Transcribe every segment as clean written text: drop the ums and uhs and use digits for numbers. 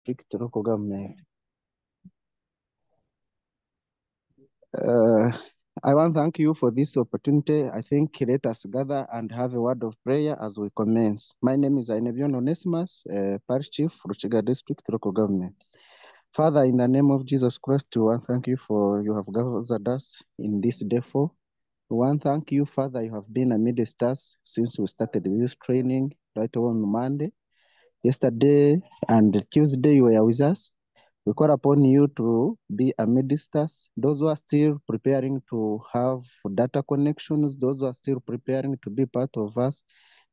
district local government. Uh, I want to thank you for this opportunity. I think let us gather and have a word of prayer as we commence. My name is Ainevion Onesimus, Parish Chief, Ruchiga District Local Government. Father, in the name of Jesus Christ, we want to thank you for you have gathered us in this day for. We want to thank you, Father, you have been amidst us since we started this training right on Monday. Yesterday and Tuesday, you were with us. We call upon you to be amidst us. Those who are still preparing to have data connections, those who are still preparing to be part of us,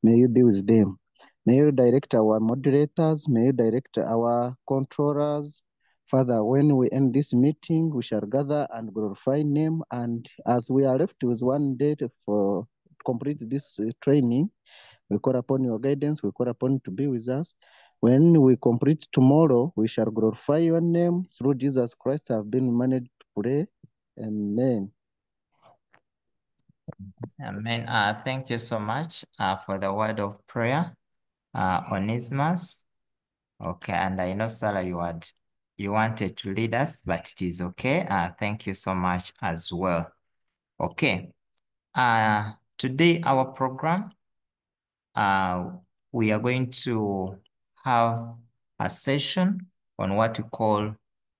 may you be with them. May you direct our moderators, may you direct our controllers. Father, when we end this meeting, we shall gather and glorify name. And as we are left with one day for complete this training, we call upon your guidance. We call upon you to be with us. When we complete tomorrow, we shall glorify your name through Jesus Christ. Have been managed to pray. Amen. Amen. Thank you so much for the word of prayer, Onesimus. Okay, and I know, Sarah, you wanted to lead us, but it is okay. Thank you so much as well. Okay. Today our program, we are going to have a session on what we call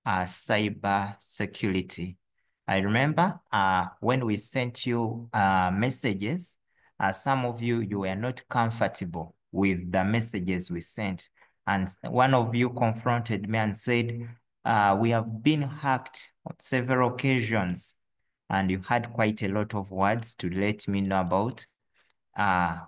cyber security. I remember when we sent you messages, some of you were not comfortable with the messages we sent. And one of you confronted me and said, we have been hacked on several occasions. And you had quite a lot of words to let me know about,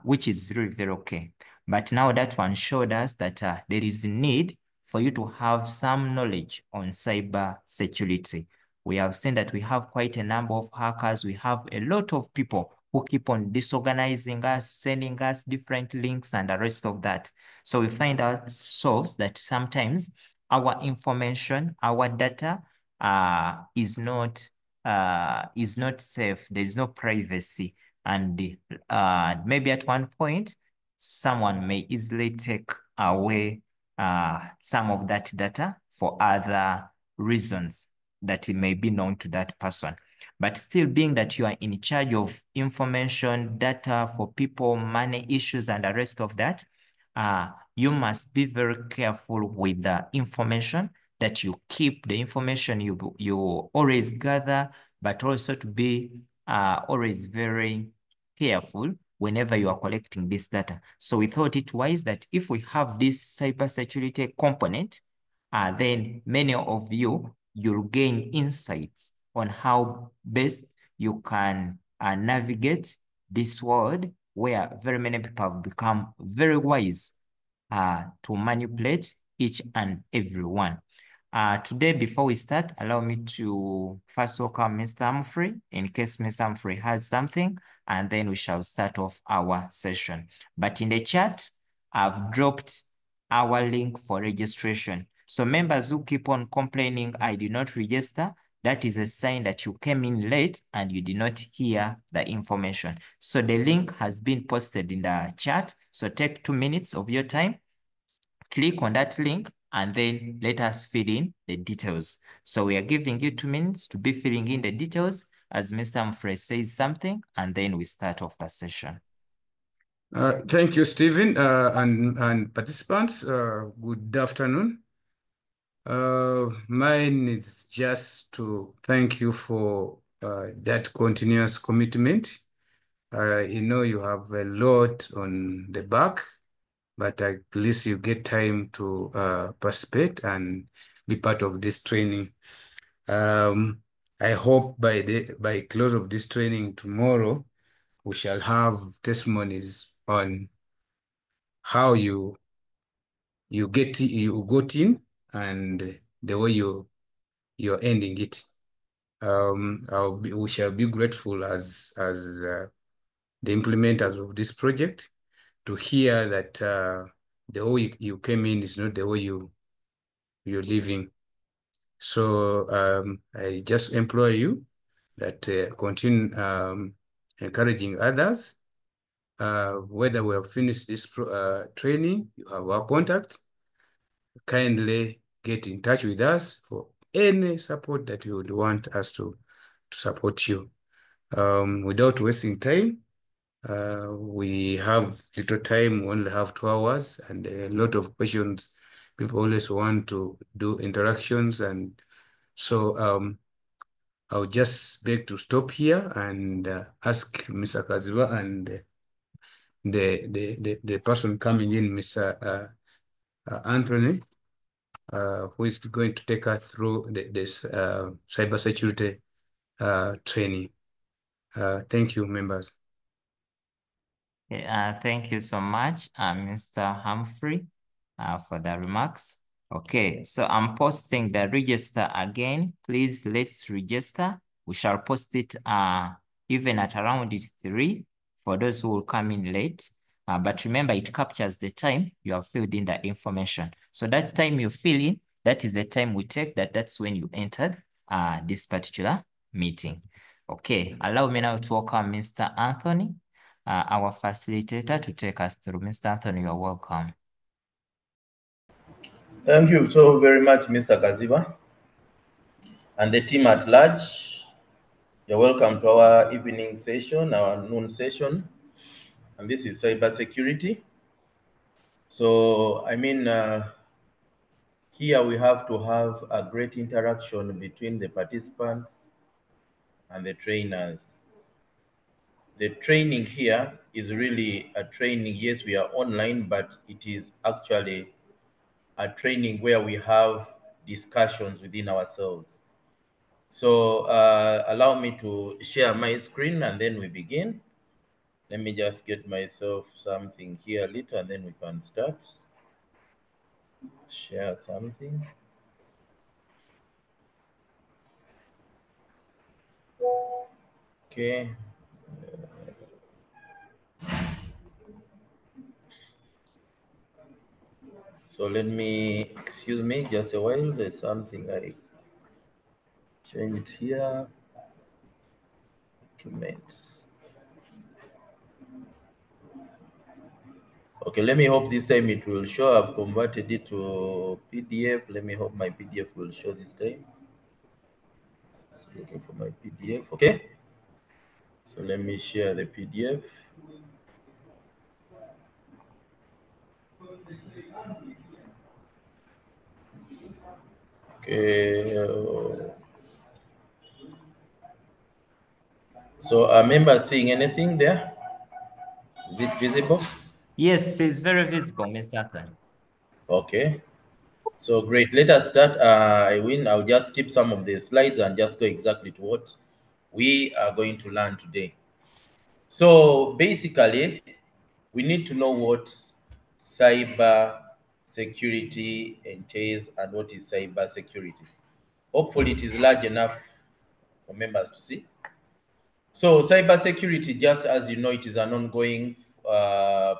which is very, very okay. But now that one showed us that there is a need for you to have some knowledge on cyber security. We have seen that we have quite a number of hackers. We have a lot of people who keep on disorganizing us, sending us different links and the rest of that. So we find ourselves that sometimes our information, our data is not safe. There is no privacy. And maybe at one point, someone may easily take away some of that data for other reasons that it may be known to that person. But still, being that you are in charge of information, data for people, money issues, and the rest of that, you must be very careful with the information that you keep, the information you always gather, but also to be always very careful whenever you are collecting this data. So we thought it wise that if we have this cybersecurity component, then many of you'll gain insights on how best you can navigate this world where very many people have become very wise to manipulate each and every one. Today, before we start, allow me to first welcome Mr. Humphrey, in case Mr. Humphrey has something, and then we shall start off our session. But in the chat, I've dropped our link for registration. So members who keep on complaining, I did not register, that is a sign that you came in late and you did not hear the information. So the link has been posted in the chat. So take 2 minutes of your time, click on that link, and then let us fill in the details. So we are giving you 2 minutes to be filling in the details as Mr. Humphrey says something, and then we start off the session. Thank you, Stephen, and participants. Good afternoon. Mine is just to thank you for that continuous commitment. You know, you have a lot on the back, but at least you get time to participate and be part of this training. I hope by close of this training tomorrow, we shall have testimonies on how you got in and the way you're ending it. We shall be grateful as the implementers of this project to hear that the way you came in is not the way you're living. So I just implore you that continue encouraging others. Whether we have finished this training, you have our contact. Kindly get in touch with us for any support that you would want us to support you. Without wasting time, we have little time, we only have 2 hours, and a lot of questions. People always want to do interactions, and so I'll just beg to stop here and ask Mr. Kaziba and the person coming in, Mr. Anthony, who is going to take us through this cybersecurity training. Thank you, members. Thank you so much, Mr. Humphrey, for the remarks. Okay, so I'm posting the register again. Please, let's register. We shall post it even at around 3 for those who will come in late. But remember, it captures the time you have filled in the information. So that time you fill in, that is the time we take, that's when you entered this particular meeting. Okay, allow me now to welcome Mr. Anthony, our facilitator, to take us through. Mr. Anthony, you are welcome. Thank you so very much, Mr. Kaziba, and the team at large. You're welcome to our evening session, our noon session, and this is cybersecurity. So, I mean, here we have to have a great interaction between the participants and the trainers. The training here is really a training. Yes, we are online, but it is actually a training where we have discussions within ourselves. So allow me to share my screen and then we begin. Let me just get myself something here a little and then we can start. Share something. Okay. So let me, excuse me, just a while. There's something I changed here. Documents. Okay, let me hope this time it will show. I've converted it to PDF. Let me hope my PDF will show this time. Just looking for my PDF. Okay. So let me share the PDF. Okay. So are members seeing anything there? Is it visible? Yes, it is very visible, Mr. Anthony. Okay. So great. Let us start. I'll just skip some of the slides and just go exactly to what we are going to learn today. So basically, we need to know what cyber security entails and what is cyber security. Hopefully, it is large enough for members to see. So cybersecurity, just as you know, it is an ongoing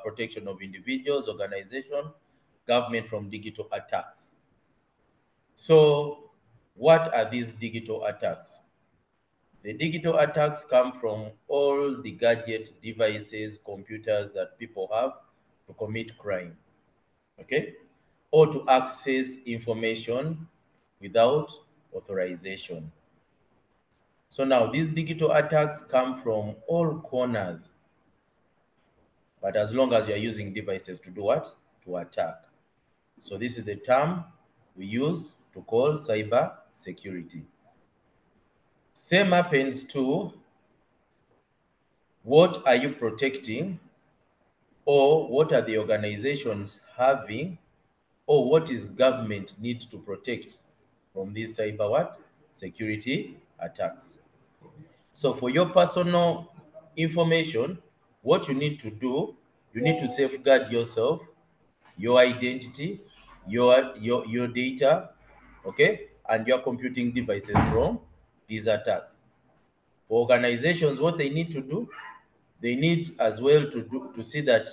protection of individuals, organization, government from digital attacks. So what are these digital attacks? The digital attacks come from all the gadget devices, computers that people have to commit crime, okay? Or to access information without authorization. So now these digital attacks come from all corners, but as long as you're using devices to do what? To attack. So this is the term we use to call cyber security. Same happens to what are you protecting, or what are the organizations having, or what is government need to protect from these cyber what? Security attacks. So for your personal information, what you need to do, you need to safeguard yourself, your identity, your data, okay, and your computing devices from these attacks. For organizations, what they need to do, they need as well to see that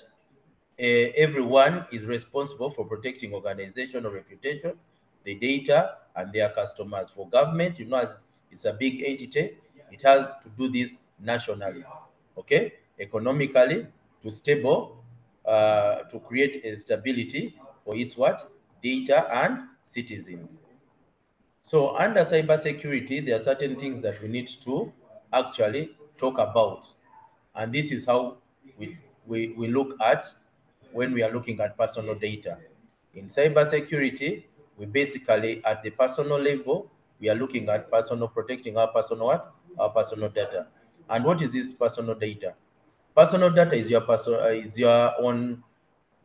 everyone is responsible for protecting organizational reputation, the data, and their customers. For government, you know, as it's a big entity, it has to do this nationally, okay, economically, to stable, to create a stability for its what? Data and citizens. So under cybersecurity, there are certain things that we need to actually talk about. And this is how we look at when we are looking at personal data. In cybersecurity, we basically, at the personal level, we are looking at personal, protecting our personal what? Our personal data. And what is this personal data? Personal data is your own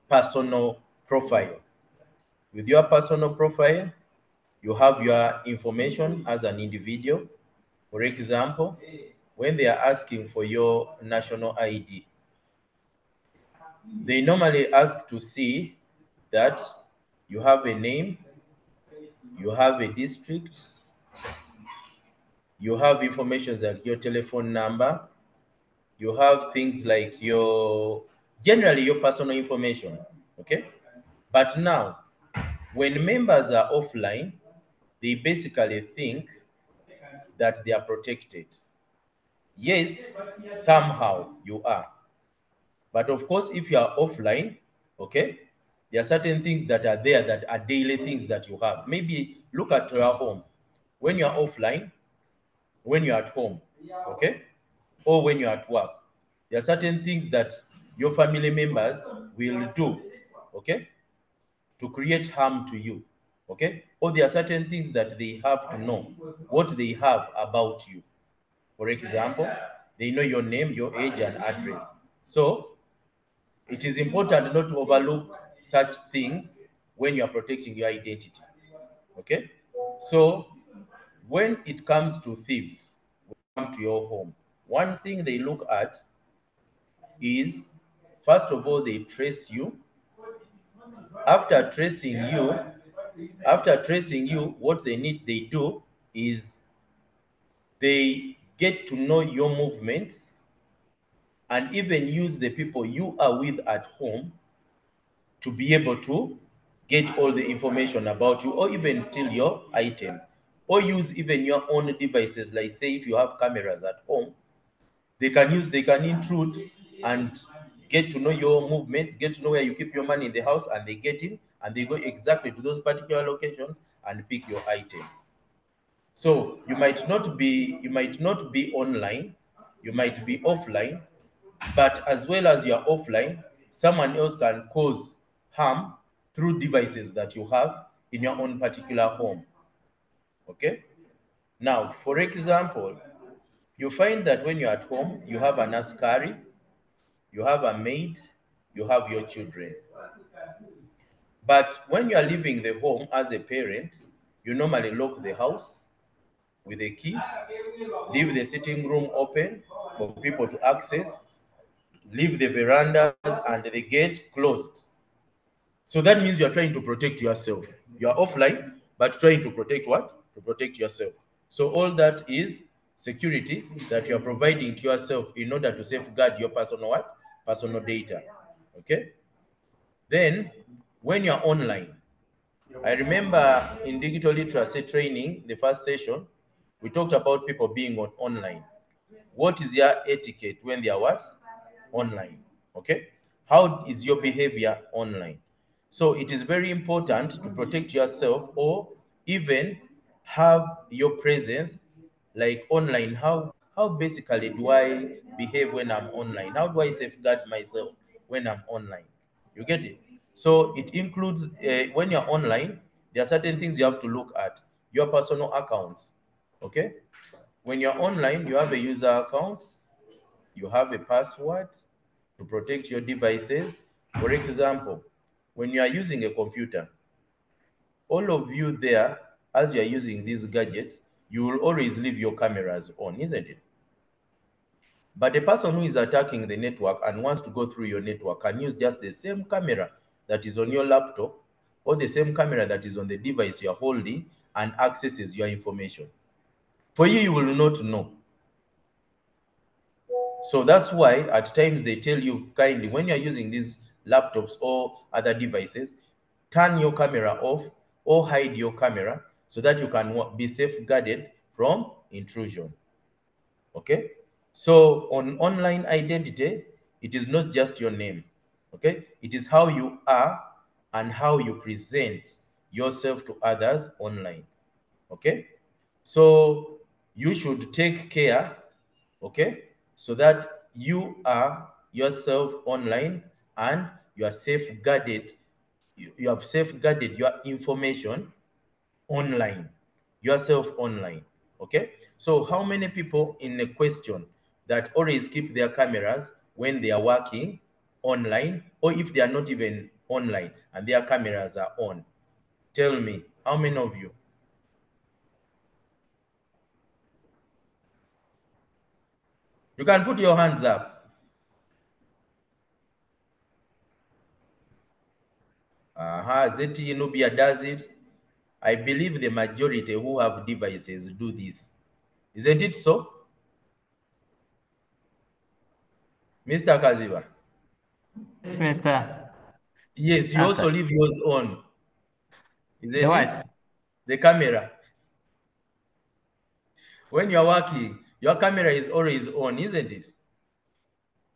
personal profile. With your personal profile, you have your information as an individual. For example, when they are asking for your national ID, they normally ask to see that you have a name, you have a district, you have information like your telephone number, you have things like generally your personal information, okay? But now, when members are offline, they basically think that they are protected. Yes, somehow you are. But of course, if you are offline, okay, there are certain things that are there that are daily things that you have. Maybe look at your home. When you're offline, when you're at home, okay, or when you're at work, there are certain things that your family members will do, okay, to create harm to you, okay, or there are certain things that they have to know what they have about you. For example, they know your name, your age, and address. So it is important not to overlook such things when you are protecting your identity. Okay? So when it comes to thieves, come to your home, one thing they look at is, first of all, they trace you. After tracing you, what they do is they get to know your movements and even use the people you are with at home to be able to get all the information about you, or even steal your items, or use even your own devices. Like, say, if you have cameras at home, they can intrude and get to know your movements, get to know where you keep your money in the house, and they get in and they go exactly to those particular locations and pick your items. So you might not be online, you might be offline, but as well as you're offline, someone else can cause harm through devices that you have in your own particular home. Okay? Now, for example, you find that when you're at home, you have an askari, you have a maid, you have your children. But when you are leaving the home as a parent, you normally lock the house with a key, leave the sitting room open for people to access, leave the verandas and the gate closed. So that means you are trying to protect yourself. You are offline, but trying to protect what? To protect yourself. So all that is security that you are providing to yourself in order to safeguard your personal what? Personal data. Okay? Then when you're online, I remember in digital literacy training, the first session, we talked about people being online. What is their etiquette when they are what? Online. Okay? How is your behavior online? So it is very important to protect yourself, or even have your presence like online. How basically do I behave when I'm online? How do I safeguard myself when I'm online? You get it? So it includes when you're online, there are certain things you have to look at. Your personal accounts. Okay? When you're online, you have a user account, you have a password to protect your devices. For example, when you are using a computer, all of you there, as you are using these gadgets, you will always leave your cameras on, isn't it? But the person who is attacking the network and wants to go through your network can use just the same camera that is on your laptop, or the same camera that is on the device you're holding, and accesses your information. For you, you will not know. So that's why at times they tell you kindly, when you're using these laptops or other devices, turn your camera off or hide your camera so that you can be safeguarded from intrusion. Okay? So on online identity, it is not just your name. Okay? It is how you are and how you present yourself to others online. Okay, so you should take care, okay, so that you are yourself online and you are safeguarded. You have safeguarded your information online, yourself online. Okay, so how many people in a question that always keep their cameras when they are working online, or if they are not even online and their cameras are on? Tell me, how many of you? You can put your hands up. Zeti Nubia does it. I believe the majority who have devices do this. Isn't it so? Mr. Kaziva? Yes, Mr. Yes, you also Arthur. leave yours on. The Isn't it? what? The camera. When you're working, your camera is always on, isn't it?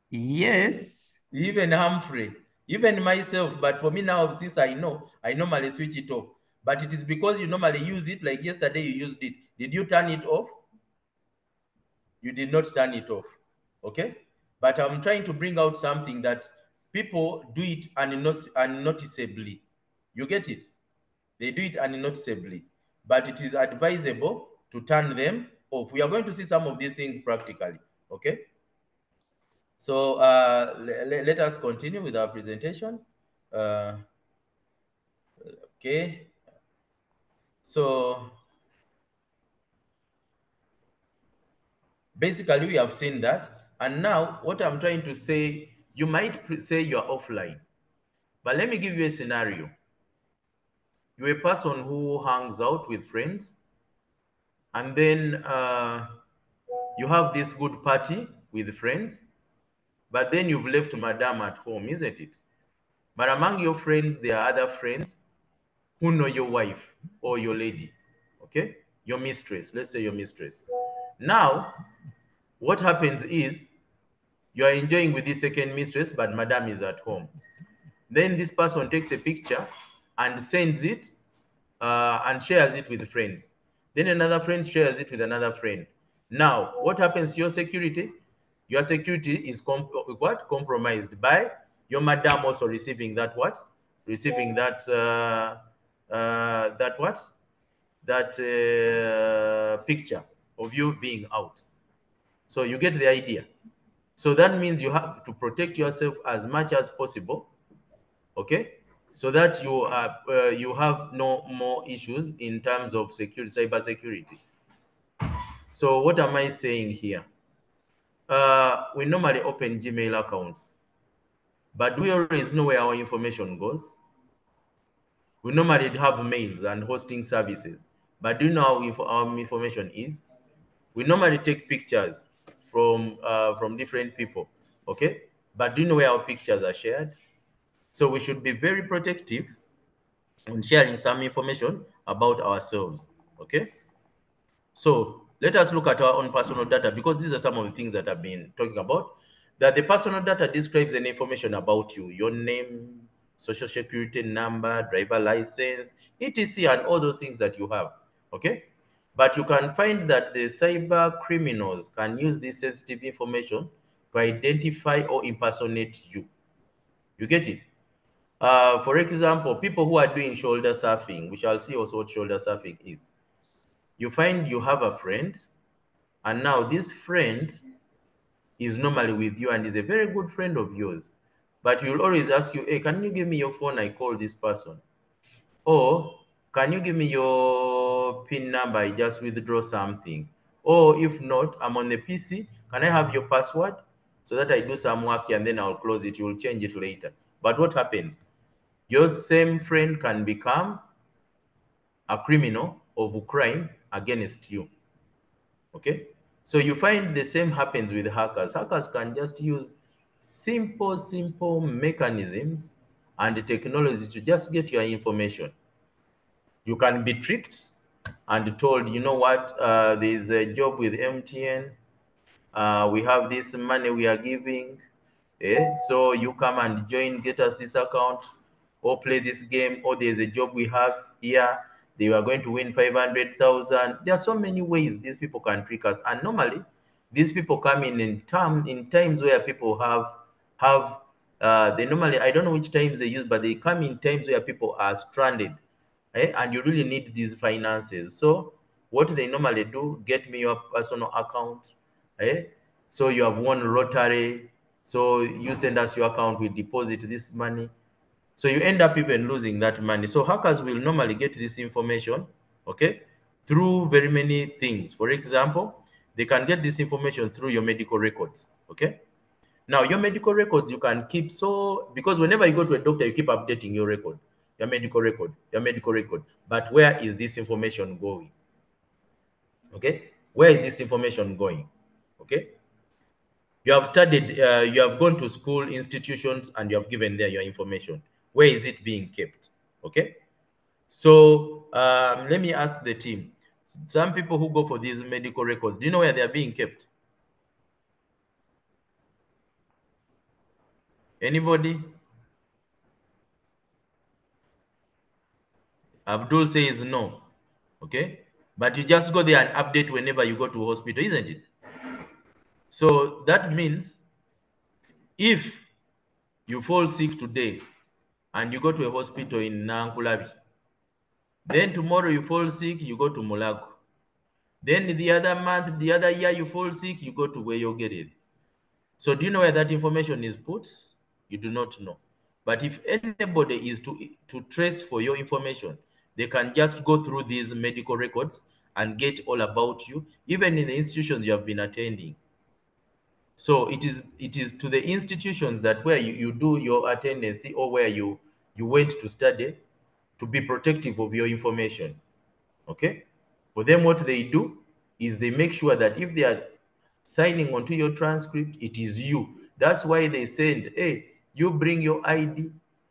Yes. Even Humphrey, even myself, but for me now, since I know, I normally switch it off. But it is because you normally use it, like yesterday you used it. Did you turn it off? You did not turn it off. Okay? But I'm trying to bring out something that people do it unnoticeably. You get it? They do it unnoticeably. But it is advisable to turn them off. We are going to see some of these things practically. Okay? So let us continue with our presentation. Uh, okay. So basically we have seen that. And now what I'm trying to say, you might say you're offline. But let me give you a scenario. You're a person who hangs out with friends, and then you have this good party with friends, but then you've left madam at home, isn't it? But among your friends, there are other friends who know your wife or your lady, okay? Your mistress, let's say your mistress. Now, what happens is you are enjoying with this second mistress, but madam is at home. Then this person takes a picture and sends it and shares it with friends. Then another friend shares it with another friend. Now, what happens to your security? Your security is compromised by your madam also receiving that what? Receiving that that what? That picture of you being out. So you get the idea. So that means you have to protect yourself as much as possible, okay, so that you have no more issues in terms of security, cyber security. So what am I saying here? We normally open Gmail accounts, but we always know where our information goes. We normally have mails and hosting services, but do you know how our information is? We normally take pictures from different people, okay, but do you know where our pictures are shared? So we should be very protective on sharing some information about ourselves, okay? So let us look at our own personal data, because these are some of the things that I've been talking about. That the personal data describes any information about you, your name, social security number, driver license, etc., and all those things that you have, okay? But you can find that the cyber criminals can use this sensitive information to identify or impersonate you. You get it? For example, people who are doing shoulder surfing, we shall see also what shoulder surfing is. You find you have a friend, and now this friend is normally with you and is a very good friend of yours. But you'll always ask you, hey, can you give me your phone? I call this person. Or can you give me your PIN number? I just withdraw something. Or if not, I'm on the PC. Can I have your password so that I do some work and then I'll close it? You'll change it later. But what happens? Your same friend can become a criminal of crime against you. Okay? So you find the same happens with hackers. Hackers can just use simple mechanisms and the technology to just get your information. You can be tricked and told, you know what, there's a job with MTN. We have this money we are giving. So you come and join, get us this account. or play this game, or there's a job we have here, they are going to win 500,000. There are so many ways these people can trick us. And normally, these people come in times where people have they normally, I don't know which times they use, but they come in times where people are stranded, and you really need these finances. So what they normally do, get me your personal account, so you have won lottery, so you send us your account, we deposit this money. So you end up even losing that money. So hackers will normally get this information, okay, through very many things. For example, they can get this information through your medical records, okay. Now, your medical records you can keep, so because whenever you go to a doctor, you keep updating your record, your medical record, your medical record. But where is this information going? Okay, where is this information going? Okay, you have studied, you have gone to school institutions and you have given there your information. Where is it being kept? Okay, so let me ask the team. Some people who go for these medical records, do you know where they are being kept? Anybody? Abdul says no. Okay, but you just go there and update whenever you go to hospital, isn't it? So that means if you fall sick today and you go to a hospital in Nankulabi, then tomorrow you fall sick, you go to Mulago. Then the other month, the other year you fall sick, you go to where you get it. So do you know where that information is put? You do not know. But if anybody is to trace for your information, they can just go through these medical records and get all about you, even in the institutions you have been attending. So it is to the institutions that where you do your attendance or where you went to study, to be protective of your information. Okay, for them what they do is they make sure that if they are signing onto your transcript, it is you. That's why they send, hey, you bring your ID,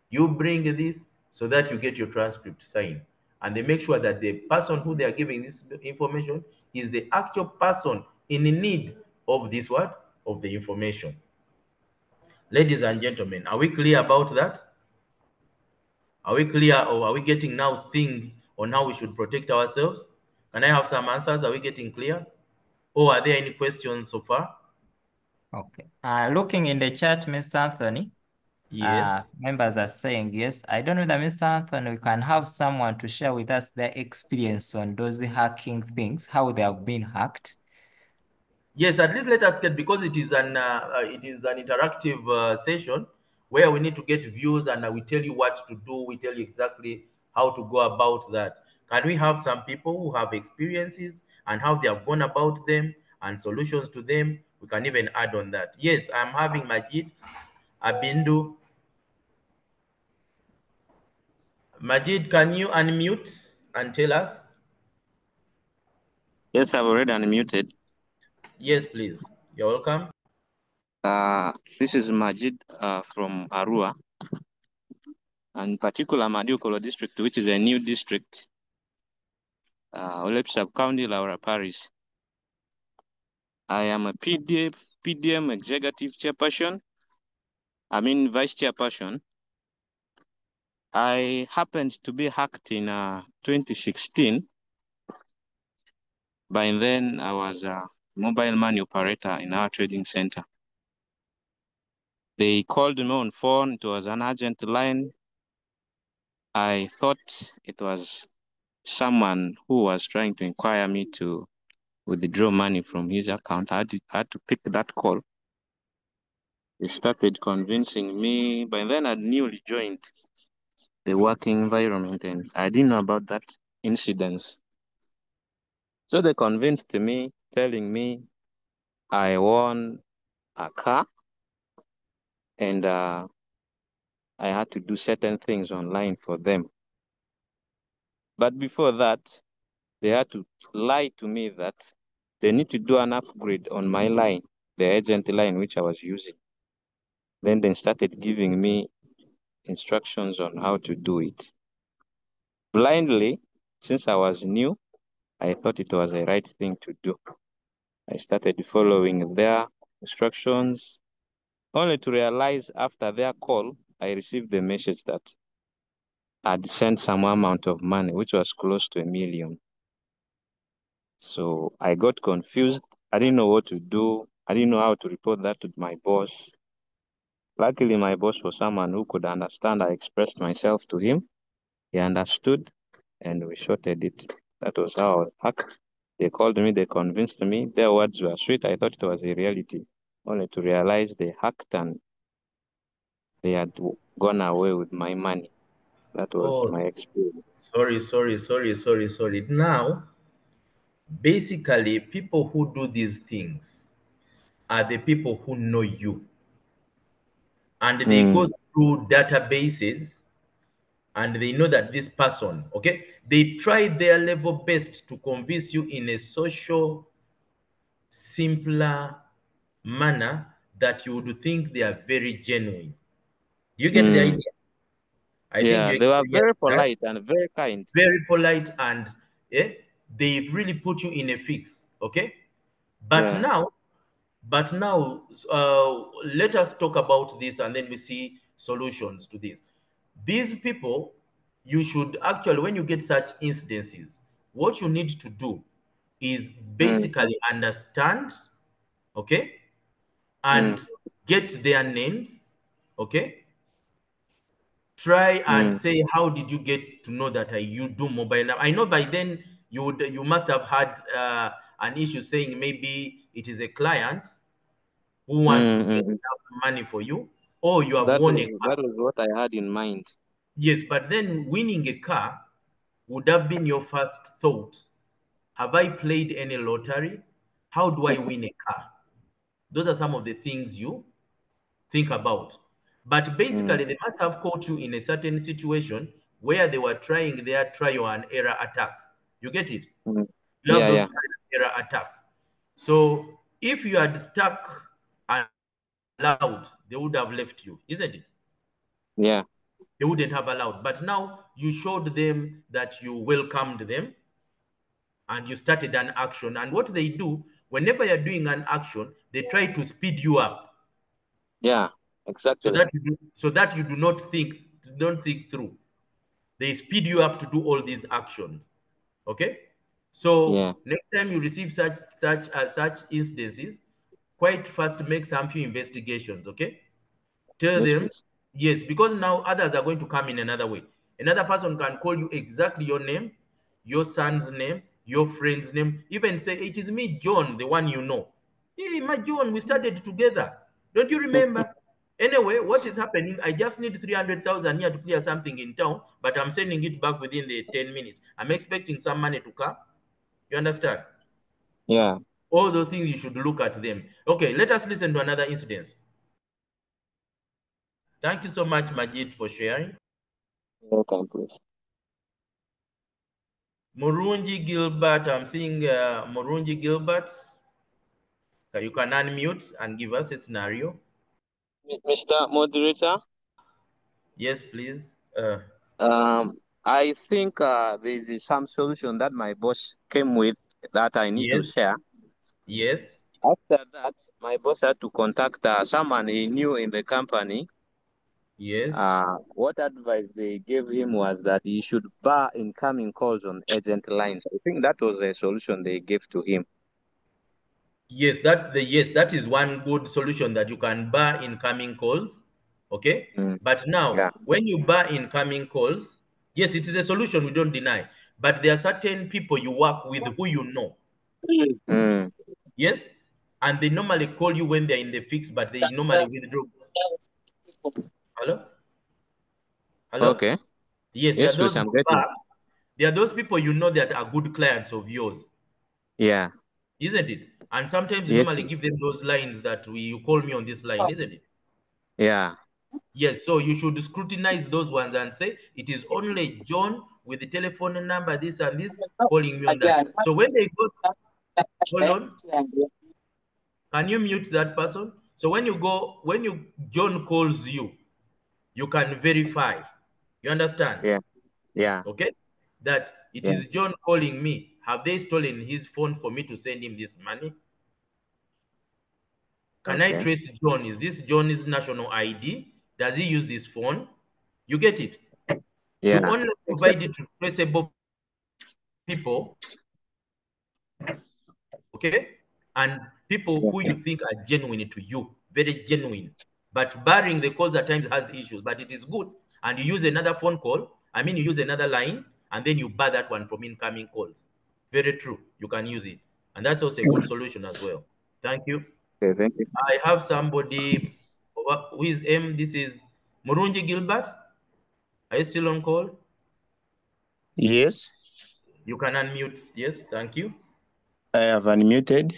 you bring this, so that you get your transcript signed. And they make sure that the person who they are giving this information is the actual person in need of this, what, of the information. Ladies and gentlemen, are we clear about that? Are we clear, or are we getting now things on how we should protect ourselves? Can I have some answers? Are we getting clear? Or are there any questions so far? Okay. Looking in the chat, Mr. Anthony, Yes. members are saying yes. I don't know that Mr. Anthony, we can have someone to share with us their experience on those hacking things, how they have been hacked. Yes, at least let us get, because it is an interactive session where we need to get views, and we tell you what to do. We tell you exactly how to go about that. Can we have some people who have experiences and how they have gone about them and solutions to them? We can even add on that. Yes, I'm having Majid, Abindu. Majid, can you unmute and tell us? Yes, I've already unmuted. Yes, please. You're welcome. This is Majid from Arua, and in particular Madiokolo district, which is a new district, Olep sub-county, Laura Paris. I am a PDM executive chairperson. Vice chairperson. I happened to be hacked in 2016. By then, I was a mobile money operator in our trading center. They called me on phone. It was an urgent line. I thought it was someone who was trying to inquire me to withdraw money from his account. I had to pick that call. He started convincing me. By then, I'd newly joined the working environment and I didn't know about that incident. So they convinced me, telling me I won a car and I had to do certain things online for them. But before that, they had to lie to me that they need to do an upgrade on my line, the agent line which I was using. Then they started giving me instructions on how to do it. Blindly, since I was new, I thought it was the right thing to do. I started following their instructions, only to realize after their call, I received the message that had sent some amount of money, which was close to 1 million. So I got confused. I didn't know what to do. I didn't know how to report that to my boss. Luckily, my boss was someone who could understand. I expressed myself to him. He understood, and we sorted it. That was how I was hacked. They called me, they convinced me. Their words were sweet. I thought it was a reality, only to realize they hacked and they had gone away with my money. That was Oh, my experience. sorry. Now, basically, people who do these things are the people who know you, and they go Mm, through databases and they know that this person, okay, they try their level best to convince you in a social, simpler manner that you would think they are very genuine. Do you get the mm. idea? I think Yeah, you they were very experienced that. polite and very kind. Very polite, and they really put you in a fix, okay? But Yeah. now, but now, let us talk about this and then we see solutions to this. These people, you should actually, when you get such incidences, what you need to do is Mm, basically understand, okay, mm, and get their names, okay? Try and mm, say, how did you get to know that you do mobile now? I know by then you must have had an issue saying maybe it is a client who wants to mm, get mm. enough money for you, or you have That won a was car. that was what I had in mind. Yes, but then winning a car would have been your first thought. Have I played any lottery? How do I win a car? Those are some of the things you think about. But Mm, basically, they must have caught you in a certain situation where they were trying their trial and error attacks. You get it? mm. You have Yeah, those yeah, trial and error attacks. So if you had stuck and allowed, they would have left you, isn't it? yeah, They wouldn't have allowed. But now you showed them that you welcomed them and you started an action. And what they do, whenever you're doing an action, they try to speed you up yeah. so Exactly. that you do not don't think through. They speed you up to do all these actions. Okay, Yeah. so next time you receive such instances, quite fast make some few investigations. Okay, tell Yes, them please. yes, because now others are going to come in another way. Another person can call you exactly your name, your son's name, your friend's name, even say it is me, John, the one you know. Hey, my John, we started together, don't you remember? Anyway, what is happening, I just need 300,000 here to clear something in town, but I'm sending it back within the 10 minutes. I'm expecting some money to come. You understand? Yeah. All those things, you should look at them. Okay, let us listen to another incident. Thank you so much, Majid, for sharing. Welcome, please. Murunji Gilbert, I'm seeing Murunji Gilbert. You can unmute and give us a scenario. Mr. Moderator, Yes, please. I think there is some solution that my boss came with that I need to Yes, share. yes, After that, my boss had to contact someone he knew in the company. yes. What advice they gave him was that he should bar incoming calls on agent lines. I think that was a solution they gave to him. Yes, that is one good solution, that you can bar incoming calls. Okay. Mm, But now yeah. when you bar incoming calls, yes, it is a solution, we don't deny. But there are certain people you work with who you know. Mm, Yes. And they normally call you when they're in the fix, but they normally withdraw. Hello? Hello? okay. Yes, there Yes, are those please, who I'm getting. bar. There are those people you know that are good clients of yours, Yeah. isn't it? And sometimes you Yes, normally please. give them those lines that you call me on this line, isn't it? Yeah. Yes, so you should scrutinize those ones and say it is only John with the telephone number, this and this, calling me on that. So when they go, hold on, can you mute that person? So when John calls you, you can verify. You understand? Yeah. Yeah. Okay? That it Yeah. is John calling me. Have they stolen his phone for me to send him this money? Can I Okay. trace John? Is this John's national ID? Does he use this phone? You get it? Yeah. You only provide it to traceable people, okay, and people who you think are genuine to you, very genuine. But barring the calls at times has issues, but it is good. And you use another phone call, you use another line, and then you bar that one from incoming calls. Very true. You can use it. And that's also a good solution as well. Thank you. Okay, thank you. I have somebody who is M. This is Murunji Gilbert. Are you still on call? Yes, You can unmute. Yes, thank you. I have unmuted.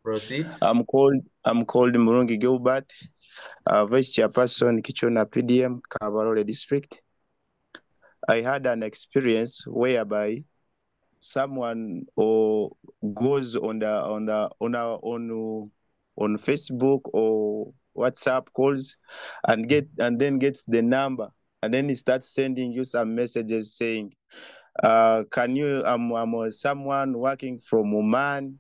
Proceed. I'm called Murungi Gilbert, Vice Chairperson, Kichona PDM, Kabarole District. I had an experience whereby someone goes on Facebook or WhatsApp calls and then gets the number, and then he starts sending you some messages saying, "Can you? I'm someone working from Oman.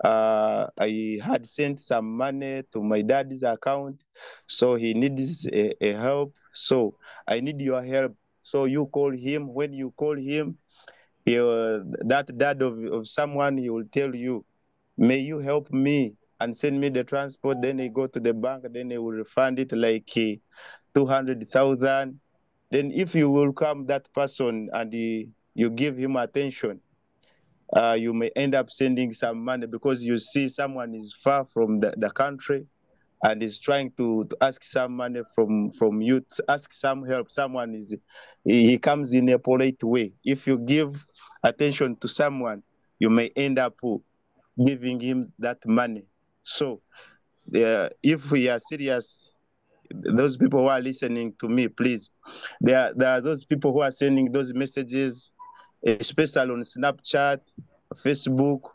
I had sent some money to my dad's account, so he needs a help. So I need your help. So you call him. When you call him, that dad of someone, he will tell you, may you help me and send me the transport. Then he go to the bank, then they will refund it like 200,000. Then if you welcome that person and you give him attention, you may end up sending some money because you see someone is far from the country and is trying to ask some money from you, to ask some help. Someone he comes in a polite way. If you give attention to someone, you may end up giving him that money. So if we are serious, those people who are listening to me, please, there are those people who are sending those messages, especially on Snapchat, Facebook,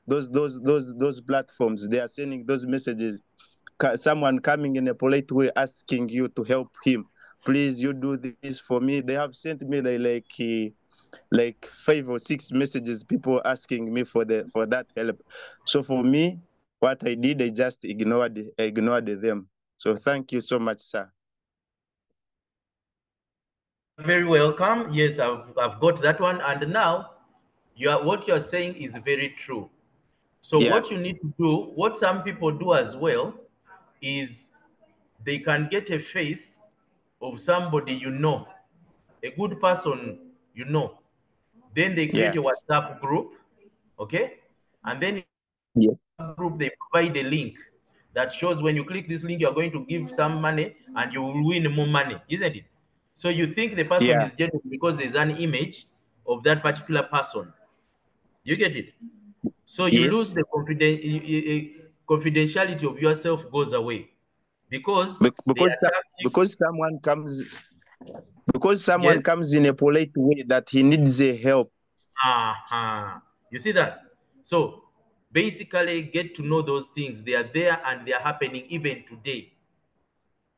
those platforms. They are sending those messages. Someone coming in a polite way asking you to help him. Please, you do this for me. They have sent me like 5 or 6 messages, people asking me for that help. So for me, what I did, I just ignored them. So thank you so much, sir. Very welcome. Yes, I've got that one. And now what you're saying is very true. So Yeah. what you need to do, what some people do as well, is they can get a face of somebody a good person Then they create Yeah. a WhatsApp group, okay? And then in Yeah. that group, they provide a link that shows when you click this link, you're going to give some money and you will win more money, isn't it? So you think the person Yeah. is genuine because there's an image of that particular person. You get it? So you lose Yes. the confidentiality of yourself goes away because they Because attack you. because someone comes Yes. in a polite way that he needs a help. You see that? So basically get to know those things. They are there and they are happening even today.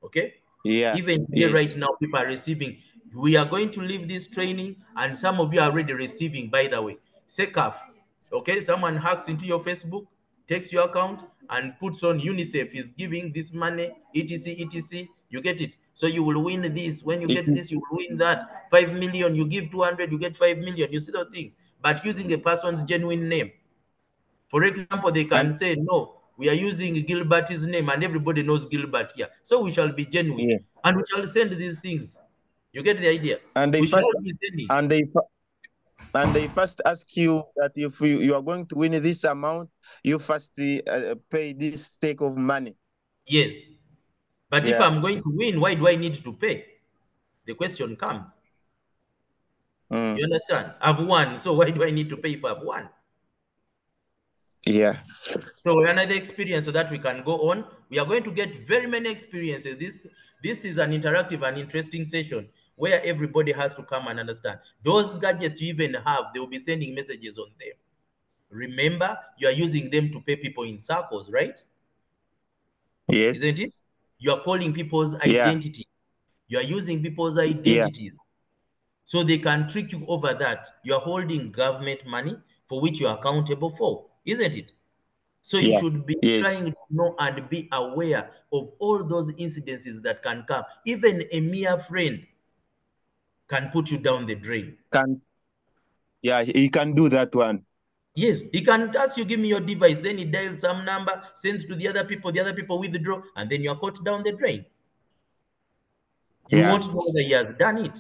Okay? Yeah. Even today, right Yes. now, people are receiving. We are going to leave this training, and some of you are already receiving, by the way. SECAF. Okay, someone hacks into your Facebook, takes your account, and puts on UNICEF is giving this money, etc, etc. You get it. So you will win this. When you It get is, this, you will win that. 5 million, you give 200, you get 5 million. You see those things. But using a person's genuine name. For example, they can and say, no, we are using Gilbert's name and everybody knows Gilbert here. So we shall be genuine yeah. and we shall send these things. You get the idea? And they We shall first be sending. and they fir- and they first ask you that if you are going to win this amount, you first pay this stake of money. Yes. But if Yeah. I'm going to win, why do I need to pay? The question comes. Mm. You understand? I've won. So why do I need to pay if I've won? Yeah. So another experience so that we can go on. We are going to get very many experiences. This is an interactive and interesting session where everybody has to come and understand. Those gadgets you even have, they will be sending messages on them. Remember, you are using them to pay people in circles, right? Yes. Isn't it? You are calling people's Yeah. identity. You are using people's Yeah. identities. So they can trick you over that. You are holding government money for which you are accountable for, isn't it? So you Yeah. should be Yes. trying to know and be aware of all those incidences that can come. Even a mere friend can put you down the drain. Yeah, he can do that one. Yes, he can ask you, give me your device. Then he dials some number, sends to the other people withdraw, and then you are caught down the drain. You Yeah. won't know whether he has done it.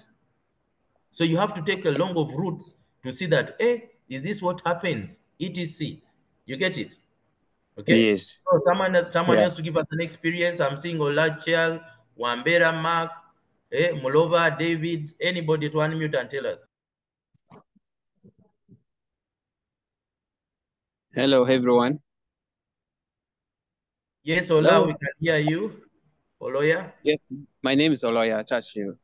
So you have to take a long of routes to see that, is this what happens? ETC. You get it? Okay. Yes. So someone Yeah. has to give us an experience. I'm seeing Olachel, Wambera, Mark, Mulova, David, anybody to unmute and tell us. Hello, everyone. Yes, Ola, Hello. we can hear you. Oloya? Yes, my name is Oloya Churchill.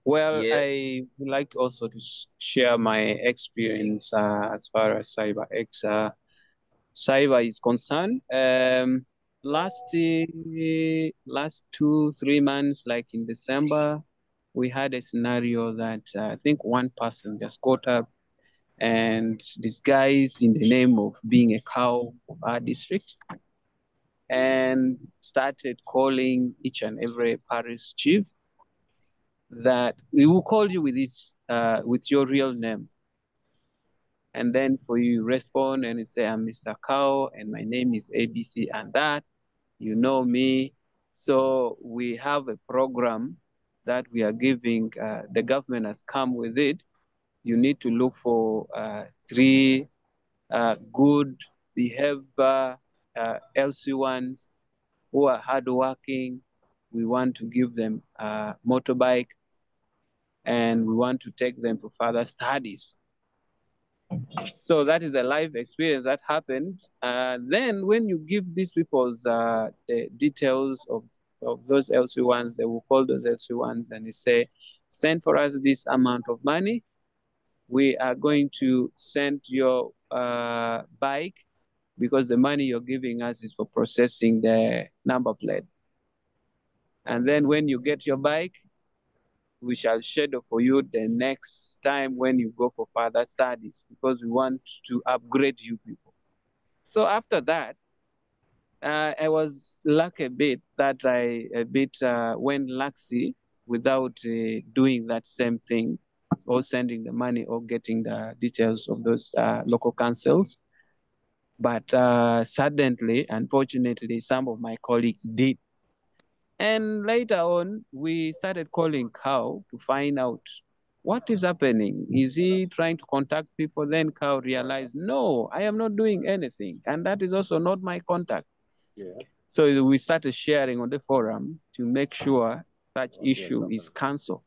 Well, Yes. I would like also to share my experience as far as cyber is concerned. Last 2-3 months, like in December, we had a scenario that I think one person just got up and disguised in the name of being a cow district and started calling each and every parish chief that we will call you with your real name. And then for you respond and you say, I'm Mr. Cow and my name is ABC and that, you know me. So we have a program that we are giving, the government has come with it. You need to look for 3 good behavior LC1s who are hardworking. We want to give them a motorbike and we want to take them for further studies. So that is a life experience that happened. Then when you give these people's the details of those LC1s, they will call those LC1s and they say, send for us this amount of money. We are going to send your bike because the money you're giving us is for processing the number plate. And then when you get your bike, we shall schedule for you the next time when you go for further studies because we want to upgrade you people. So after that, I was lucky a bit that I went laxy without doing that same thing or sending the money or getting the details of those local councils. But suddenly, unfortunately, some of my colleagues did. And later on, we started calling Cow to find out what is happening. Is he trying to contact people? Then Cow realized, no, I am not doing anything. And that is also not my contact. Yeah. So we started sharing on the forum to make sure such issue is cancelled.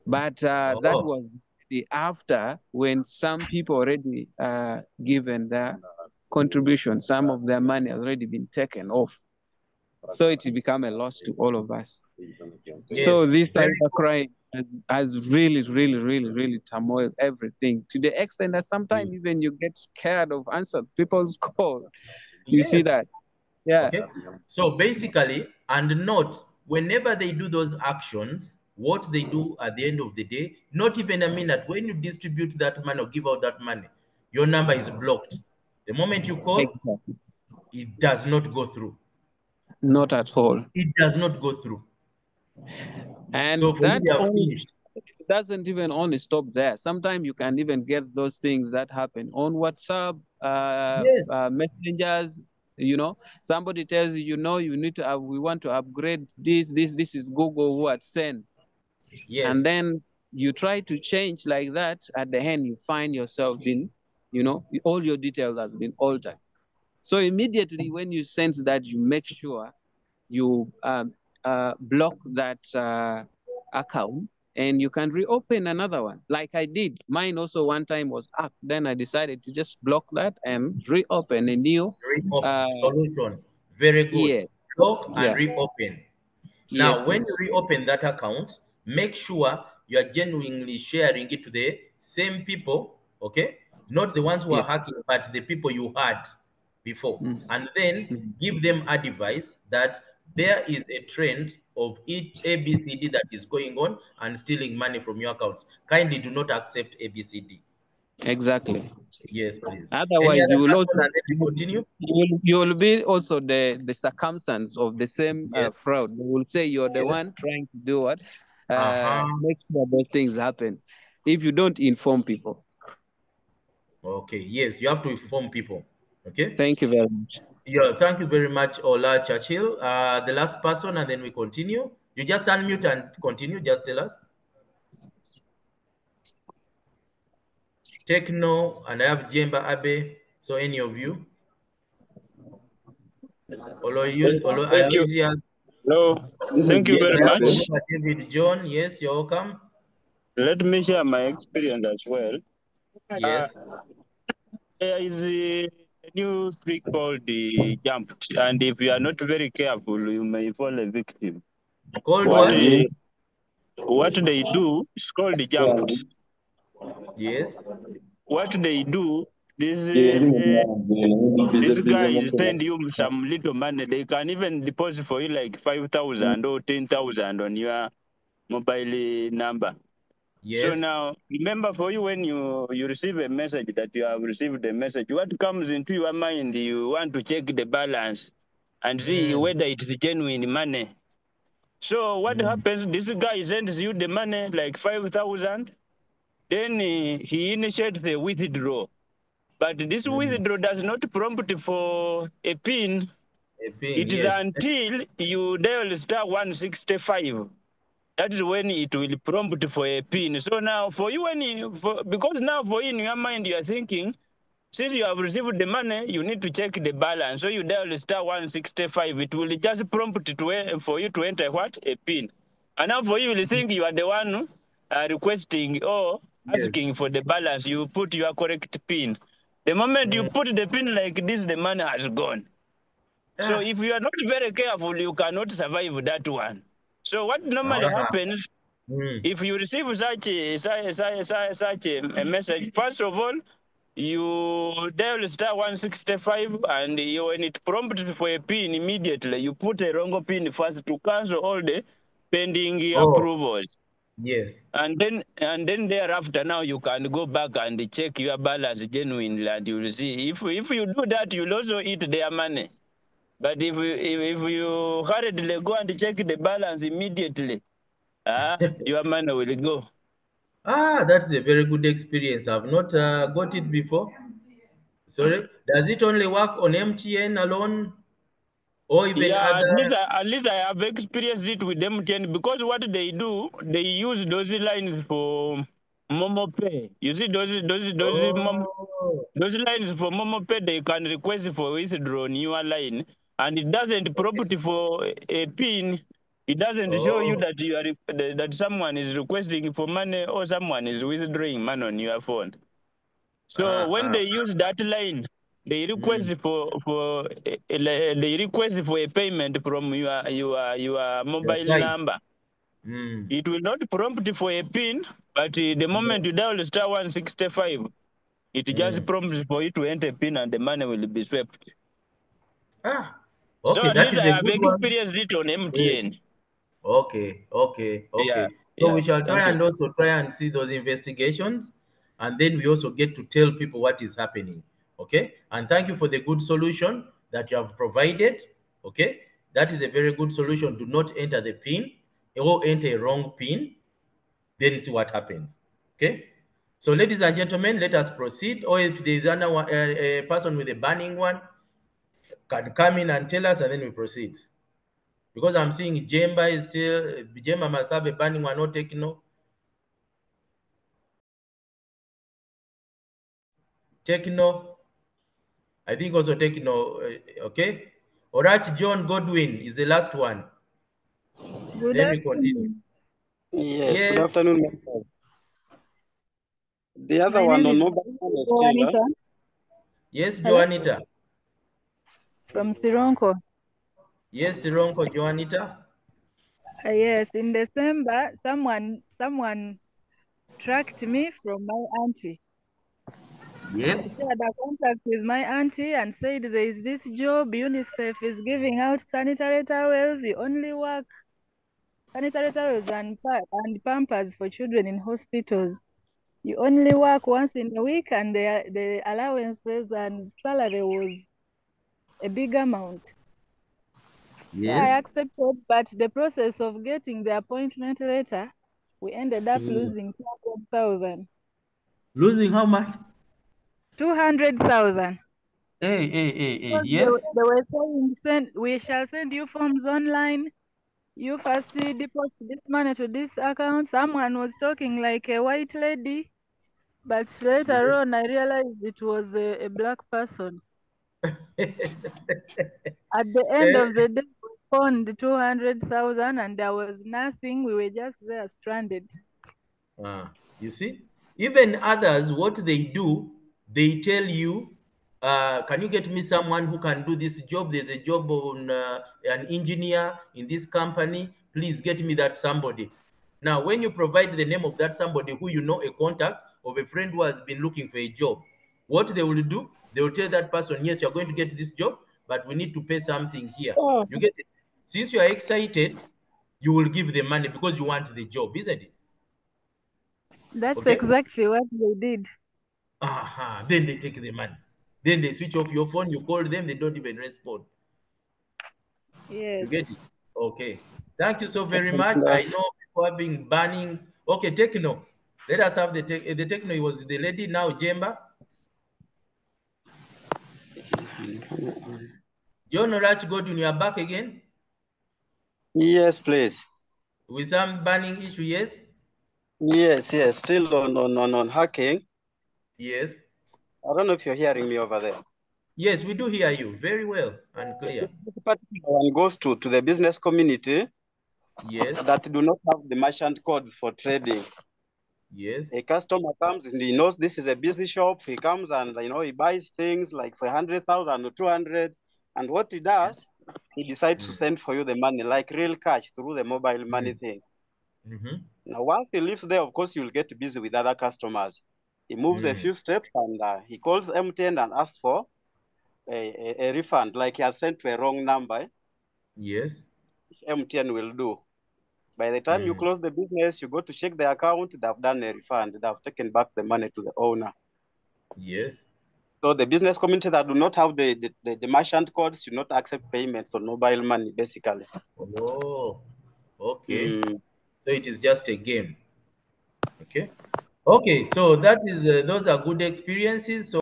But that was after when some people already given their contribution, some of their money has already been taken off. So it become a loss to all of us. Yes. So this cybercrime has really, really, really, really turmoiled everything to the extent that sometimes even you get scared of answer people's call. You see that? Yeah. Okay. So basically, and note, whenever they do those actions, what they do at the end of the day, not even a minute, when you distribute that money or give out that money, your number is blocked. The moment you call, exactly, it does not go through. Not at all. It does not go through. And so that's only, it doesn't even only stop there. Sometimes you can even get those things that happen on WhatsApp, yes, messengers. You know, somebody tells you, you know, you need to we want to upgrade this is Google who had sent. Yes. And then you try to change like that. At the end, you find yourself in, you know, all your details has been altered. So immediately when you sense that, you make sure you block that account and you can reopen another one. Like I did. Mine also one time was up. Then I decided to just block that and reopen a new solution. Very good. Yeah. Block and reopen. Now, Yes, when please. you reopen that account, make sure you are genuinely sharing it to the same people, okay? Not the ones who are hacking, but the people you had before. And then give them advice that there is a trend of ABCD that is going on and stealing money from your accounts. Kindly do not accept ABCD. Exactly. Yes, please. Otherwise, you will also continue. You will be also the circumstance of the same fraud. They will say you're the one trying to do what make sure those things happen. If you don't inform people. Okay, yes, you have to inform people. Okay. Thank you very much. Yeah, thank you very much, Ola Churchill. The last person, and then we continue. You just unmute and continue. Just tell us. Techno, and I have Jemba Abe. So any of you? Olo, I Thank have you. Isias. Hello. Thank you Yes, very I have much. David John. Yes, you're welcome. Let me share my experience as well. Yes. There is a new trick called the jump, and if you are not very careful, you may fall a victim. Called What what? what they do is called the jump. Yes. What they do, this guys send you some little money. They can even deposit for you like 5,000 or 10,000 on your mobile number. So Yes. now, remember for you when you receive a message that you have received a message, what comes into your mind, you want to check the balance and see whether it's genuine money. So what happens, this guy sends you the money, like 5,000, then he initiates a withdrawal. But this withdrawal does not prompt for a PIN. A pin, It is yes. until you dial star 165. That is when it will prompt for a PIN. So now for you, because now for you in your mind, you are thinking, since you have received the money, you need to check the balance. So you dial star 165. It will just prompt for you to enter what? A PIN. And now for you, you will think you are the one requesting or asking for the balance. You put your correct PIN. The moment you put the PIN like this, the money has gone. So if you are not very careful, you cannot survive that one. So what normally happens, if you receive such a message, first of all, you dial star 165, and when it prompts for a PIN immediately, you put a wrong PIN first to cancel all the pending approvals. Yes. And then thereafter, now you can go back and check your balance genuinely, and you will see. If you do that, you'll also eat their money. But if you hurriedly go and check the balance immediately, your money will go. That's a very good experience. I've not got it before. Sorry. Does it only work on MTN alone, or even Yeah, other? at least I have experienced it with MTN, because what they do, they use those lines for Momo Pay. You see those lines for Momo Pay, they can request for withdraw on your line, and it doesn't prompt for a PIN. It doesn't show you that you are that someone is requesting for money or someone is withdrawing money on your phone. So when they use that line, they request for they request for a payment from your mobile number. It will not prompt for a PIN, but the moment you dial star 165, it just prompts for you to enter a PIN and the money will be swept. So Okay, at that least is I a have good one. experienced it on MTN. Okay. Yeah, So yeah. we shall Thank try you. and also try and see those investigations, and then we also get to tell people what is happening. Okay. And thank you for the good solution that you have provided. Okay. That is a very good solution. Do not enter the PIN or enter a wrong PIN, then see what happens. Okay. So, ladies and gentlemen, let us proceed. Or if there is another a person with a burning one, can come in and tell us, and then we proceed. Because I'm seeing Jemba is still, Jemba must have a burning one, not Techno. Techno, I think also Techno, okay. Orach John Godwin is the last one. Good Then we continue. afternoon. Yes, good Yes, afternoon. Michael. The other My one name on is mobile phone is still, Juanita yes, Hello? Joanita. From Sironko. Yes, Sironko, Joanita. Yes, in December, someone tracked me from my auntie. Yes. She had a contact with my auntie and said there is this job, UNICEF is giving out sanitary towels. You only work sanitary towels and pampers for children in hospitals. You only work once in a week, and the allowances and salary was a big amount. So I Yes. accepted, but the process of getting the appointment letter We ended up losing 200,000. Losing how much? 200,000. Hey, Because yes. they were saying, we shall send you forms online. You first deposit this money to this account. Someone was talking like a white lady, but later on I realized it was a black person. At the end of the day, we found 200,000 and there was nothing. We were just there stranded. You see, even others, what they do, they tell you, can you get me someone who can do this job? There's a job on an engineer in this company. Please get me that somebody. Now, when you provide the name of that somebody who you know, a contact of a friend who has been looking for a job, what they will do, they will tell that person, yes, you're going to get this job, but we need to pay something here. You get it? Since you are excited, you will give the money because you want the job, isn't it? That's Okay. exactly what they did. Then they take the money. Then they switch off your phone. You call them, they don't even respond. Yes. You get it? Okay. Thank you so very much. I know people have been banning. Okay, Techno. Let us have the Techno. It was the lady now, Jemba. John Rach Godwin, you are back again Yes, please. with some banning issue, yes? Yes, still on hacking. Yes. I don't know if you're hearing me over there. Yes, we do hear you very well and clear. This particular one goes to the business community Yes. that do not have the merchant codes for trading. Yes. A customer comes and he knows this is a busy shop. He comes and he buys things like for 100,000 or 200, and what he does, he decides to send for you the money like real cash through the mobile money thing. Now, once he leaves there, of course, you'll get busy with other customers. He moves a few steps and he calls MTN and asks for a refund, like he has sent to a wrong number. Yes. MTN will do. By the time you close the business, you go to check the account, they've done a refund. They've taken back the money to the owner. Yes. So the business community that do not have the merchant codes should not accept payments on mobile money, basically. Oh, okay. So it is just a game. Okay. Okay. So that is those are good experiences. So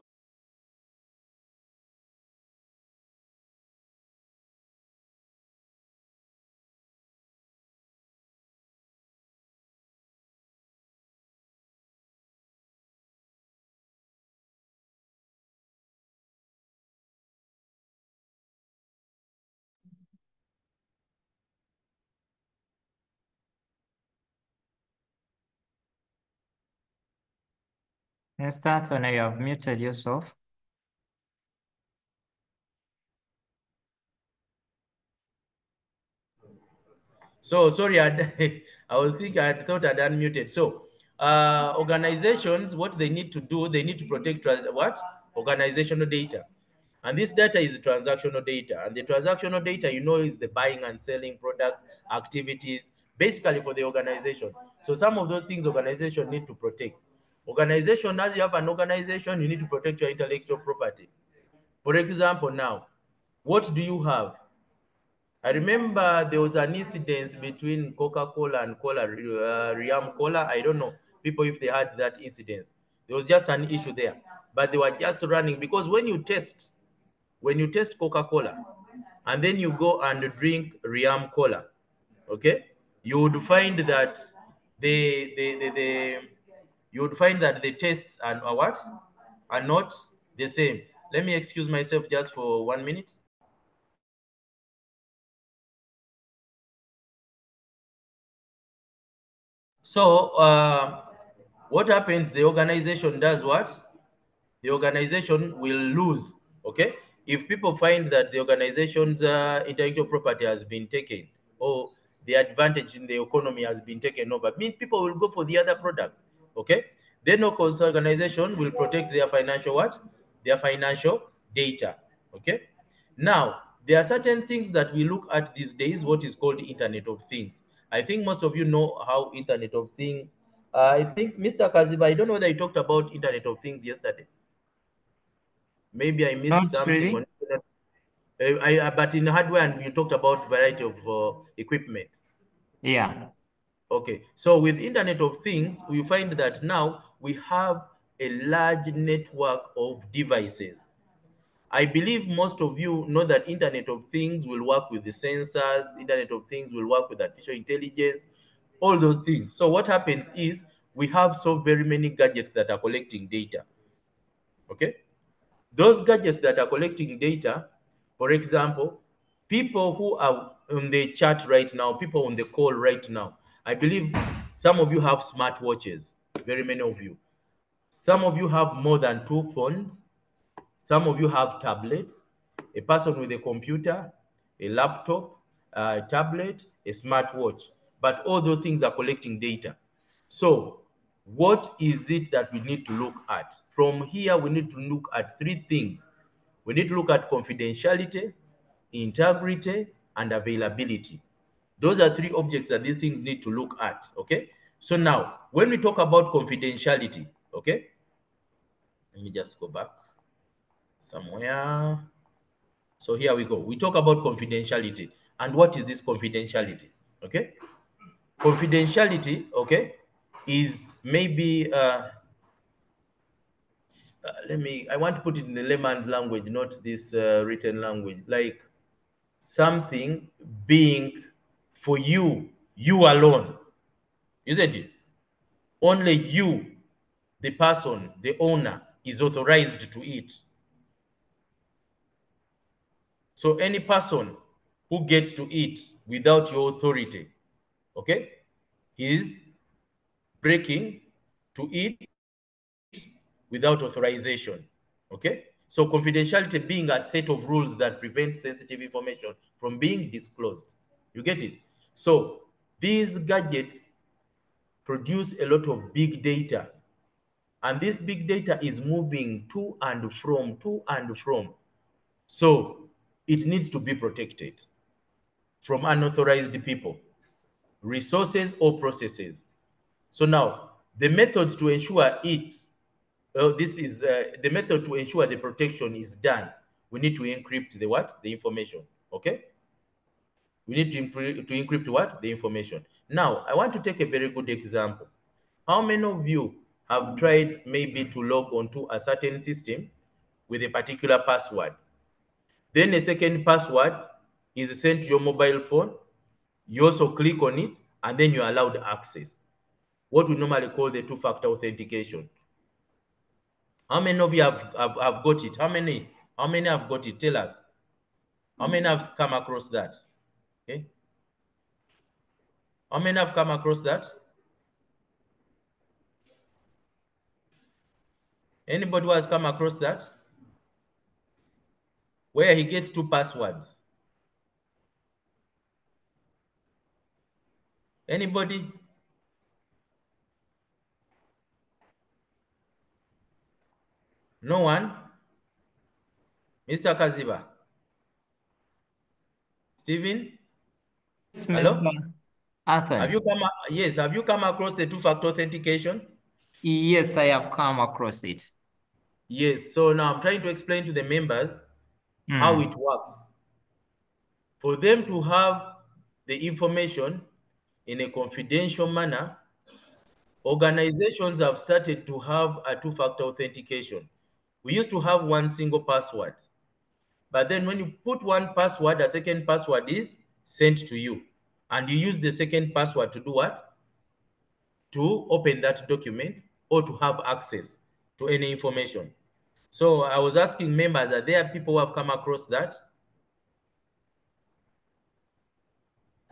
Mr. Anthony, you have muted yourself. sorry, I was thinking, I thought I'd unmuted. So organizations, what they need to do, they need to protect what? Organizational data. And this data is transactional data. And the transactional data, is the buying and selling products, activities, basically for the organization. So some of those things organization need to protect. Organization, as you have an organization, you need to protect your intellectual property. For example, now, what do you have? I remember there was an incident between Coca-Cola and Riam Cola. I don't know people if they had that incident. There was just an issue there, but they were just running because when you test Coca-Cola and then you go and drink Riam Cola, okay, you would find that the you would find that the tastes are what are not the same. Let me excuse myself just for 1 minute. So what happened? The organization does what? The organization will lose. Okay, if people find that the organization's intellectual property has been taken, or the advantage in the economy has been taken over, mean people will go for the other product. Okay, then of course organization will protect their financial what? Their financial data. Okay, now there are certain things that we look at these days, what is called Internet of Things. I think most of you know how Internet of Things. I think Mr. Kaziba, I don't know whether I talked about Internet of Things yesterday. Maybe I missed Not something really. on but in hardware, and we talked about variety of equipment. Yeah. Okay, so with Internet of Things, we find that now we have a large network of devices. I believe most of you know that Internet of Things will work with the sensors, Internet of Things will work with artificial intelligence, all those things. So what happens is we have so very many gadgets that are collecting data. Okay? Those gadgets that are collecting data, for example, people who are on the chat right now, people on the call right now, I believe some of you have smartwatches, very many of you. Some of you have more than 2 phones. Some of you have tablets, a person with a computer, a laptop, a tablet, a smartwatch. But all those things are collecting data. So what is it that we need to look at? From here, we need to look at 3 things. We need to look at confidentiality, integrity, and availability. Those are 3 objects that these things need to look at, okay? So now, when we talk about confidentiality, okay? Let me just go back somewhere. So here we go. We talk about confidentiality. And what is this confidentiality? Okay? Confidentiality, okay, is maybe I want to put it in the layman's language, not this written language, like something being for you alone, isn't it? Only you, the person, the owner, is authorized to it. So any person who gets to it without your authority, okay, is breaking to it without authorization, okay? So confidentiality being a set of rules that prevent sensitive information from being disclosed. You get it? So these gadgets produce a lot of big data, and this big data is moving to and from, to and from. So it needs to be protected from unauthorized people, resources, or processes. So now, the methods to ensure this is the method to ensure the protection is done. We need to encrypt the what? The information, okay? We need to encrypt what? The information. Now, I want to take a very good example. How many of you have tried maybe to log onto a certain system with a particular password? Then a second password is sent to your mobile phone. You also click on it, and then you're allowed access. What we normally call the two-factor authentication. How many of you have got it? How many have got it? Tell us. How many have come across that? Okay. How many have come across that? Anybody who has come across that? Where he gets 2 passwords. Anybody? No one? Mr. Kaziba? Stephen? Yes, Hello? Mr. Anthony. Have you come across the two-factor authentication? Yes, I have come across it. Yes, so now I'm trying to explain to the members how it works. For them to have the information in a confidential manner, organizations have started to have a two-factor authentication. We used to have one single password, but then when you put one password, a second password is sent to you, and you use the second password to do what? To open that document or to have access to any information. So I was asking members, are there people who have come across that?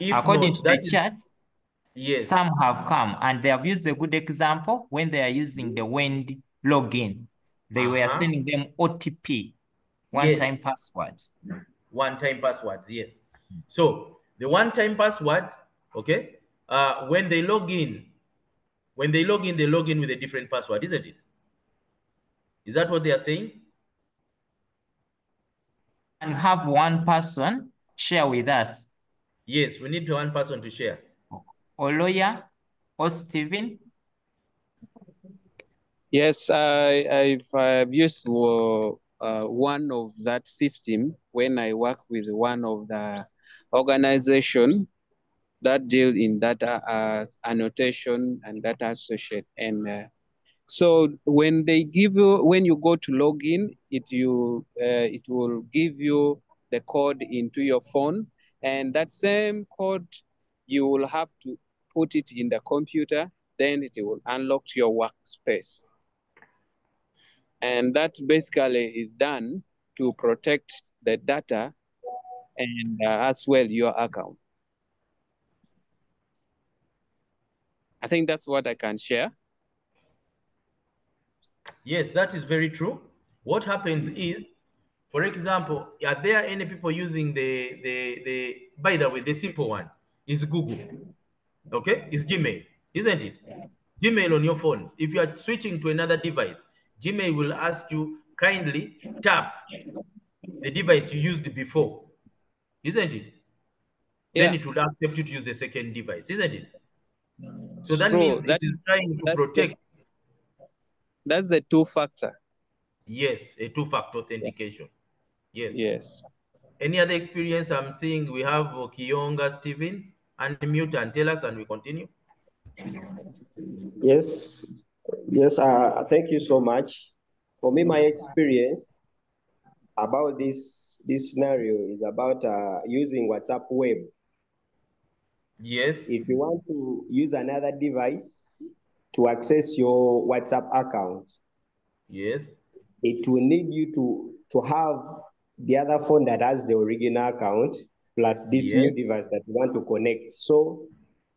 If According not, to that the is, chat, yes. some have come and they have used a good example when they are using the WEND login. They were sending them OTP, one-time Yes. password. One-time passwords, yes. So the one-time password, okay, when they log in, they log in with a different password, isn't it? Is that what they are saying? And have one person share with us. Yes, we need one person to share. Or lawyer, or Stephen. Yes, I've used one of that system when I work with one of the organization. that deal in data as annotation and data associate. And so when they give you, when you go to login, it will give you the code into your phone, and that same code you will have to put it in the computer, then it will unlock your workspace. And that basically is done to protect the data and as well your account. I think that's what I can share. Yes, that is very true. What happens is, for example, are there any people using the by the way, the simple one is Google. Okay, it's Gmail, isn't it? Gmail on your phones. If you are switching to another device, Gmail will ask you kindly tap the device you used before, isn't it? Then Yeah, it will accept you to use the second device, isn't it? So it's that means true. it is trying to That's the, protect, that's the two-factor. yes, a two-factor authentication. Yes. Yes. Any other experience I'm seeing? We have Kiyonga Stephen. Unmute and tell us, and we continue. Yes, yes, thank you so much. For me, my experience about this scenario is about using WhatsApp web. Yes. If you want to use another device to access your WhatsApp account, Yes. it will need you to have the other phone that has the original account plus this new Yes. device that you want to connect. So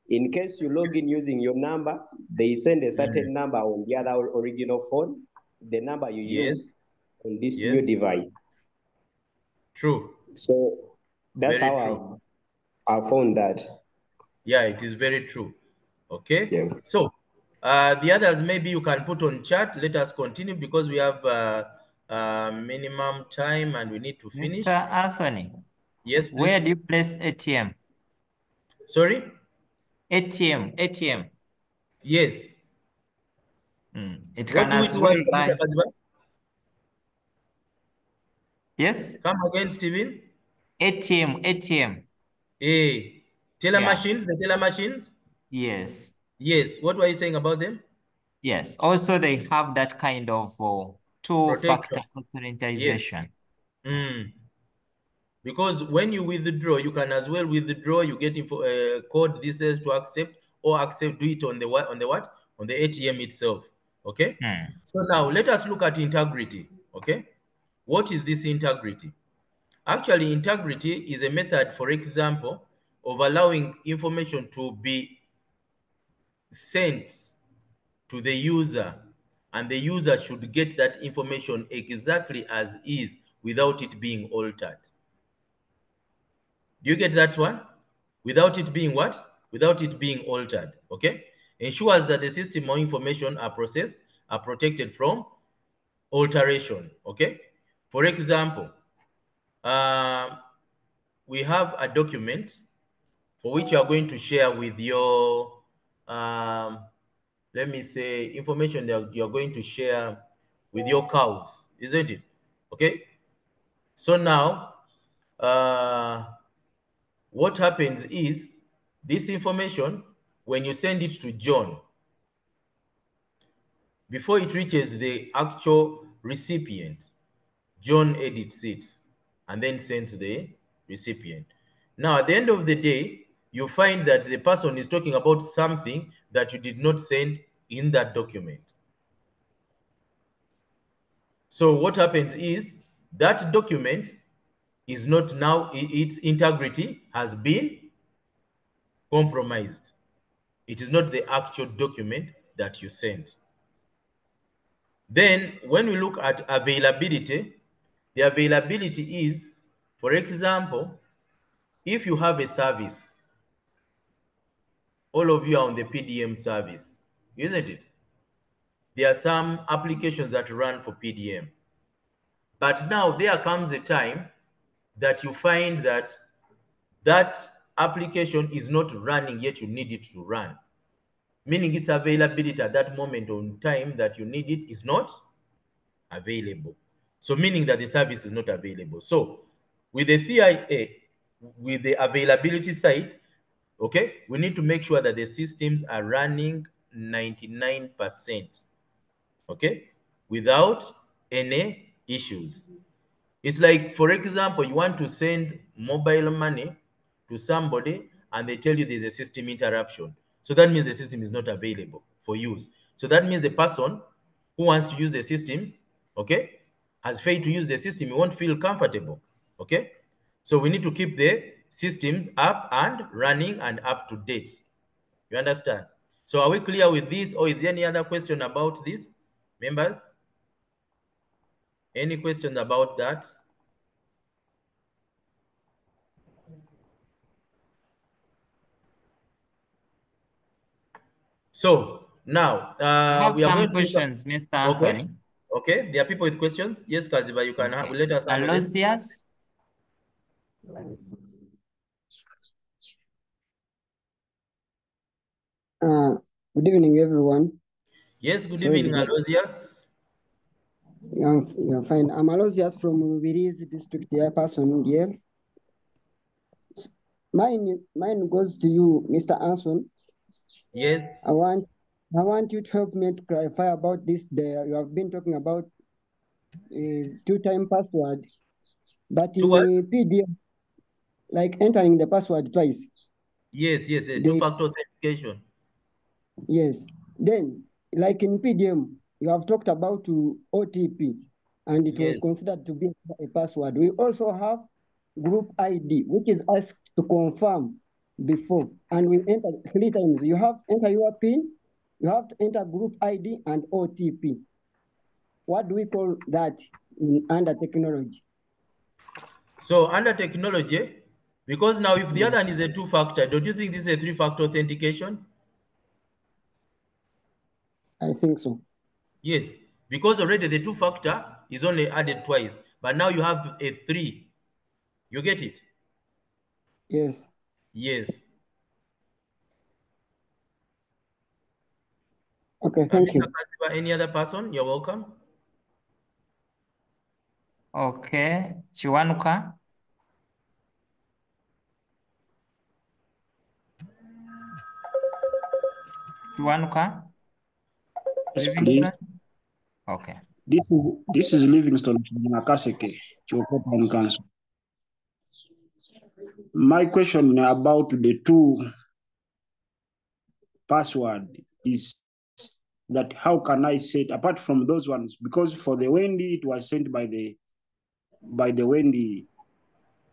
in case you log in using your number, they send a certain number on the other original phone, the number you use Yes. on this new Yes. device. True. So that's Very how true. I found that. Yeah, it is very true. Okay. Yeah. So the others, maybe you can put on chat. Let us continue because we have minimum time and we need to finish. Mr. Anthony, Yes, please. where do you place ATM? Sorry? ATM. Yes. It What can do we as do well while buy. Yes? Come again, Stephen? ATM. Teller Yeah. machines, the teller machines? Yes. Yes. What were you saying about them? Yes. Also, they have that kind of two-factor Protection. Yes. authentication. Because when you withdraw, you can as well withdraw. You get info code. This says to accept or accept. Do it on the what? On the what? On the ATM itself. Okay. So now let us look at integrity. Okay. What is this integrity? Actually, integrity is a method, for example, of allowing information to be sent to the user, and the user should get that information exactly as is without it being altered. Do you get that one? Without it being what? Without it being altered. Okay. Ensures that the system or information are processed, are protected from alteration. Okay. For example, we have a document for which you are going to share with your, let me say, information that you're going to share with your cows, isn't it? Okay. So now, what happens is this information, when you send it to John, before it reaches the actual recipient, John edits it and then sends to the recipient. Now, at the end of the day, you find that the person is talking about something that you did not send in that document. So what happens is that document is not now, its integrity has been compromised. It is not the actual document that you sent. Then when we look at availability, the availability is, for example, if you have a service, all of you are on the PDM service, isn't it? There are some applications that run for PDM. But now there comes a time that you find that that application is not running yet you need it to run. Meaning its availability at that moment on time that you need it is not available. So meaning that the service is not available. So with the CIA, with the availability side, Okay, we need to make sure that the systems are running 99%, okay, without any issues. It's like, for example, you want to send mobile money to somebody and they tell you there's a system interruption. So that means the system is not available for use. So that means the person who wants to use the system, okay, has failed to use the system, he won't feel comfortable, okay? So we need to keep the systems up and running and up to date. You understand? So are we clear with this, or is there any other question about this, members? Any questions about that? So now I have we are going some to questions, Mr. okay. Anthony. Okay, there are people with questions. Yes, Kaziba, you can Okay. let us handle them. Aloysius? Good evening, everyone. Yes, good Sorry, evening, Aloysius. I'm fine. I'm Aloysius from Rubirizi district here, person here. Mine goes to you, Mr. Anson. Yes. I want you to help me to clarify about this. You have been talking about two-time password, but in the PDF, like entering the password twice. Yes, two-factor authentication. Yes. Then, like in PDM, you have talked about OTP, and it was considered to be a password. We also have group ID, which is asked to confirm before, and we enter 3 times. You have to enter your PIN, you have to enter group ID and OTP. What do we call that under technology? So under technology, because now if the other one is a two-factor, don't you think this is a three-factor authentication? I think so. Yes, because already the two-factor is only added twice, but now you have a 3. You get it? Yes. Yes. Okay, thank you. Any other person? You're welcome. Okay, Chiwanuka? Chiwanuka? Yes, Livingston? please. Okay. This is Livingston from Nakaseke, Chiokopan Council. My question about the two password is that how can I set apart from those ones, because for the Wendy it was sent by the Wendy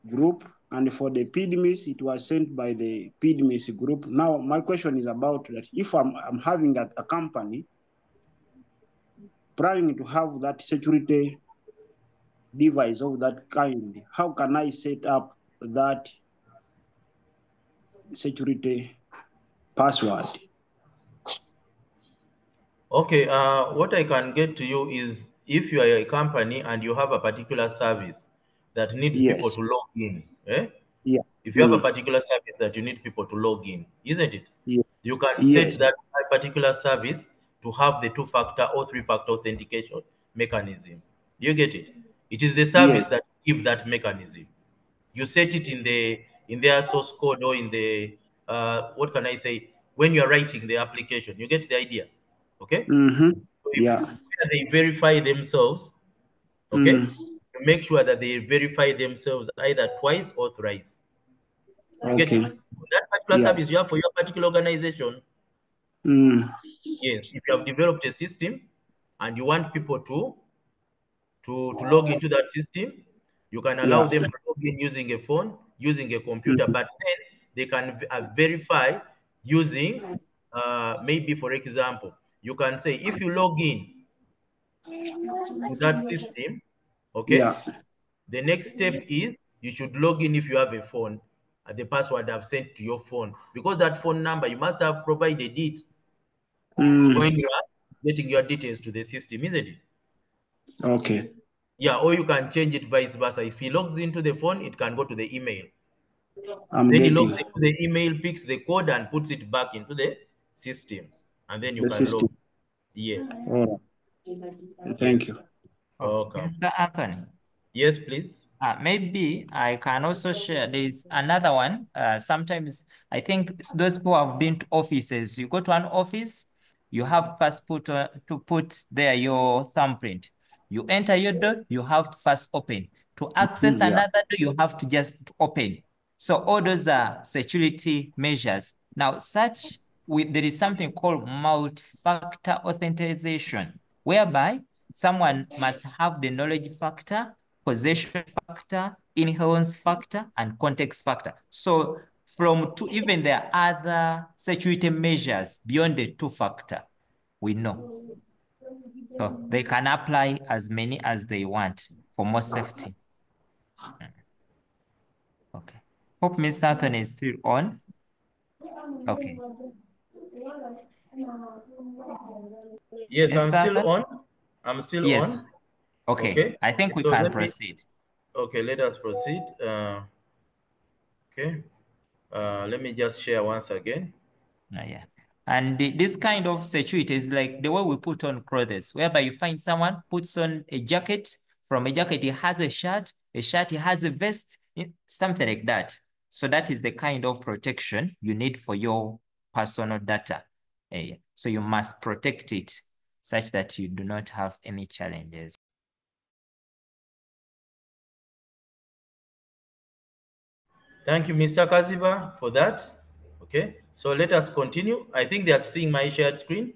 group, and for the Pdmis it was sent by the Pdmis group. Now my question is about that if I'm having a company planning to have that security device of that kind, how can I set up that security password? Okay, what I can get to you is if you are a company and you have a particular service that needs people to log in, Yeah. If you have a particular service that you need people to log in, isn't it? Yeah. You can set that particular service to have the two-factor or three-factor authentication mechanism. You get it? It is the service that give that mechanism. You set it in their source code or in the what can I say, when you are writing the application. You get the idea? Okay. Mm-hmm. So if they verify themselves, okay, to make sure that they verify themselves either twice or thrice. You get it? That particular service you have for your particular organization. Yes, if you have developed a system and you want people to log into that system, you can allow them to log in using a phone, using a computer, but then they can verify using maybe, for example, you can say if you log in to that system, okay, the next step is you should log in if you have a phone, the password I've sent to your phone, because that phone number you must have provided it when you are getting your details to the system, isn't it? Okay. Yeah, or you can change it vice versa. If he logs into the phone, it can go to the email. Then he logs into the email, picks the code and puts it back into the system. And then you can log. Yes. All right. Thank you. Okay. Mr. Anthony. Yes, please. Maybe I can also share. There is another one. Sometimes I think those who have been to offices, you go to an office, you have first to put there your thumbprint. You enter your door, you have to first open. To access Yeah. another door, you have to just open. So all those are security measures. Now, there is something called multi-factor authentication, whereby someone must have the knowledge factor, possession factor, inherence factor, and context factor. So even there are other security measures beyond the two-factor, we know. So they can apply as many as they want for more safety. Okay. Hope Mr. Anthony is still on. Okay. Yes, I'm Mr. still Anthony? on. I'm still Yes. on. Okay. Okay. I think we So can let me. proceed. Okay, let us proceed. Okay. Let me just share once again. Yeah. And this kind of security is like the way we put on clothes, whereby you find someone puts on a jacket, from a jacket he has a shirt he has a vest, something like that. So that is the kind of protection you need for your personal data. So you must protect it such that you do not have any challenges. Thank you, Mr. Kaziba, for that. Okay, so let us continue. I think they are seeing my shared screen.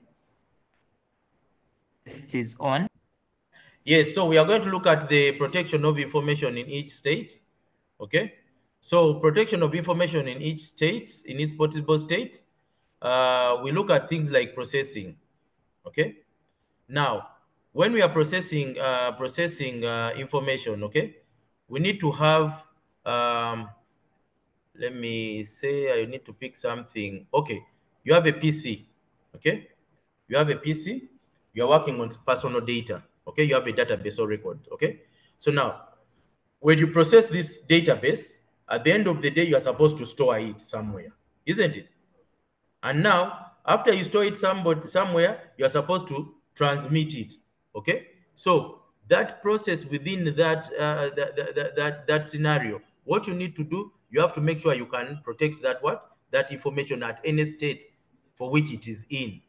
It is on. Yes, so we are going to look at the protection of information in each state. Okay, so protection of information in each state, in each possible state. We look at things like processing. Okay, now when we are processing information, okay, we need to have let me say I need to pick something. Okay, you have a PC. Okay, you have a PC. You are working on personal data. Okay, you have a database or record. Okay, so now when you process this database, at the end of the day, you are supposed to store it somewhere, isn't it? And now, after you store it somewhere, you are supposed to transmit it. Okay, so that process within that scenario, what you need to do, you have to make sure you can protect that information at any state for which it is in.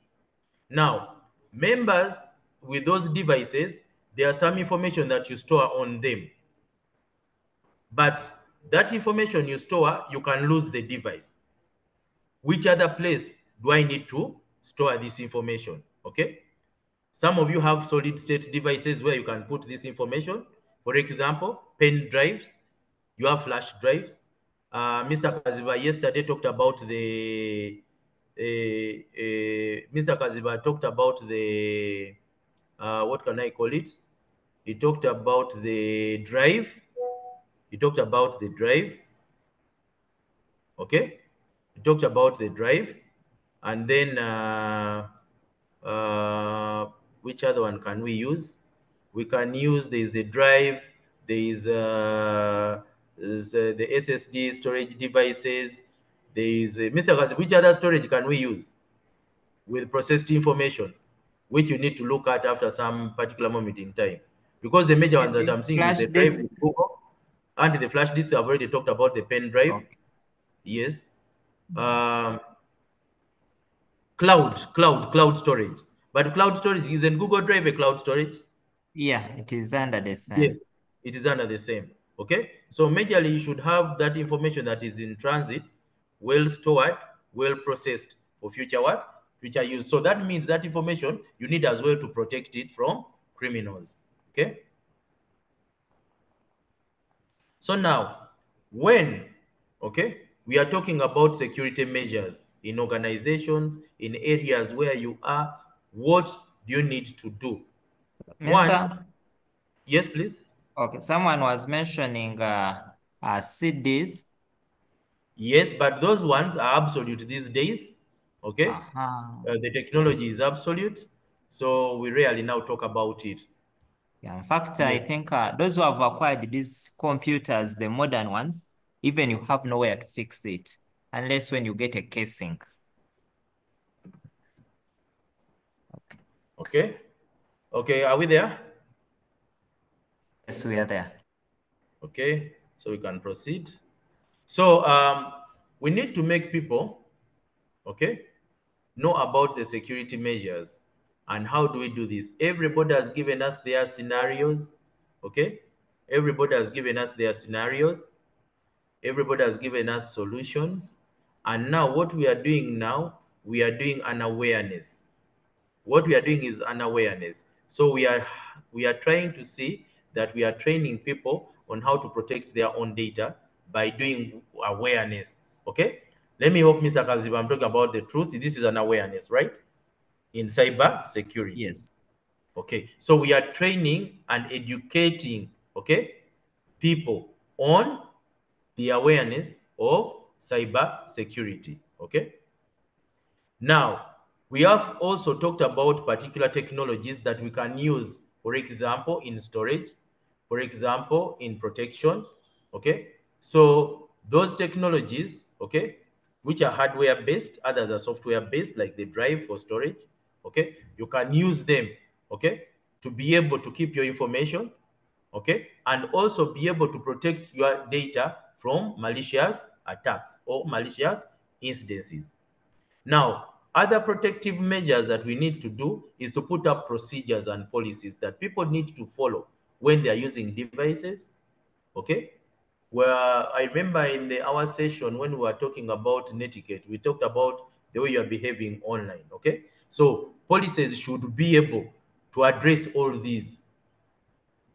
Now, members with those devices, there are some information that you store on them, but that information you store, you can lose the device. Which other place do I need to store this information? Okay. Some of you have solid state devices where you can put this information. For example, pen drives, you have flash drives. Mr. Kaziba yesterday talked about Mr. Kaziba talked about what can I call it? He talked about the drive. He talked about the drive. Okay. We talked about the drive, and then which other one can we use? We can use, there's the drive, there's the SSD storage devices, there's Mr. Kazi, which other storage can we use with processed information, which you need to look at after some particular moment in time? Because the major ones that I'm seeing is Flash the drive disk. with Google, and the flash disk. I've already talked about the pen drive. Okay. Yes. Um, cloud storage. But cloud storage, isn't Google Drive a cloud storage? Yeah, it is under the same. Yes, it is under the same. Okay, so majorly you should have that information that is in transit, well stored, well processed for future future use. So that means that information you need as well to protect it from criminals. Okay, so now when we are talking about security measures in organizations, in areas where you are, what do you need to do? One, Mr. yes, please. Okay, someone was mentioning CDs. Yes, but those ones are absolute these days. Okay, the technology is absolute, so we rarely now talk about it. Yeah, in fact, I Yes. think those who have acquired these computers, the modern ones, even you have nowhere to fix it, unless when you get a casing. Okay. Okay, are we there? Yes, we are there. Okay, so we can proceed. So we need to make people, okay, know about the security measures. And how do we do this? Everybody has given us their scenarios, okay? Everybody has given us their scenarios. Everybody has given us solutions. And now what we are doing now, we are doing an awareness. What we are doing is an awareness. So we are trying to see that we are training people on how to protect their own data by doing awareness. Okay, let me hope, Mr. Kaziba, I'm talking about the truth. This is an awareness, right, in cyber security. Yes. Okay, so we are training and educating, okay, people on the awareness of cyber security. Okay, now, we have also talked about particular technologies that we can use, for example, in storage, for example, in protection, okay? So those technologies, okay, which are hardware-based, others are software-based, like the drive for storage, okay? You can use them, okay, to be able to keep your information, okay, and also be able to protect your data from malicious attacks or malicious incidences. Now, other protective measures that we need to do is to put up procedures and policies that people need to follow when they are using devices, okay? Where I remember in our session when we were talking about netiquette, we talked about the way you are behaving online, okay? So policies should be able to address all these.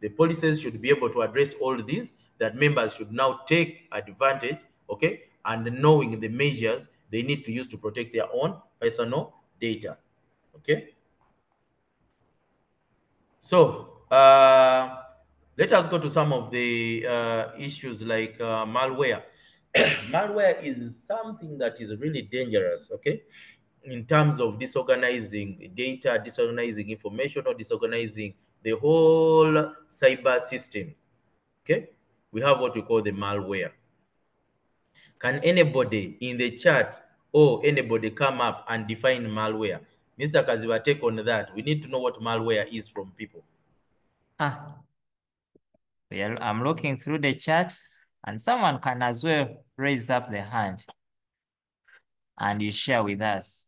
The policies should be able to address all these, that members should now take advantage, okay, and knowing the measures they need to use to protect their own personal data, okay? So let us go to some of the issues like malware. Malware is something that is really dangerous, okay, in terms of disorganizing data, disorganizing information, or disorganizing the whole cyber system. Okay, we have what we call the malware. Can anybody in the chat or anybody come up and define malware? Mr. Kaziba, take on that. We need to know what malware is from people. Well, I'm looking through the chat, and someone can as well raise up the hand and you share with us.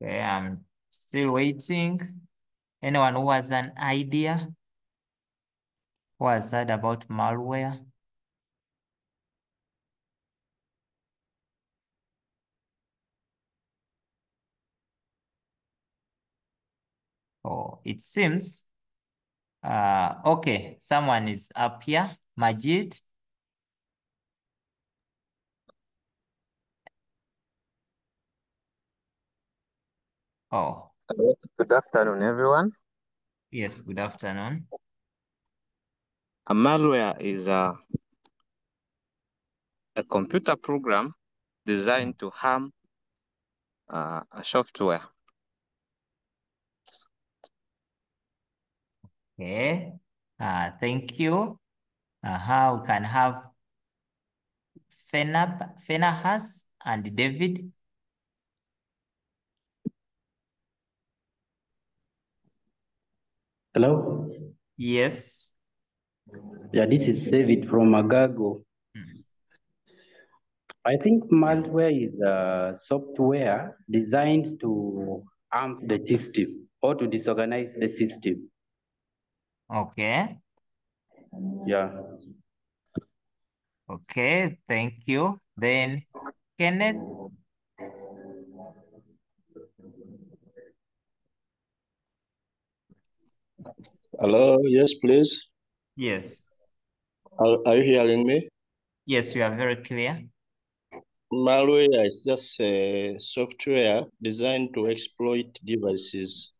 Okay, I'm still waiting. Anyone who has an idea? Who has heard about malware? Oh, it seems, okay, someone is up here, Majid. Oh. Good afternoon, everyone. Yes, good afternoon. A malware is a computer program designed to harm a software. Okay, thank you. How we can have Fenahas and David. Hello? Yes. Yeah, this is David from Magago. I think malware is a software designed to harm the system or to disorganize the system. Okay. Yeah. Okay, thank you. Then, Kenneth? Hello, yes, please. Yes. Are you hearing me? Yes, you are very clear. Malware is just a software designed to exploit devices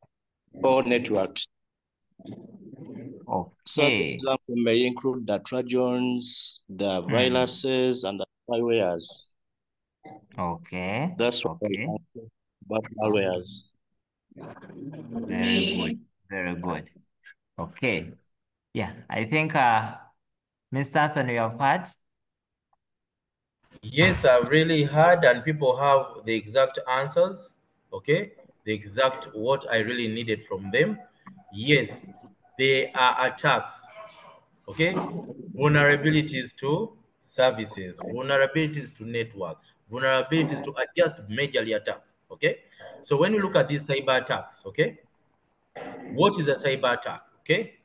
or networks. Such Okay. example may include the Trojans, the viruses, and the spywares. Okay. That's what I Okay. can say about malwares. Very good. Very good. Okay. Yeah, I think Mr. Anthony, you have heard. Yes, I've really heard, and people have the exact answers. Okay, the exact what I really needed from them. Yes, they are attacks. Okay, vulnerabilities to services, vulnerabilities to network, vulnerabilities to just majorly attacks. Okay, so when you look at these cyber attacks, okay, what is a cyber attack? Okay,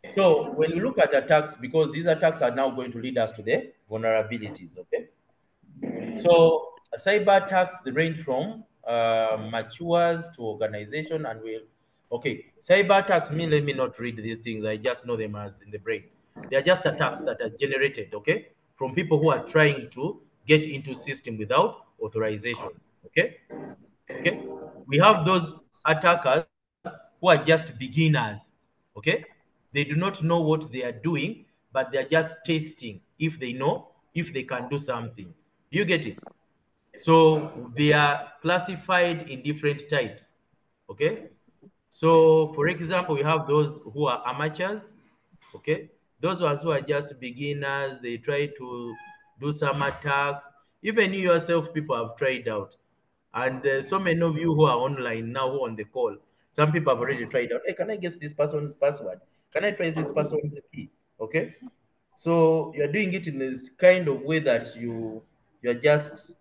so when you look at attacks, because these attacks are now going to lead us to the vulnerabilities. Okay, so cyber attacks, they range from matures to organization, and will. Okay, cyber attacks mean, let me not read these things. I just know them as in the brain. They are just attacks that are generated, okay, from people who are trying to get into system without authorization. Okay, okay. We have those attackers who are just beginners. Okay, they do not know what they are doing, but they are just testing if they know if they can do something. You get it? So they are classified in different types. Okay. So for example, we have those who are amateurs. Okay. Those ones who are just beginners, they try to do some attacks. Even you yourself, people have tried out. And so many of you who are online now, who are on the call, some people have already tried out. Hey, can I guess this person's password? Can I try this person's key? Okay. So you're doing it in this kind of way that you're just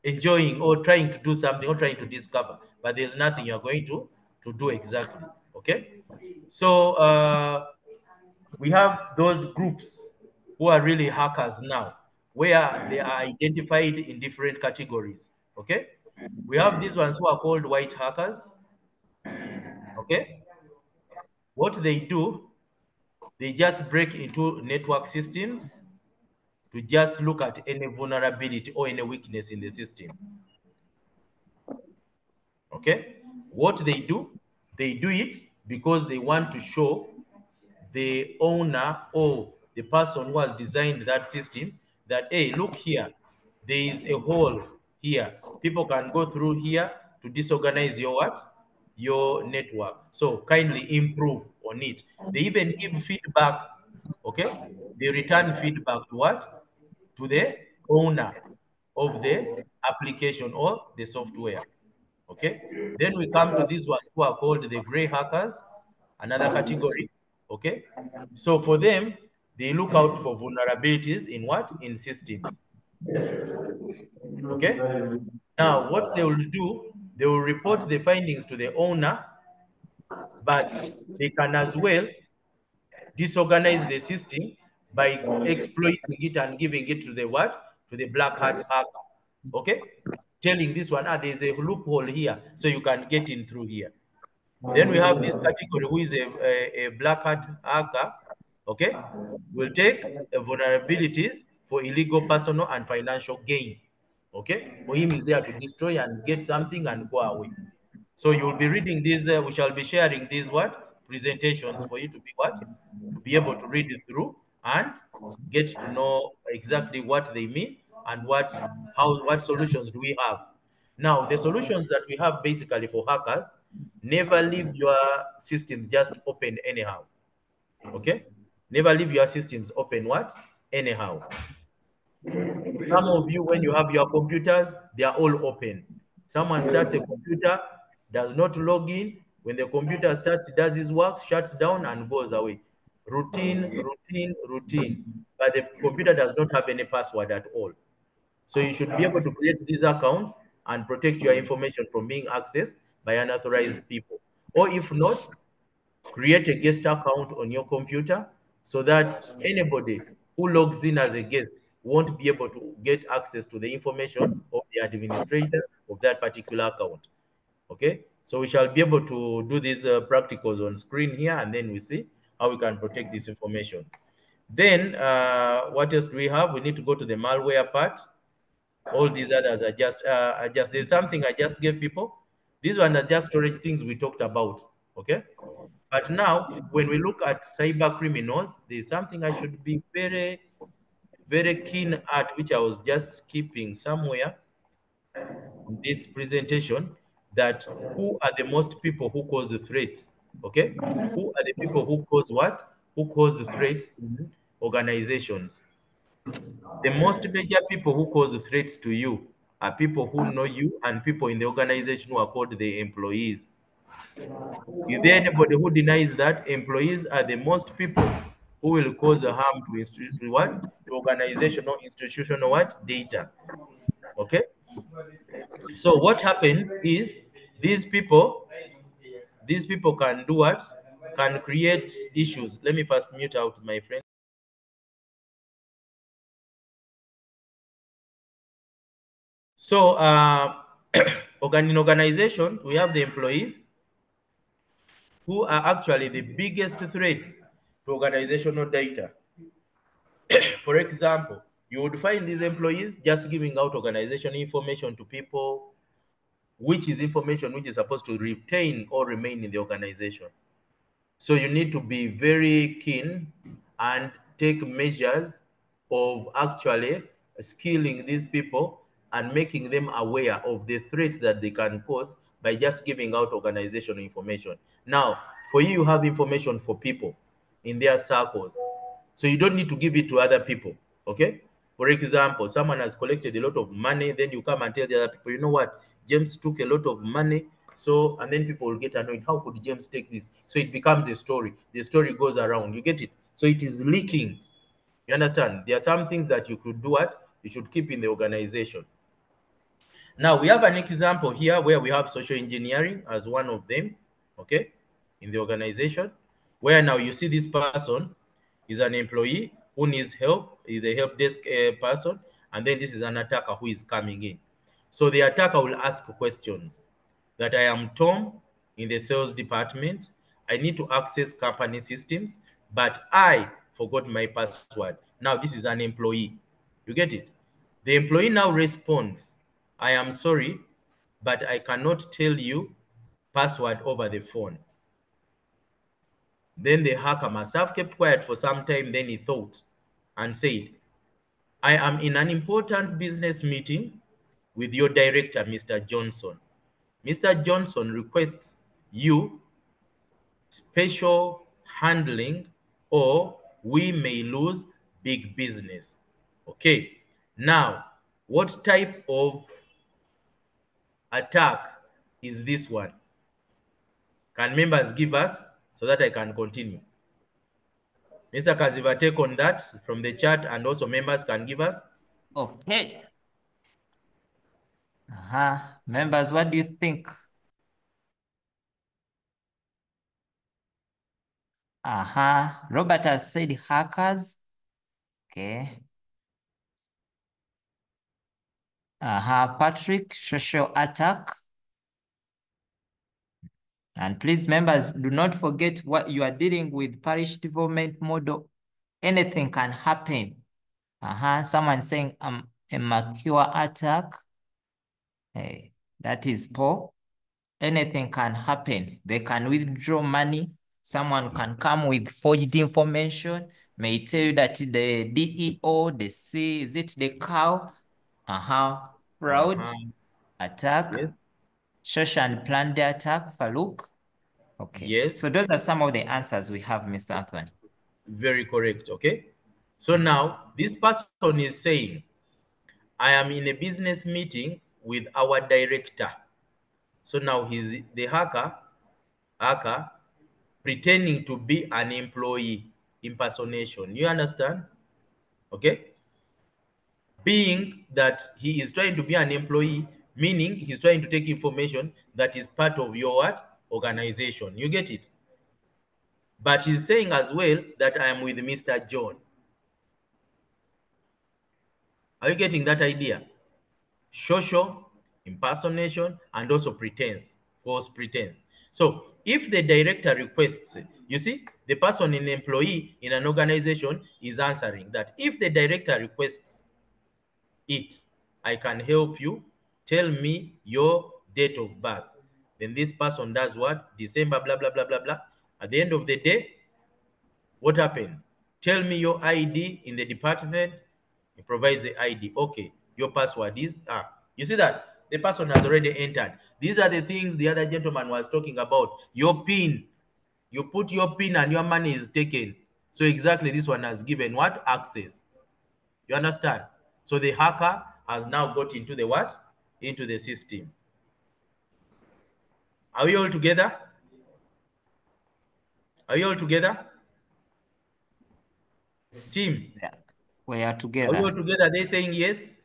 enjoying or trying to do something or trying to discover, but there's nothing you're going to do exactly. Okay. So we have those groups who are really hackers now, where they are identified in different categories. Okay. We have these ones who are called white hackers. Okay. What they do, they just break into network systems to just look at any vulnerability or any weakness in the system. Okay. What they do it because they want to show the owner or the person who has designed that system that, hey, look here, there is a hole here. People can go through here to disorganize your what? Your network. So kindly improve on it. They even give feedback. Okay. They return feedback to what? To the owner of the application or the software. Okay. Then we come to these ones who are called the gray hackers, another category. Okay. So for them, they look out for vulnerabilities in what? In systems. Okay. Now, what they will do, they will report the findings to the owner, but they can as well disorganize the system by exploiting it and giving it to the what? To the black hat hacker. Okay. Telling this one, there's a loophole here, so you can get in through here. Then we have this category who is a black hat hacker. Okay, will take vulnerabilities for illegal personal and financial gain. Okay, for him is there to destroy and get something and go away. So you will be reading these. We shall be sharing these what presentations for you to be what to be able to read it through and get to know exactly what they mean and what solutions do we have. Now, the solutions that we have basically for hackers, never leave your system just open anyhow. Okay? Never leave your systems open what? Anyhow. Some of you, when you have your computers, they are all open. Someone starts a computer, does not log in. When the computer starts, does his work, shuts down and goes away. Routine, routine, routine. But the computer does not have any password at all. So you should be able to create these accounts and protect your information from being accessed by unauthorized people. Or if not, create a guest account on your computer so that anybody who logs in as a guest won't be able to get access to the information of the administrator of that particular account. Okay, so we shall be able to do these practicals on screen here, and then we see how we can protect this information. Then what else do we have? We need to go to the malware part. All these others are just there's something I just gave people. These ones are just storage things we talked about. Okay, but now when we look at cyber criminals, there's something I should be very, very keen at, which I was just skipping somewhere in this presentation. That who are the most people who cause the threats? Okay, who are the people who cause what? Who cause the threats in organizations? The most major people who cause the threats to you are people who know you and people in the organization who are called the employees. Is there anybody who denies that employees are the most people who will cause a harm to what? To organizational, institutional what? Data. Okay? So what happens is these people can do what? Can create issues. Let me first mute out my friend. So in organization, we have the employees who are actually the biggest threat to organizational data. For example, you would find these employees just giving out organizational information to people, which is information which is supposed to retain or remain in the organization. So you need to be very keen and take measures of actually skilling these people and making them aware of the threats that they can cause by just giving out organizational information. Now, for you have information for people in their circles. So you don't need to give it to other people, okay? For example, someone has collected a lot of money, then you come and tell the other people, you know what, James took a lot of money, so, and then people will get annoyed. How could James take this? So it becomes a story. The story goes around. You get it? So it is leaking. You understand? There are some things that you could do what? You should keep in the organization. Now, we have an example here where we have social engineering as one of them, okay, in the organization, where now you see this person is an employee who needs help, is a help desk person, and then this is an attacker who is coming in. So the attacker will ask questions that I am Tom in the sales department. I need to access company systems, but I forgot my password. Now this is an employee. You get it? The employee now responds, I am sorry, but I cannot tell you password over the phone. Then the hacker must have kept quiet for some time. Then he thought and said, I am in an important business meeting with your director, Mr. Johnson. Mr. Johnson requests you special handling or we may lose big business. Okay, now what type of attack is this one? Can members give us so that I can continue? Mr. Kaziva, take on that from the chat, and also members can give us. Okay. Members, what do you think? Robert has said hackers. Okay. Patrick, social attack. And please, members, do not forget what you are dealing with parish development model. Anything can happen. Someone saying a Mercure attack. Hey, that is poor. Anything can happen. They can withdraw money. Someone can come with forged information, may tell you that the DEO, the C, is it the cow? Fraud, attack, yes. social and planned attack, Farouk. Okay. Yes. So those are some of the answers we have, Mr. Anthony. Very correct. Okay. So now this person is saying, I am in a business meeting with our director. So now he's the hacker pretending to be an employee impersonation. You understand? Okay. Being that he is trying to be an employee, meaning he's trying to take information that is part of your what? Organization. You get it? But he's saying as well that I am with Mr. John. Are you getting that idea? Social, impersonation, and also pretense, false pretense. So if the director requests, you see, the person in employee in an organization is answering that if the director requests it, I can help you, tell me your date of birth. Then this person does what? December, blah, blah, blah, blah, blah. At the end of the day, what happened? Tell me your ID in the department. He provides the ID. Okay, your password is, you see that? The person has already entered. These are the things the other gentleman was talking about. Your PIN. You put your PIN and your money is taken. So exactly this one has given what? Access. You understand? So the hacker has now got into the what? into the system. Are we all together? Are you all together? Team. Yeah, we are Are we all together. together? They saying yes?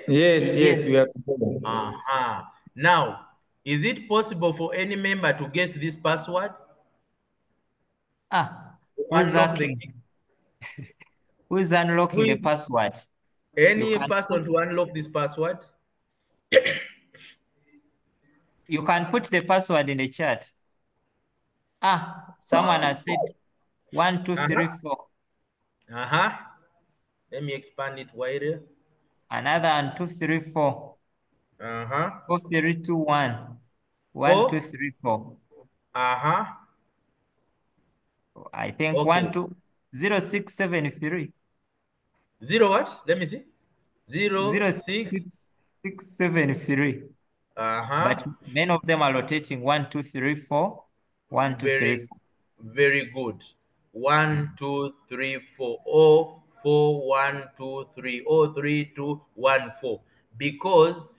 Yes, yes, we are Yes. together. Now, is it possible for any member to guess this password? To Who's unlock the hacking? key? Who's unlocking the password? Any person to unlock this password? You can put the password in the chat. Someone has said 1, 2, 3, 4. Let me expand it wider. Another 1, 2, 3, 4. 4, 3, 2, 1. 1, 2, 3, 4. I think Okay. 1, 2, 0, 6, 7, 3. 0 what? Let me see. 0, 0, 6. 6, 6, 7, 3. But many of them are rotating 1, 2, 3, 4. 1, 2, 3, 4. Very good. 1, 2, 3, 4. Oh, 4, 1, 2, 3. Oh, 3, 2, 1, 4. Because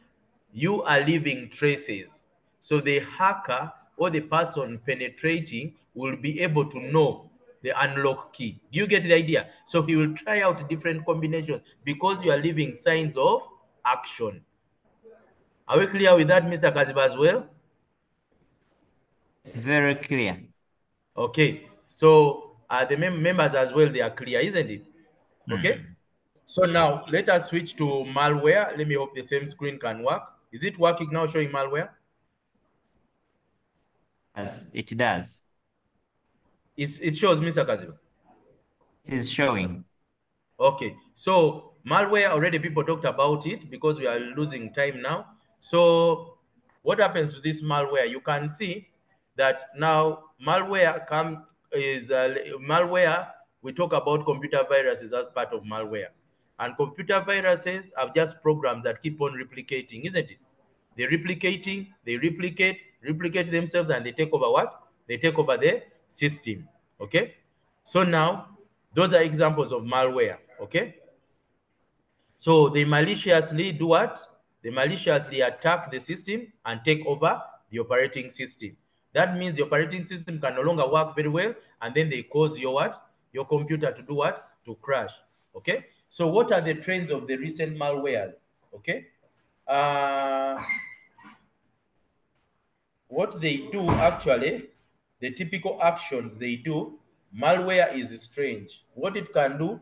you are leaving traces. So the hacker or the person penetrating will be able to know the unlock key. Do you get the idea? So he will try out different combinations because you are leaving signs of action. Are we clear with that, Mr. Kaziba, as well? Very clear. Okay, so the members as well, they are clear, isn't it? Okay, so now let us switch to malware. Let me hope the same screen can work. Is it working now, showing malware? Yes, it does. It shows, Mr. Kaziba. It is showing. Okay, so malware, already people talked about it because we are losing time now. So what happens to this malware? You can see that now malware malware. We talk about computer viruses as part of malware, and computer viruses are just programs that keep on replicating, isn't it? They're replicating, they replicate themselves, and they take over what? They take over the system. Okay, so now those are examples of malware. Okay, so they maliciously do what? They maliciously attack the system and take over the operating system. That means the operating system can no longer work very well, and then they cause your what? Your computer to do what? To crash. Okay, so what are the trends of the recent malwares? Okay, what they do actually, the typical actions they do, malware is strange. What it can do,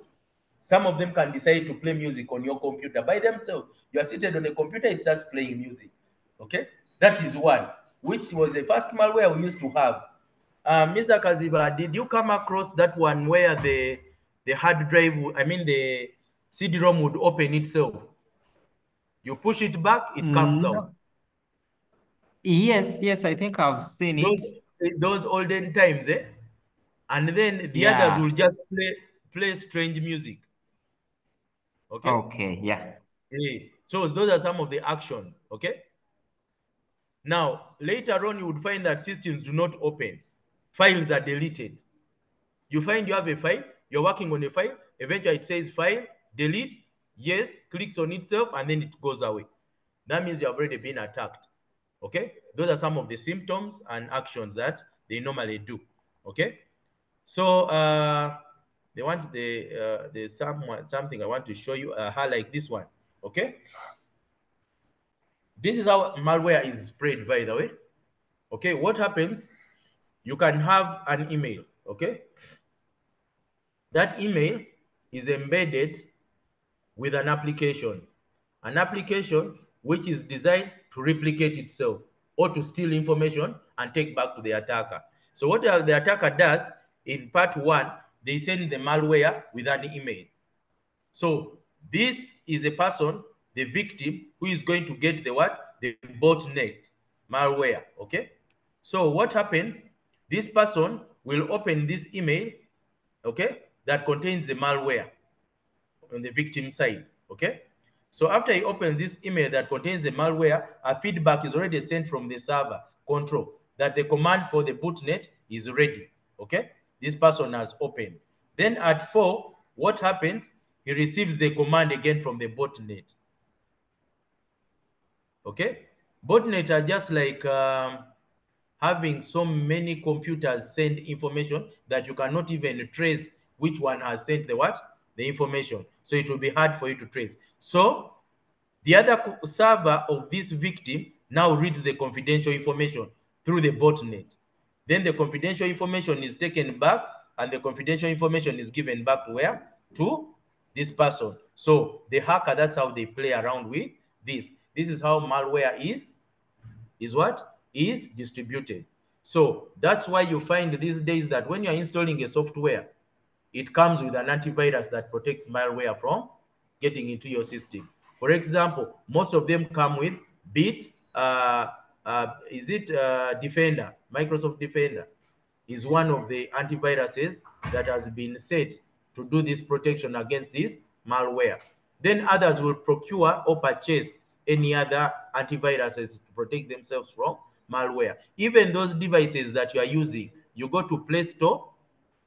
some of them can decide to play music on your computer by themselves. You are seated on a computer, it starts playing music. Okay, that is one, which was the first malware we used to have. Mr. Kaziba, did you come across that one where the hard drive, I mean the CD-ROM would open itself? You push it back, it comes out. Yes, I think I've seen it. Those olden times, eh? And then the others will just play strange music. Okay? Okay, yeah. So those are some of the actions. Okay? Now, later on, you would find that systems do not open. Files are deleted. You find you have a file, you're working on a file, eventually it says file, delete, yes, clicks on itself, and then it goes away. That means you have already been attacked. Okay? Those are some of the symptoms and actions that they normally do. Okay? So they want there's something I want to show you, like this one. Okay, this is how malware is spread, by the way. Okay, what happens? You can have an email. Okay, that email is embedded with an application which is designed to replicate itself or to steal information and take back to the attacker. So what the attacker does in part one, they send the malware with an email. So this is a person, the victim, who is going to get the what? The botnet malware. Okay. So what happens? This person will open this email, okay, that contains the malware on the victim side. Okay. So after he opens this email that contains the malware, a feedback is already sent from the server control that the command for the botnet is ready. Okay. This person has opened. Then at 4, what happens? He receives the command again from the botnet. Okay, botnet are just like having so many computers send information that you cannot even trace which one has sent the what, the information. So it will be hard for you to trace. So the other server of this victim now reads the confidential information through the botnet. Then the confidential information is taken back, and the confidential information is given back to where? To this person. So the hacker, that's how they play around with this. This is how malware is what? Is distributed. So that's why you find these days that when you're installing a software, it comes with an antivirus that protects malware from getting into your system. For example, most of them come with Bit, Defender, Microsoft Defender is one of the antiviruses that has been set to do this protection against this malware. Then others will procure or purchase any other antiviruses to protect themselves from malware. Even those devices that you are using, you go to Play Store.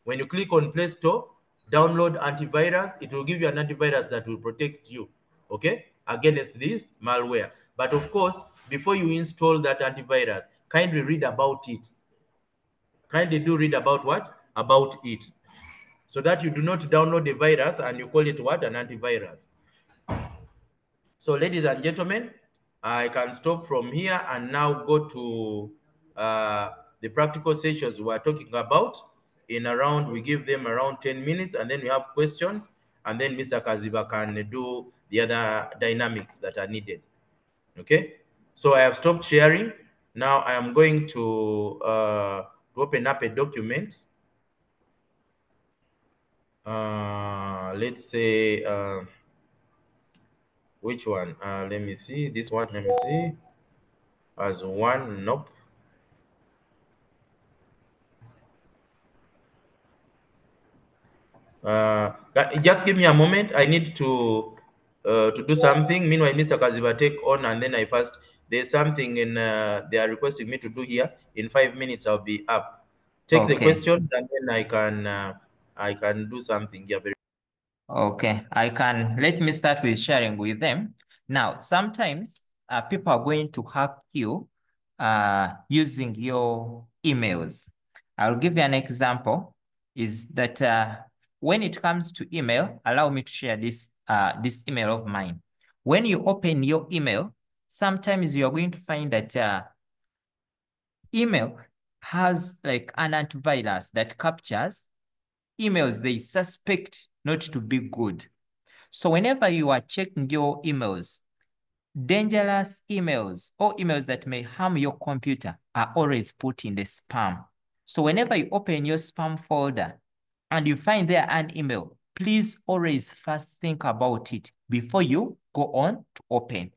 When you click on Play Store, download antivirus, it will give you an antivirus that will protect you, okay, against this malware. But of course, before you install that antivirus, kindly read about it. Kindly do read about what? About it. So that you do not download the virus and you call it what? An antivirus. So ladies and gentlemen, I can stop from here and now go to the practical sessions we're talking about. In around, we give them around 10 minutes and then we have questions, and then Mr. Kaziba can do the other dynamics that are needed. Okay, so I have stopped sharing. Now I am going to open up a document. Let's say, which one? Let me see. This one, let me see. As one, nope. Just give me a moment. I need to do something. Meanwhile, Mr. Kaziba, take on, and then I first. There's something in they are requesting me to do here. In 5 minutes, I'll be up. Take the Okay. questions, and then I can do something. Yeah, very. Okay, let me start with sharing with them. Now, sometimes people are going to hack you using your emails. I'll give you an example, is that when it comes to email, allow me to share this email of mine. When you open your email, sometimes you're going to find that email has like an antivirus that captures emails they suspect not to be good. So whenever you are checking your emails, dangerous emails or emails that may harm your computer are always put in the spam. So whenever you open your spam folder and you find there an email, please always first think about it before you go on to open.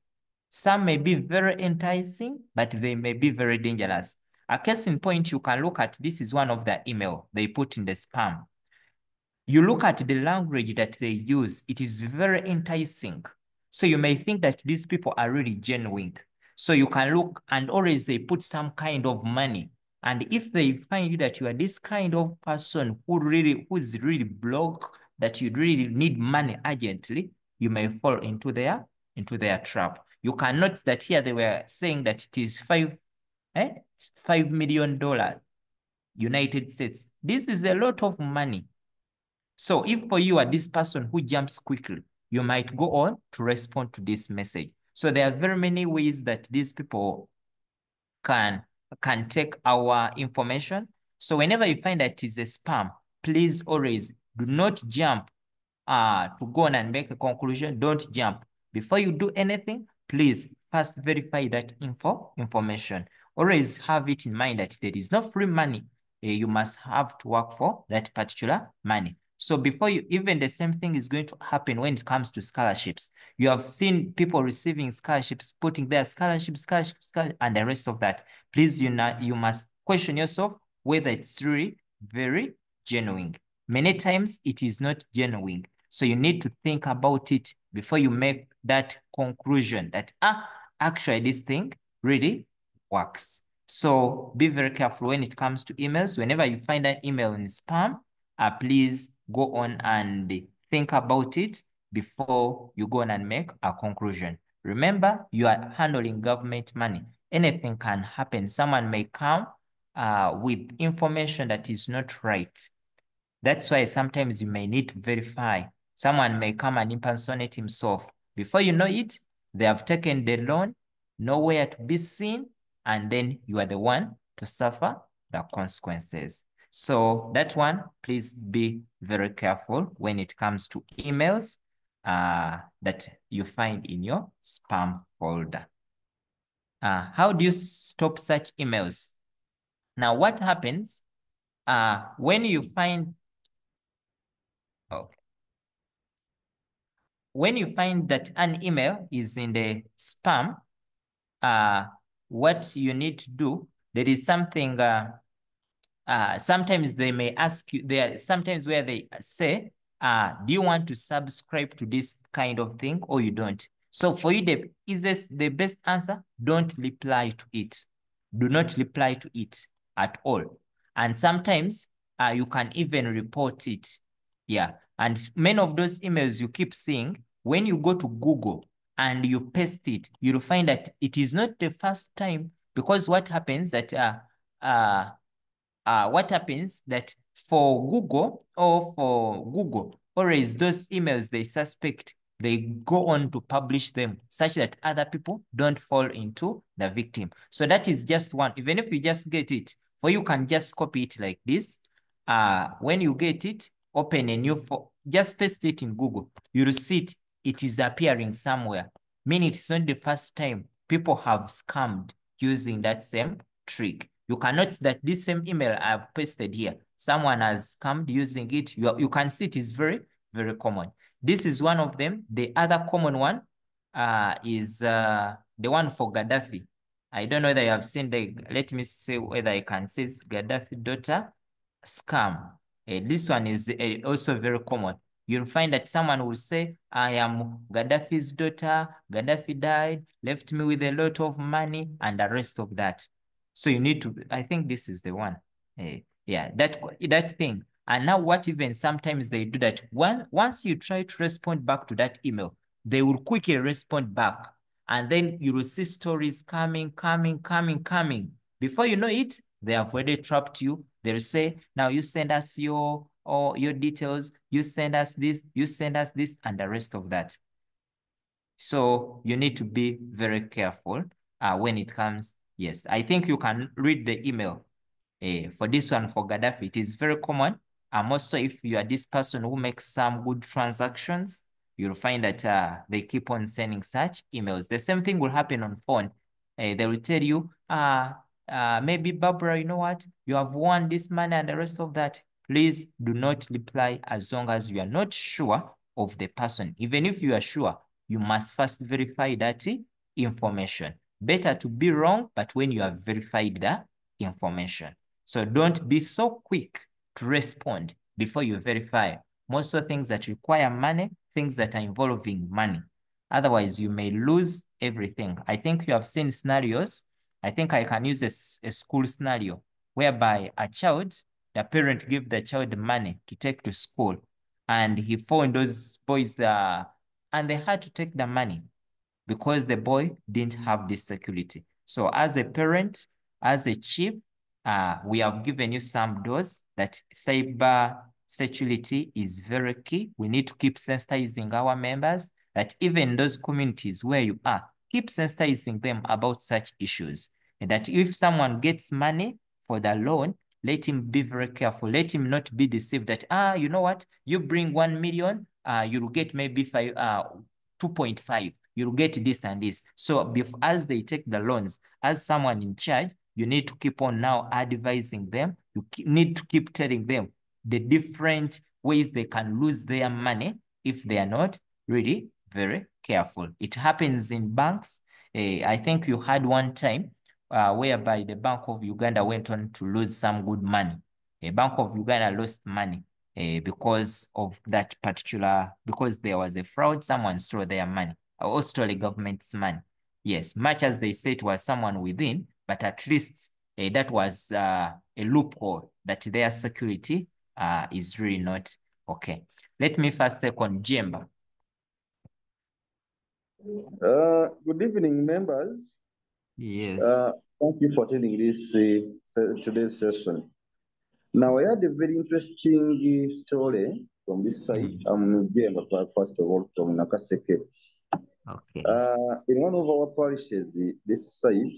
Some may be very enticing, but they may be very dangerous. A case in point you can look at, this is one of the email they put in the spam. You look at the language that they use, it is very enticing. So you may think that these people are really genuine. So you can look, and always they put some kind of money. And if they find that you are this kind of person who's really broke, that you really need money urgently, you may fall into their trap. You can note that here they were saying that it is $5 million United States. This is a lot of money. So if for you are this person who jumps quickly, you might go on to respond to this message. So there are very many ways that these people can take our information. So whenever you find that it is a spam, please always do not jump to go on and make a conclusion. Don't jump. Before you do anything, please first verify that information. Always have it in mind that there is no free money. You must have to work for that particular money. So before you, even the same thing is going to happen when it comes to scholarships. You have seen people receiving scholarships, putting their scholarships, and the rest of that. Please, you must question yourself whether it's really very genuine. Many times it is not genuine. So you need to think about it before you make that conclusion that, actually this thing really works. So be very careful when it comes to emails. Whenever you find an email in spam, please go on and think about it before you go on and make a conclusion. Remember, you are handling government money. Anything can happen. Someone may come with information that is not right. That's why sometimes you may need to verify. Someone may come and impersonate himself. Before you know it, they have taken the loan, nowhere to be seen, and then you are the one to suffer the consequences. So that one, please be very careful when it comes to emails that you find in your spam folder. How do you stop such emails? Now, what happens when you find, okay, when you find that an email is in the spam, what you need to do, there is something, sometimes they may ask you, there are sometimes where they say, do you want to subscribe to this kind of thing or you don't? So for you, is this the best answer? Don't reply to it. Do not reply to it at all. And sometimes you can even report it. Yeah. And many of those emails you keep seeing, when you go to Google and you paste it, you'll find that it is not the first time, because what happens that for Google always those emails they suspect, they go on to publish them such that other people don't fall into the victim. So that is just one. Even if you just get it, or you can just copy it like this. When you get it, open a new just paste it in Google. You'll see it is appearing somewhere. Meaning it's not the first time people have scammed using that same trick. You can notice that this same email I've pasted here, someone has scammed using it. You can see it is very, very common. This is one of them. The other common one is the one for Gaddafi. I don't know whether you have seen let me see whether I can see Gaddafi daughter scam. This one is also very common. You'll find that someone will say, I am Gaddafi's daughter, Gaddafi died, left me with a lot of money, and the rest of that. So you need to, I think this is the one. Yeah, that thing. And now what even sometimes they do that, once you try to respond back to that email, they will quickly respond back. And then you will see stories coming. Before you know it, they have already trapped you. They'll say, now you send us your details, you send us this, and the rest of that. So you need to be very careful when it comes. Yes, I think you can read the email. For this one, for Gaddafi, it is very common. Also, if you are this person who makes some good transactions, you'll find that they keep on sending such emails. The same thing will happen on phone. They will tell you, maybe Barbara, you know what? You have won this money and the rest of that. Please do not reply as long as you are not sure of the person. Even if you are sure, you must first verify that information. Better to be wrong, but when you have verified the information. So don't be so quick to respond before you verify. Most of things that require money, things that are involving money. Otherwise, you may lose everything. I think you have seen scenarios. I think I can use a school scenario whereby a child, the parent give the child money to take to school, and he found those boys there, and they had to take the money because the boy didn't have this security. So as a parent, as a chief, we have given you some doors that cyber security is very key. We need to keep sensitizing our members that even those communities where you are, keep sensitizing them about such issues. And that if someone gets money for the loan, let him be very careful. Let him not be deceived that, you know what, you bring 1 million, you'll get maybe 2.5. You'll get this and this. So as they take the loans, as someone in charge, you need to keep on now advising them. You need to keep telling them the different ways they can lose their money if they are not really very careful. It happens in banks. I think you had one time whereby the Bank of Uganda went on to lose some good money. The Bank of Uganda lost money because of that because there was a fraud, someone stole their money, or stole the government's money. Yes, much as they say it was someone within, but at least that was a loophole that their security is really not okay. Let me first take on Jemba. Good evening, members. Yes. Thank you for attending this today's session. Now, I had a very interesting story from this site. I'm James, first of all, from Nakaseke. Okay. In one of our parishes, this site,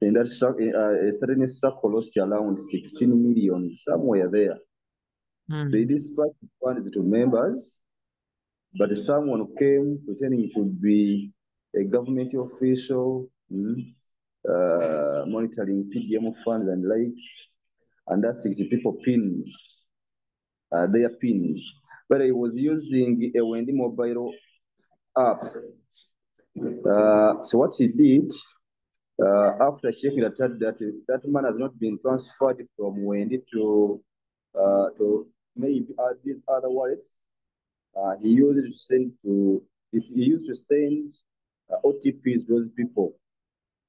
in that a certain circle lost around 16 million, somewhere there. They dispatched funds to members, but someone came pretending to be a government official, monitoring PDM funds and likes, and that's 60 people pins, their pins. But he was using a Wendy mobile app. So what he did, after checking that man has not been transferred from Wendy to maybe these other wallets, he used to send OTPs to those people.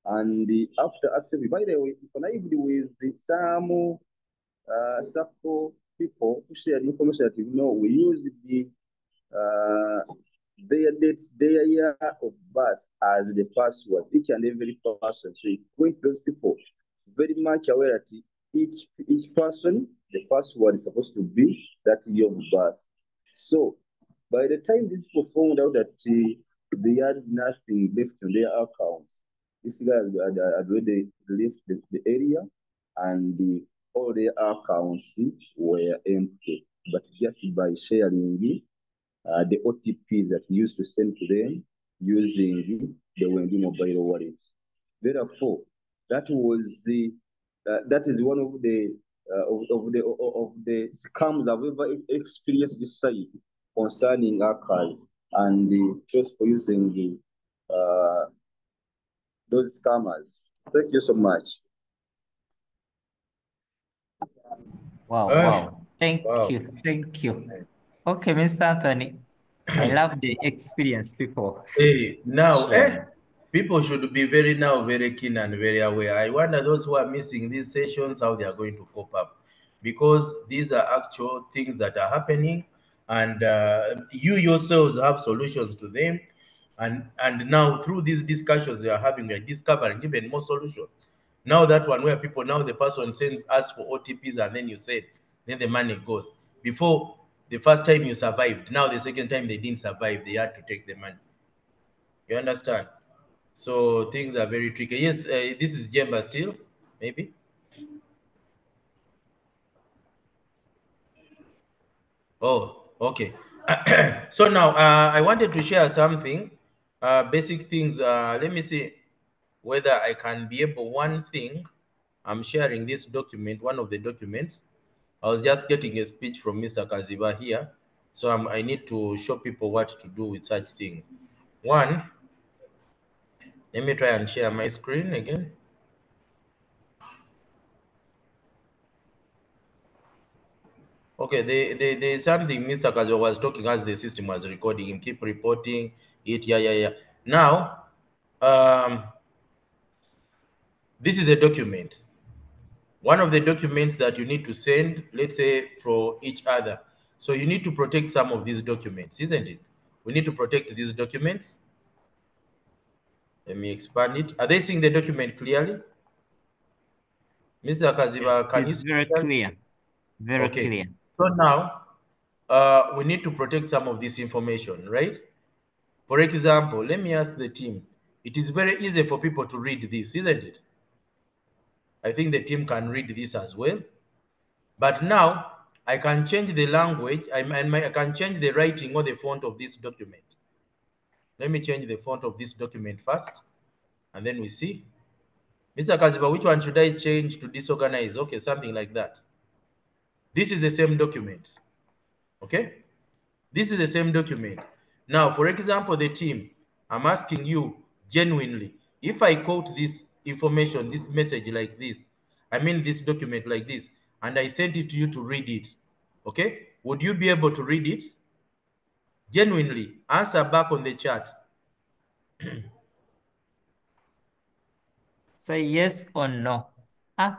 And after accepting, by the way, connived with some circle people who share information that we use their dates, their year of birth as the password, each and every person. So it going to those people very much aware that each person, the password is supposed to be that year of birth. So by the time these people found out that they had nothing left on their accounts, this guy had already left the area, and all their accounts were empty. But just by sharing the OTPs that he used to send to them using the Wendy mobile wallet. Therefore, that is one of the scams I've ever experienced this site concerning hackers and the just for using those scammers. Thank you so much. Wow. Thank you. Okay, Mr. Anthony. I love the experienced people. Hey, now, Sharing. people should be very keen and very aware. I wonder those who are missing these sessions, how they are going to cope up, because these are actual things that are happening, and you yourselves have solutions to them. And now through these discussions they are having, we are discovering even more solutions. Now that one where people, now the person sends us for OTPs and then you said, then the money goes. Before, the first time you survived, now the second time they didn't survive, they had to take the money. You understand? So things are very tricky. Yes, this is Jemba still, maybe. Oh, okay. So now I wanted to share something, basic things. Let me see whether I can be able. One thing, I'm sharing this document, one of the documents. I was just getting a speech from Mr. Kaziba here. So I need to show people what to do with such things. One, let me try and share my screen again. Okay, there's something Mr. Kaziba was talking as the system was recording him. Keep reporting it. Yeah. Now, this is a document. One of the documents that you need to send, let's say, for each other. So you need to protect some of these documents, isn't it? We need to protect these documents. Let me expand it. Are they seeing the document clearly? Mr. Yes, Kaziba, can you it's see very it clearly? clear. Very Okay. clear. So now, we need to protect some of this information, right? For example, let me ask the team. It is very easy for people to read this, isn't it? I think the team can read this as well. But now I can change the language I can change the writing or the font of this document. Let me change the font of this document first, and then we see. Mr. Kaziba, which one should I change to disorganize? Okay, something like that. This is the same document. Okay? This is the same document. Now, for example, the team, I'm asking you genuinely, if I quote this information, this message like this, I mean this document like this, and I sent it to you to read it, okay? Would you be able to read it? Genuinely, answer back on the chat. Say yes or no.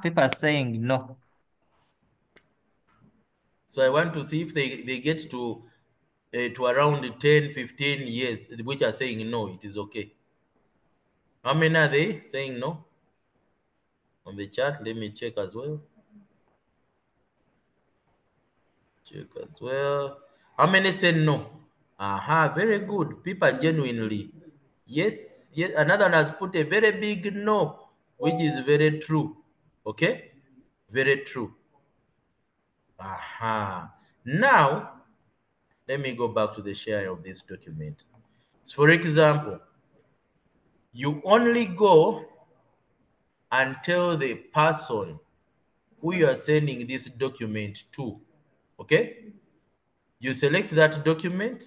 People are saying no. So I want to see if they get to to around 10, 15 years, which are saying no, it is okay. How many are they saying no? On the chat, let me check as well. Check as well. How many said no? Aha, very good. People genuinely. Yes, yes. Another one has put a very big no, which is very true. Okay? Very true. Aha. Now, let me go back to the share of this document. So for example, you only go and tell the person who you are sending this document to. Okay? You select that document.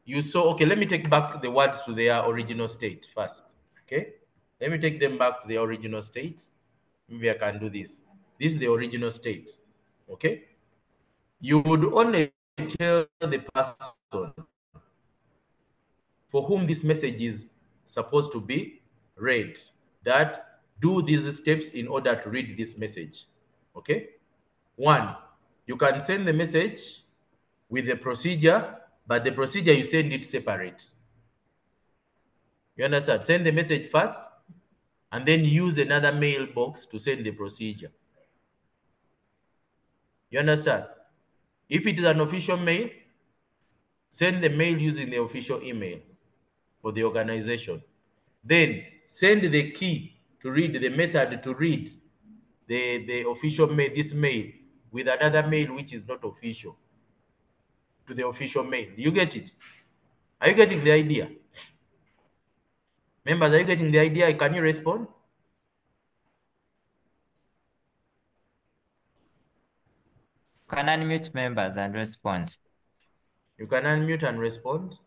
You saw, okay, let me take back the words to their original state first. Okay? Let me take them back to their original state. Maybe I can do this. This is the original state. Okay? You would only tell the person for whom this message is supposed to be read that do these steps in order to read this message. Okay? One, you can send the message with the procedure, but the procedure you send it separate. You understand? Send the message first and then use another mailbox to send the procedure. You understand? If it is an official mail, send the mail using the official email for the organization. Then send the key to read, the method to read the official mail, this mail, with another mail which is not official to the official mail. You get it? Are you getting the idea? Members, are you getting the idea? Can you respond? Can unmute members and respond. You can unmute and respond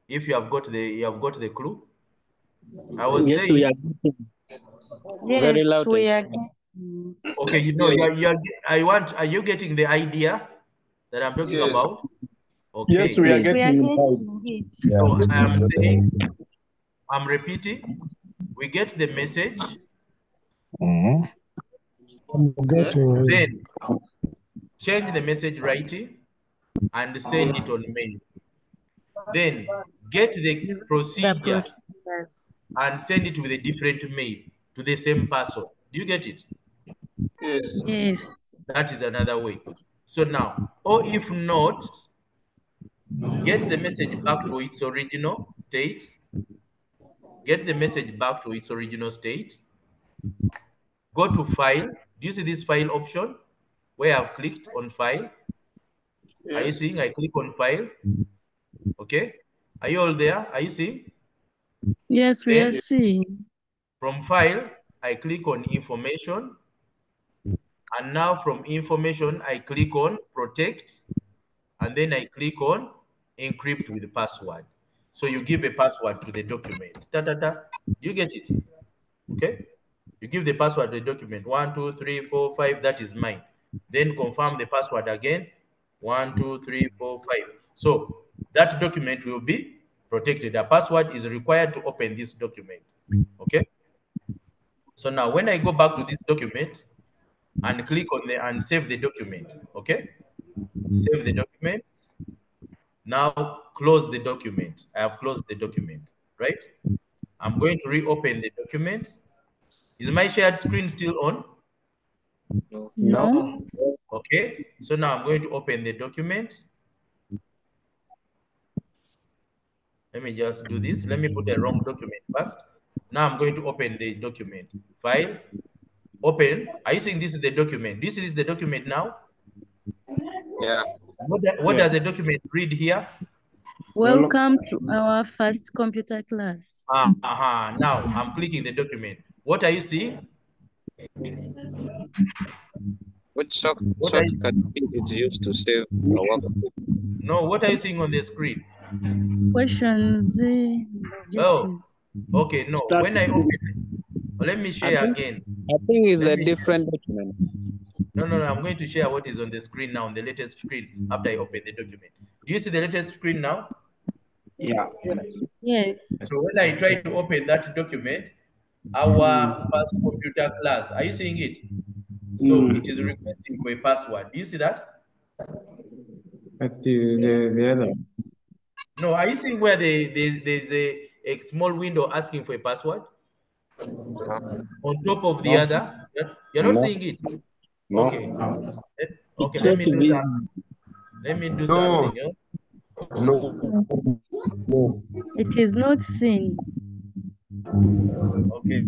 if you have got the clue. I was Yes, saying. we are very Yes, loud. we are. Okay, you know, are you getting the idea that I'm talking Yes. about? Okay. Yes, we are getting it. So I'm saying, I'm repeating, we get the message. Then change the message writing and send it on mail. Then get the procedure and send it with a different mail to the same person. Do you get it? Yes. Yes. That is another way. So now, or if not, get the message back to its original state. Get the message back to its original state. Go to file. Do you see this file option where I've clicked on file? Yes. Are you seeing? I click on file. Okay. Are you all there? Are you seeing? Yes, we Then are seeing. from file, I click on information. And now from information, I click on protect. And then I click on encrypt with password. So you give a password to the document. You get it? Okay. You give the password to the document. 1, 2, 3, 4, 5. That is mine. Then confirm the password again. 1, 2, 3, 4, 5. So that document will be protected. A password is required to open this document. Okay. So now when I go back to this document and click on the and save the document. Okay. Save the document. Now close the document. I have closed the document, right? I'm going to reopen the document. Is my shared screen still on? No. Okay, so now I'm going to open the document. Let me just do this. Let me put a wrong document first. Now I'm going to open the document. File, open. Are you seeing this is the document? This is the document now. Yeah. What does the document read here? Welcome to our first computer class. Now I'm clicking the document. What are you seeing? Which What are shortcut key is used to save a work? No, what are you seeing on the screen? Questions, objectives. Oh, okay, no. When I open it, let me share again. I think it's Let a me different document. No, I'm going to share what is on the screen now, on the latest screen, after I open the document. Do you see the latest screen now? Yeah. Yes. So when I try to open that document, our first computer class, are you seeing it? So it is requesting for a password. Do you see that? That is the other one. No, are you seeing where there's a small window asking for a password on top of the No. other? You're not No. seeing it. No. Okay. Okay. Let me do something. Let me do something else. No. No. It is not seen. Okay.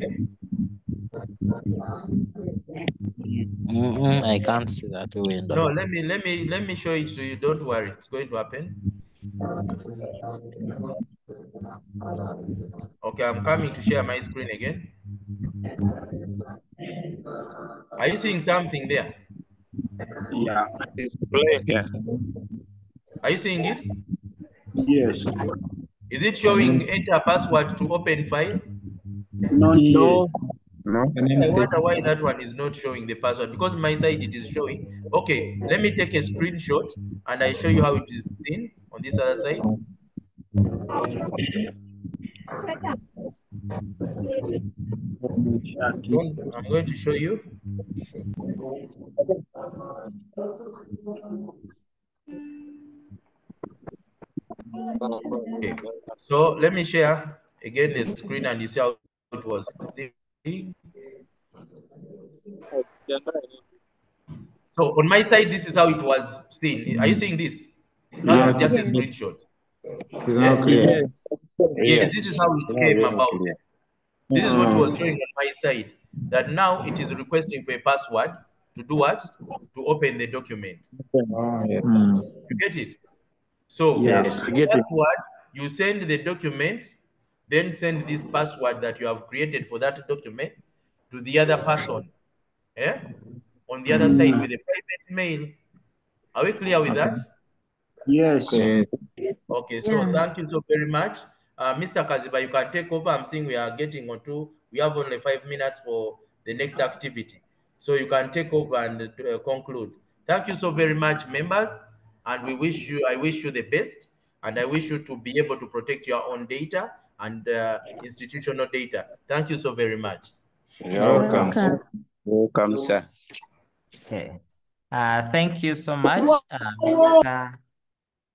I can't see that window. No, let me show it to you. Don't worry, it's going to happen. Okay, I'm coming to share my screen again. Are you seeing something there? Yeah. It's blank. Yeah. Are you seeing it? Yes. Is it showing enter password to open file? Not yet. No. No. I wonder why that one is not showing the password, because my side it is showing. Okay, let me take a screenshot and I show you how it is seen on this other side. I'm going to show you. Okay, so let me share again the screen and you see how it was seen. So on my side, this is how it was seen. Are you seeing this? Now this is just a screenshot. It's not clear. Yes, this is how it came about. This is what was showing on my side. That now it is requesting for a password to do what? To open the document. You get it? So Yes. the password, you send the document, then send this password that you have created for that document to the other person. On the other side with a private mail. Are we clear with that? Yes. Okay, so thank you so very much. Mr. Kaziba, you can take over. I'm seeing we are getting on to, we have only 5 minutes for the next activity. So you can take over and conclude. Thank you so very much, members. And I wish you the best. And I wish you to be able to protect your own data and institutional data. Thank you so very much. You're welcome, sir. Welcome, sir. Okay. Thank you so much, Mr.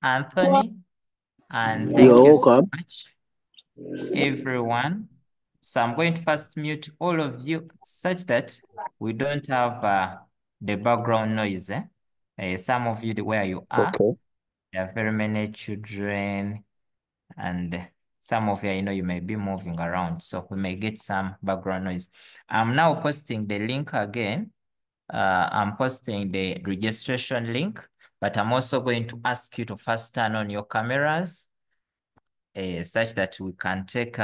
Anthony. And thank You're you so welcome. much, everyone. So I'm going to first mute all of you such that we don't have the background noise. Some of you, where you are, there are very many children, and some of you, you may be moving around, so we may get some background noise. I'm now posting the link again. I'm posting the registration link, but I'm also going to ask you to first turn on your cameras such that we can take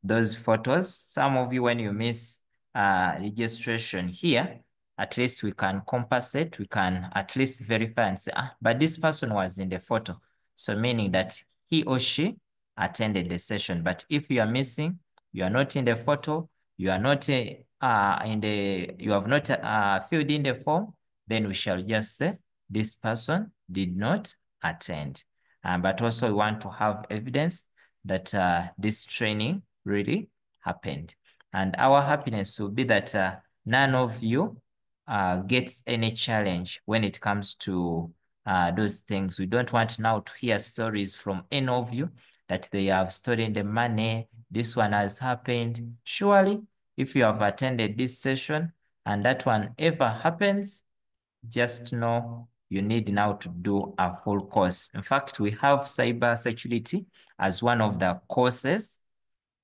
those photos. Some of you, when you miss registration here, at least we can compensate. We can at least verify and say, but this person was in the photo. So meaning that he or she attended the session. But if you are missing, you are not in the photo, you are not you have not filled in the form, then we shall just say this person did not attend. But also we want to have evidence that this training really happened. And our happiness will be that none of you gets any challenge when it comes to those things. We don't want now to hear stories from any of you that they have stolen the money, this one has happened. Surely, if you have attended this session and that one ever happens, just know you need now to do a full course. In fact, we have cyber security as one of the courses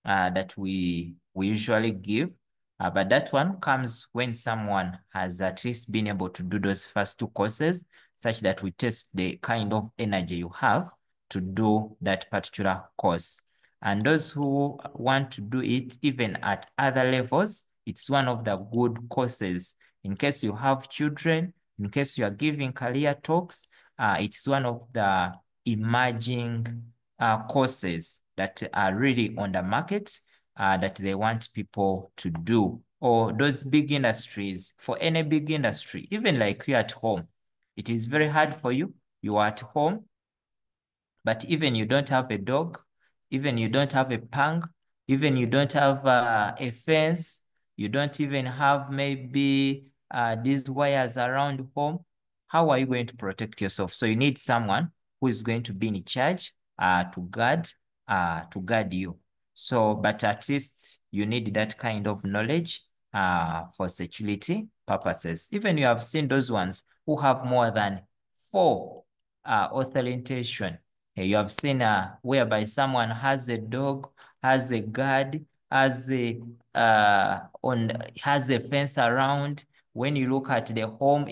that we usually give. But that one comes when someone has at least been able to do those first two courses, such that we test the kind of energy you have to do that particular course. And those who want to do it even at other levels, it's one of the good courses. In case you have children, in case you are giving career talks, it's one of the emerging courses that are really on the market that they want people to do. Or those big industries, for any big industry, even like you at home, it is very hard for you. You are at home, but even you don't have a dog, even you don't have a pang, even you don't have a fence, you don't even have maybe these wires around home. how are you going to protect yourself? So you need someone who is going to be in charge to guard you. So, but at least you need that kind of knowledge for security purposes. Even you have seen those ones who have more than 4 authentication. You have seen whereby someone has a dog, has a guard, has a fence around. When you look at the home,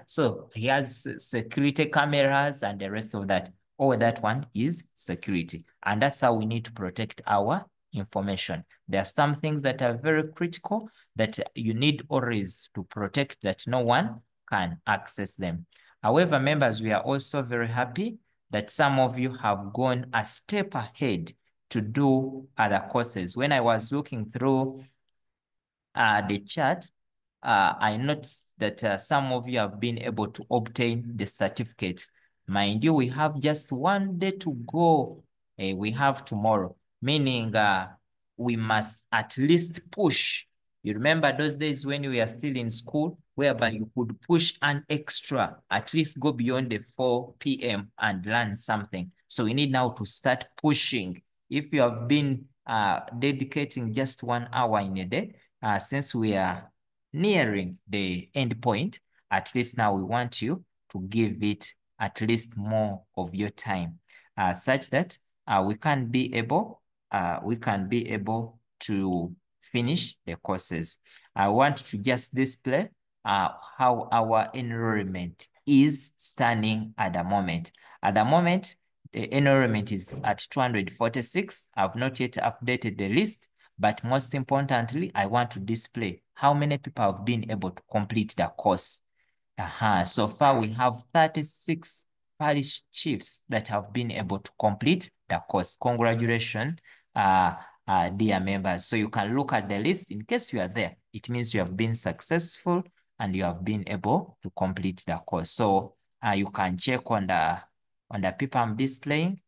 so he has security cameras and the rest of that. All that one is security. And that's how we need to protect our information. There are some things that are very critical that you need always to protect, that no one can access them. However, members, we are also very happy that some of you have gone a step ahead to do other courses. When I was looking through the chat, I noticed that some of you have been able to obtain the certificate. Mind you, we have just 1 day to go. We have tomorrow, meaning we must at least push. You remember those days when we are still in school, whereby you could push an extra, at least go beyond the 4 p.m. and learn something. So we need now to start pushing. If you have been dedicating just 1 hour in a day, since we are nearing the end point, at least now we want you to give it at least more of your time, such that we can be able to finish the courses. I want to just display how our enrollment is standing at the moment. At the moment, the enrollment is at 246. I've not yet updated the list, but most importantly, I want to display how many people have been able to complete the course. So far, we have 36 parish chiefs that have been able to complete the course. Congratulations, dear members. So you can look at the list. In case you are there, it means you have been successful and you have been able to complete the course. So you can check on the people I'm displaying.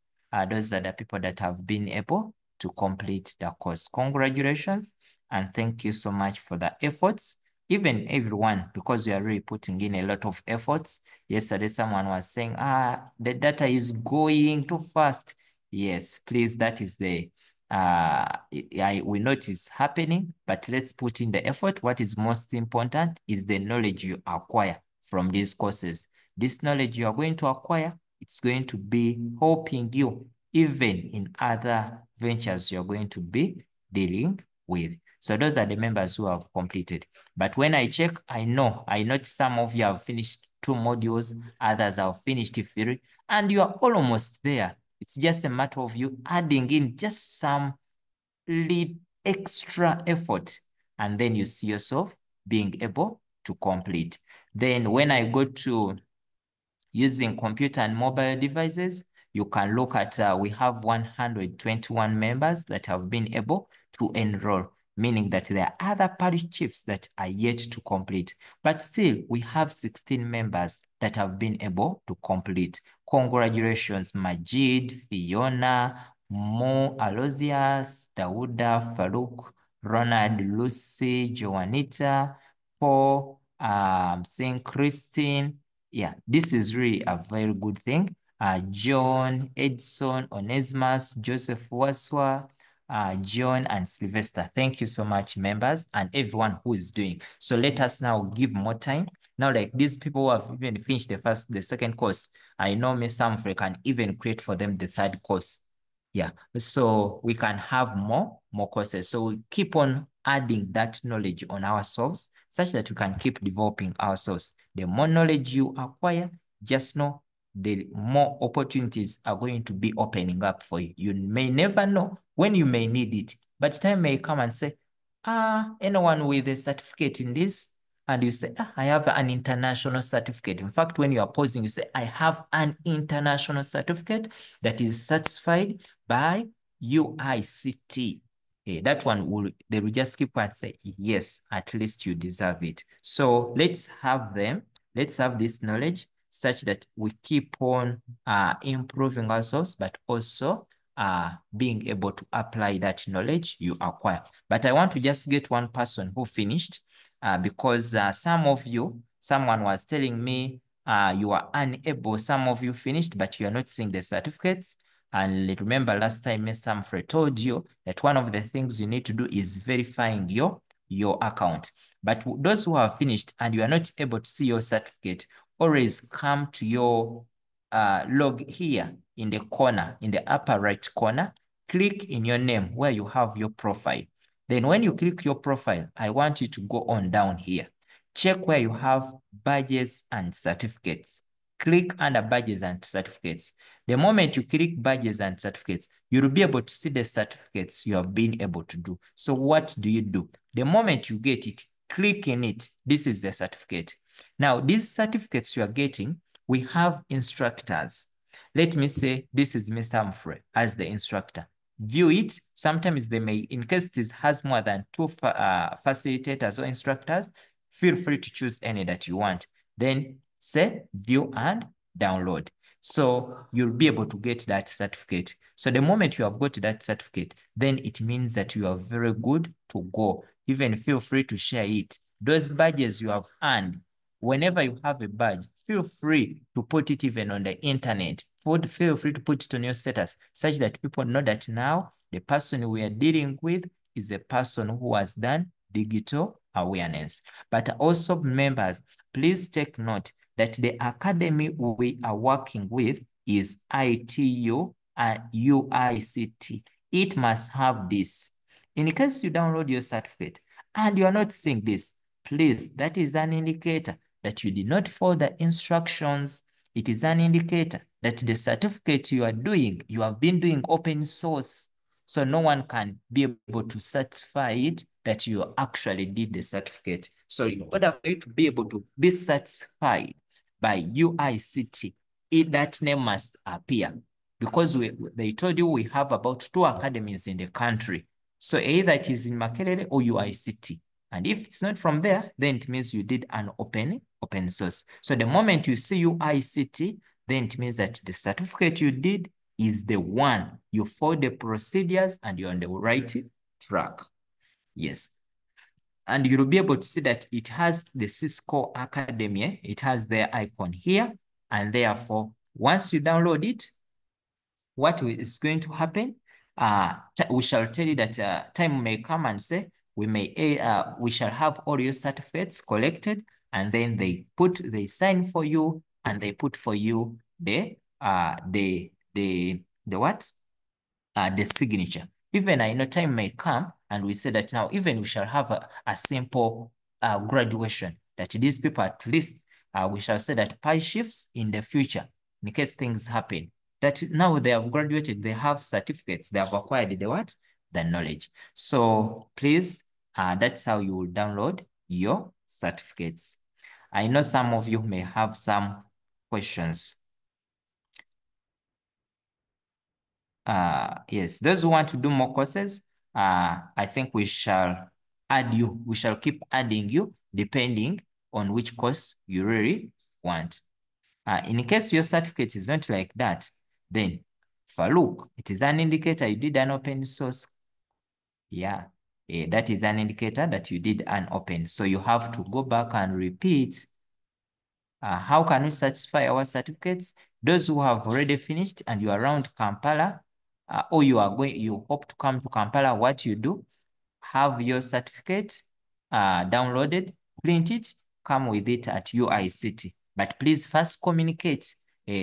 Those are the people that have been able to complete the course. Congratulations, and thank you so much for the efforts. Even everyone, because you are really putting in a lot of efforts. Yesterday, someone was saying, the data is going too fast. Yes, please, that is we know it is happening, but let's put in the effort. What is most important is the knowledge you acquire from these courses. This knowledge you are going to acquire, it's going to be helping you even in other ventures you're going to be dealing with. So those are the members who have completed. But when I check, I notice some of you have finished 2 modules, others have finished 3, and you are almost there. It's just a matter of you adding in just some extra effort, and then you see yourself being able to complete. Then when I go to using computer and mobile devices, you can look at, we have 121 members that have been able to enroll, meaning that there are other parish chiefs that are yet to complete. But still, we have 16 members that have been able to complete. Congratulations, Majid, Fiona, Mo, Aloysius, Dauda, Farouk, Ronald, Lucy, Joanita, Paul, Saint Christine. Yeah, this is really a very good thing. John, Edson, Onesimus, Joseph Waswa, John, and Sylvester. Thank you so much, members, and everyone who is doing. So let us now give more time. Now, like these people who have even finished the second course, I know Mr. Humphrey can even create for them the 3rd course. Yeah, so we can have more courses. So we keep on adding that knowledge on ourselves such that we can keep developing ourselves. The more knowledge you acquire, just know the more opportunities are going to be opening up for you. You may never know when you may need it, but time may come and say, anyone with a certificate in this? And you say, I have an international certificate. In fact, when you are posing, you say, I have an international certificate that is certified by UICT. That one they will just keep and say, yes, at least you deserve it. So let's have them. Let's have this knowledge such that we keep on improving ourselves, but also being able to apply that knowledge you acquire. But I want to just get one person who finished because some of you, someone was telling me you are unable, some of you finished, but you are not seeing the certificates. And remember last time Mr. Humphrey told you that one of the things you need to do is verifying your account. But those who have finished and you are not able to see your certificate, always come to your log here in the corner, in the upper right corner, click in your name where you have your profile. Then when you click your profile, I want you to go on down here. Check where you have badges and certificates. Click under badges and certificates. The moment you click badges and certificates, you'll be able to see the certificates you have been able to do. So what do? The moment you get it, click in it. This is the certificate. Now, these certificates you are getting, we have instructors. Let me say this is Mr. Humphrey as the instructor. View it. Sometimes they may, in case it has more than 2 facilitators or instructors, feel free to choose any that you want. Then say view and download. So you'll be able to get that certificate. So the moment you have got that certificate, then it means that you are very good to go. Even feel free to share it. Those badges you have earned, whenever you have a badge, feel free to put it even on the internet. Feel free to put it on your status such that people know that now the person we are dealing with is a person who has done digital awareness. But also members, please take note that the academy we are working with is ITU and UICT. It must have this. In case you download your certificate and you are not seeing this, please, that is an indicator that you did not follow the instructions. It is an indicator that the certificate you are doing, you have been doing open source. So no one can be able to certify it that you actually did the certificate. So in order for you to be able to be certified by UICT, that name must appear because they told you we have about 2 academies in the country. So either it is in Makerere or UICT. And if it's not from there, then it means you did an open source. So the moment you see UICT, then it means that the certificate you did is the one. You follow the procedures and you're on the right track. Yes. And you'll be able to see that it has the Cisco Academy. It has their icon here. And therefore, once you download it, what is going to happen? We shall tell you that time may come and say, we shall have all your certificates collected, and then they sign for you, and they put for you the what? The signature. Even I know time may come and we say that now even we shall have a simple graduation, that these people at least we shall say that pi shifts in the future in case things happen, that now they have graduated, they have certificates, they have acquired the what? The knowledge. So please, that's how you will download your certificates. I know some of you may have some questions. Yes, those who want to do more courses, I think we shall keep adding you depending on which course you really want. In case your certificate is not like that, then Farouk, it is an indicator you did an open source. Yeah, that is an indicator that you did an open. So you have to go back and repeat. How can we satisfy our certificates? Those who have already finished and you are around Kampala, or you hope to come to Kampala, what you do, have your certificate downloaded, print it, come with it at UICT. But please first communicate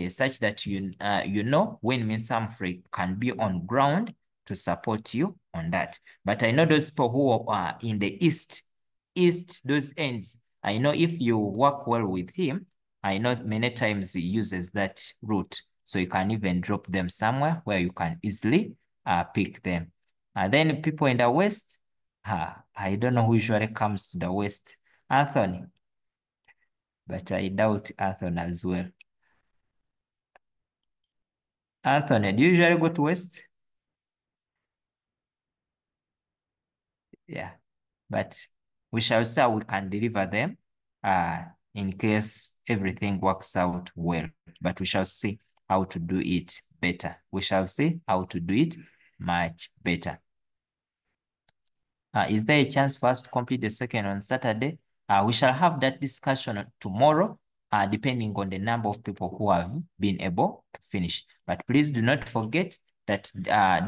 such that you know when Ms. Humphrey can be on ground to support you on that. But I know those people who are in the east, those ends, I know if you work well with him, I know many times he uses that route. So you can even drop them somewhere where you can easily pick them. Then people in the West, I don't know who usually comes to the West. Anthony. But I doubt Anthony as well. Anthony, do you usually go to West? Yeah. But we shall see how we can deliver them in case everything works out well. But we shall see how to do it better. We shall see how to do it much better. Is there a chance for us to complete the second on Saturday? We shall have that discussion tomorrow depending on the number of people who have been able to finish. But please do not forget that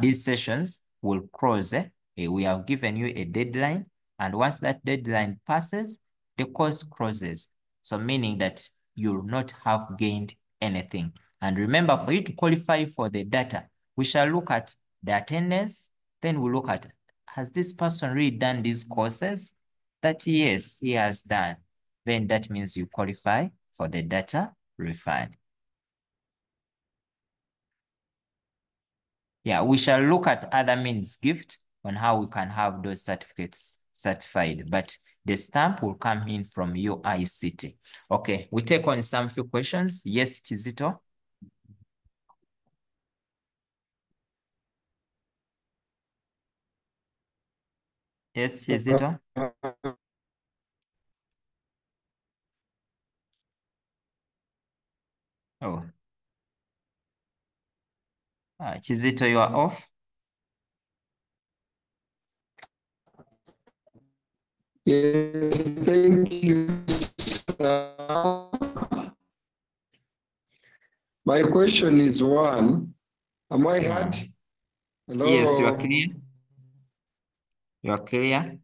these sessions will close. We have given you a deadline, and once that deadline passes, the course closes. So meaning that you'll not have gained anything. And remember, for you to qualify for the data, we shall look at the attendance, then we'll look at, has this person really done these courses? That yes, he has done. Then that means you qualify for the data refund. Yeah, we shall look at other means gift on how we can have those certificates certified, but the stamp will come in from UICT. Okay, we take on some few questions. Yes, Chizito. Yes, Chizito. Oh. Chizito, you are off. Yes, thank you, sir. My question is one. Am I heard? Hello? Yes, you are clear. You are clear.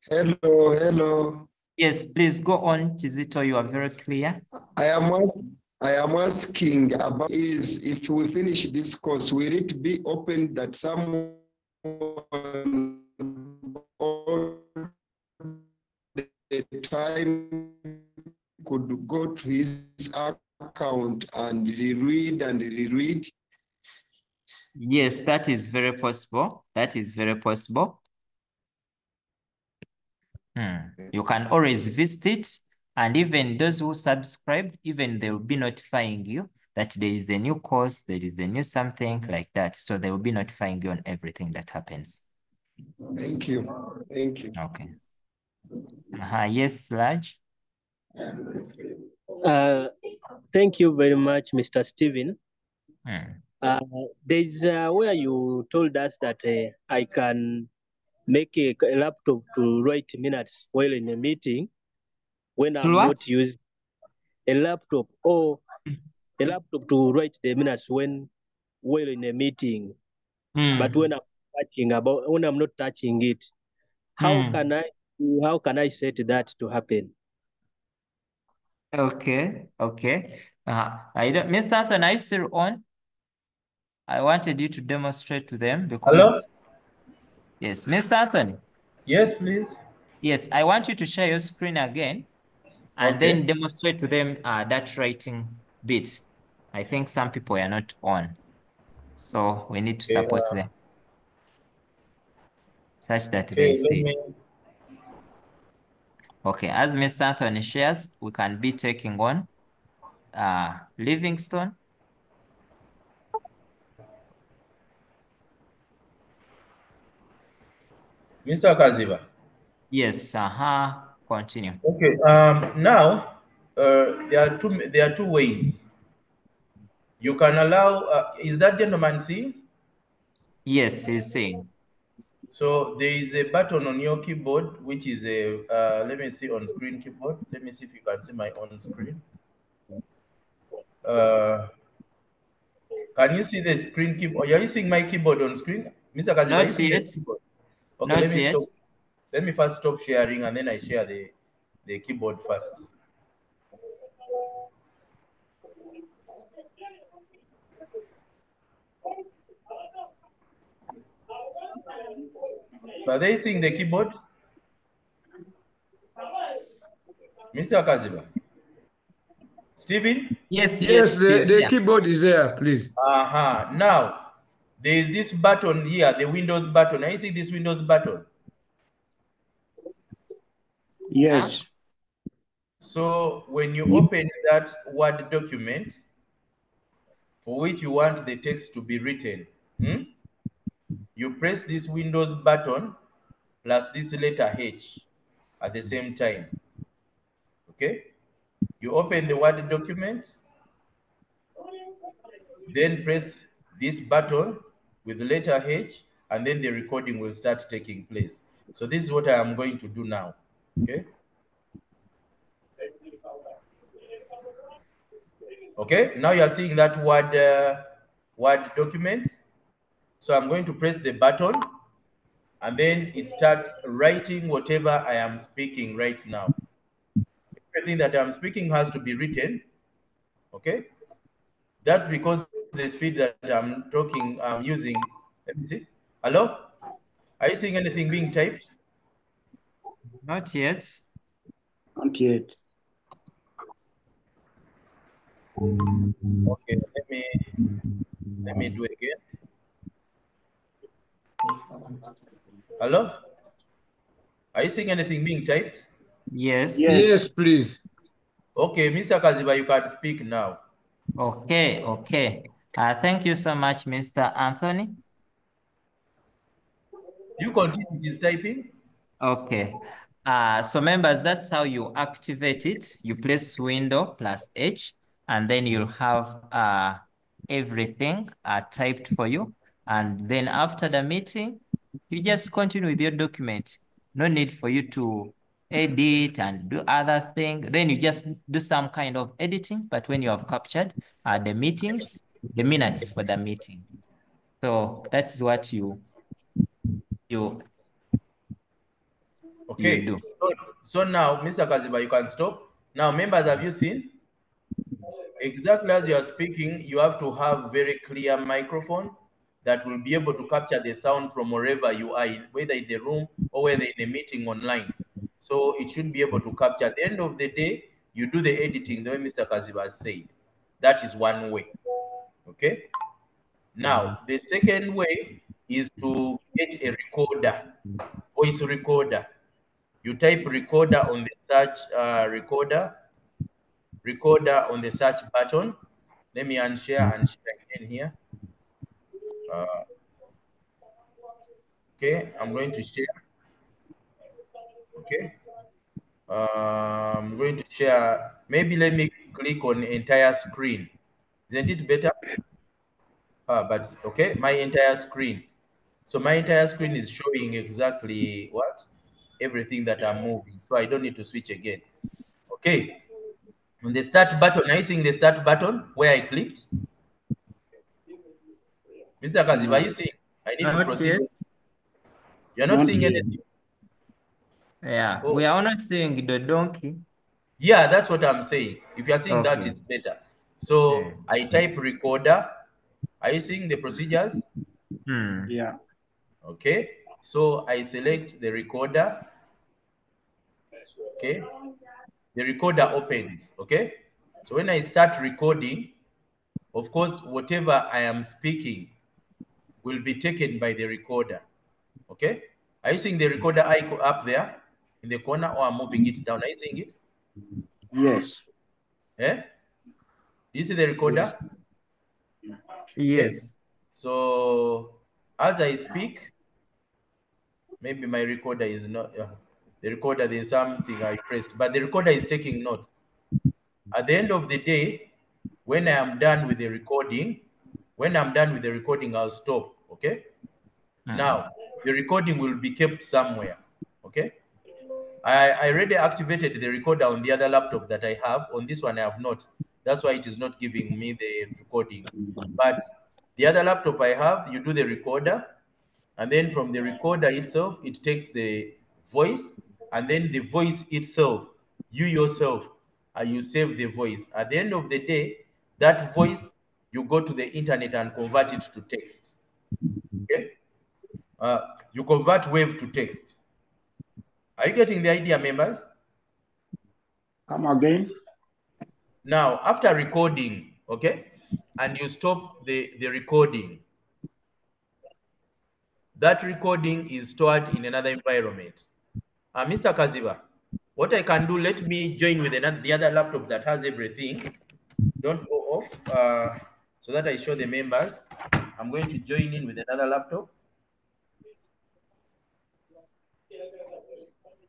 Hello, hello. Yes, please go on, Chizito. You are very clear. I am asking about is if we finish this course, will it be open that someone all the time could go to his account and reread? Yes, that is very possible. That is very possible. You can always visit it, and even those who subscribed, even they will be notifying you that there is a new course, there is a new something like that. So they will be notifying you on everything that happens. Thank you. Thank you. Okay. Yes, Raj. Thank you very much, Mr. Steven. There's where you told us that I can make a laptop to write minutes while in a meeting when I'm not using a laptop, or a laptop to write the minutes while in a meeting. But when I'm not touching it, how can I set that to happen? Okay. I don't, Mr. Anthony, are you still on? I wanted you to demonstrate to them because. Hello? Yes, Mr. Anthony. Yes, please. Yes, I want you to share your screen again and then demonstrate to them that writing bit. I think some people are not on, so we need to support them such that they see it. Okay, as Mr. Anthony shares, we can be taking on Livingstone. Mr. Kaziba. Yes, continue. Okay, now there are two ways. You can allow, is that gentleman see? Yes, he's saying. So there is a button on your keyboard, which is a, let me see on screen keyboard. Let me see if you can see my own screen. Can you see the screen keyboard? Are you seeing my keyboard on screen? Mr. Kaziba, are you Not seeing yet. the keyboard? Okay, Not yet. Let me first stop sharing and then I share the keyboard first. So are they seeing the keyboard? Mr. Kaziba. Stephen? Yes, the keyboard is there, please. Now, there is this button here, the Windows button. Are you see this Windows button? Yes. So when you open that Word document for which you want the text to be written, you press this Windows button plus this letter H at the same time. Okay? You open the Word document, then press this button with the letter H, and then the recording will start taking place. So this is what I am going to do now. Okay? Okay, now you are seeing that Word document. So I'm going to press the button, and then it starts writing whatever I am speaking right now. Everything that I'm speaking has to be written. Okay, that's because the speed that I'm talking, I'm using. Let me see. Hello? Are you seeing anything being typed? Not yet. Not yet. Okay, let me do it again. Hello? Are you seeing anything being typed? Yes. Yes, please. Okay, Mr. Kaziba, you can speak now. Okay, okay. Thank you so much, Mr. Anthony. You continue this typing. Okay. So members, that's how you activate it. You press window plus H, and then you'll have everything typed for you. And then after the meeting, you just continue with your document. No need for you to edit and do other things. Then you just do some kind of editing, but when you have captured the minutes for the meeting. So that's what you Okay. do. So now, Mr. Kaziba, you can stop. Now, members, have you seen? Exactly as you are speaking, you have to have very clear microphone that will be able to capture the sound from wherever you are, whether in the room or whether in a meeting online. So it should be able to capture. At the end of the day, you do the editing the way Mr. Kaziba said. That is one way. Okay. Now, the second way is to get a recorder, voice recorder. You type recorder on the search recorder on the search button. Let me unshare and share again here. Okay, I'm going to share. Okay, I'm going to share. Maybe let me click on entire screen. Isn't it better? But okay, my entire screen. So my entire screen is showing exactly what? Everything that I'm moving. So I don't need to switch again. Okay. On the start button, are you seeing the start button where I clicked? Mr. Kaziba, are you seeing? I need to Not proceed. yet. You're not seeing anything? Yeah, Oh. we are only seeing the donkey. Yeah, that's what I'm saying. If you're seeing that, Okay. it's better. So I type recorder. Are you seeing the procedures? Yeah. Okay. So I select the recorder. Okay. The recorder opens. Okay. So when I start recording, of course, whatever I am speaking will be taken by the recorder. Okay. Are you seeing the recorder icon up there in the corner, or I'm moving it down? Are you seeing it? Yes. Eh? You see the recorder? Yes. So as I speak, maybe my recorder is not the recorder. There's something I pressed, but the recorder is taking notes. At the end of the day, when I am done with the recording, I'll stop. Okay. Now the recording will be kept somewhere. Okay. I already activated the recorder on the other laptop that I have. On this one, I have not. That's why it is not giving me the recording. But the other laptop I have, you do the recorder, and then from the recorder itself, it takes the voice, and then the voice itself, you yourself, you save the voice. At the end of the day, that voice, you go to the internet and convert it to text. Okay? You convert wave to text. Are you getting the idea, members? Come again. Now, after recording, okay, and you stop the recording, that recording is stored in another environment. Mr. Kaziba, what I can do, let me join with the other laptop that has everything. Don't go off so that I show the members. I'm going to join in with another laptop.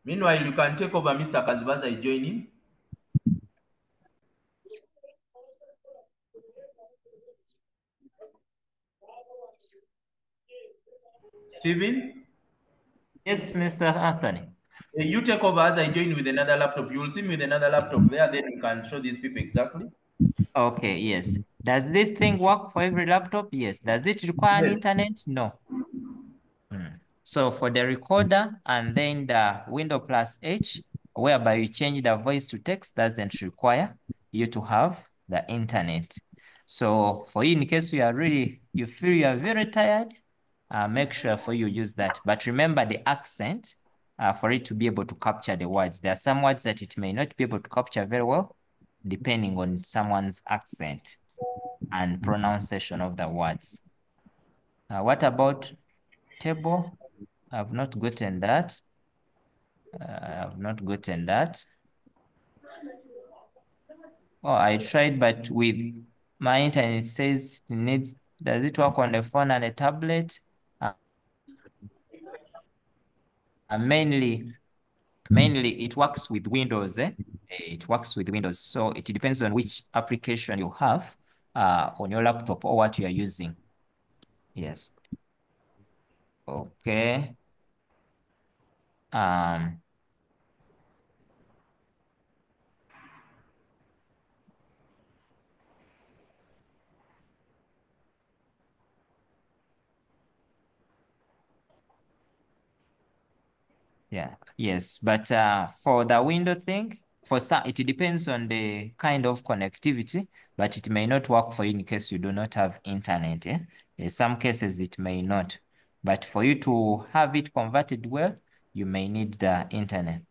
Meanwhile, you can take over, Mr. Kaziba, as I join in. Stephen? Yes, Mr. Anthony. You take over as I join with another laptop. You will see me with another laptop there, then you can show these people exactly. Okay, yes. Does this thing work for every laptop? Yes. Does it require an Yes. internet? No. So for the recorder and then the window plus H, whereby you change the voice to text, doesn't require you to have the internet. So for you, in case you feel you are very tired, make sure for you use that. But remember the accent for it to be able to capture the words. There are some words that it may not be able to capture very well, depending on someone's accent and pronunciation of the words. What about table? I've not gotten that. I've not gotten that. Oh, I tried, but with my internet, it says it needs, does it work on the phone and a tablet? Mainly it works with Windows. It works with Windows. So it depends on which application you have on your laptop or what you are using. Yes. Okay. Yeah, yes, but for the window thing, for some, it depends on the kind of connectivity, but it may not work for you in case you do not have internet. In some cases, it may not. But for you to have it converted well, you may need the internet.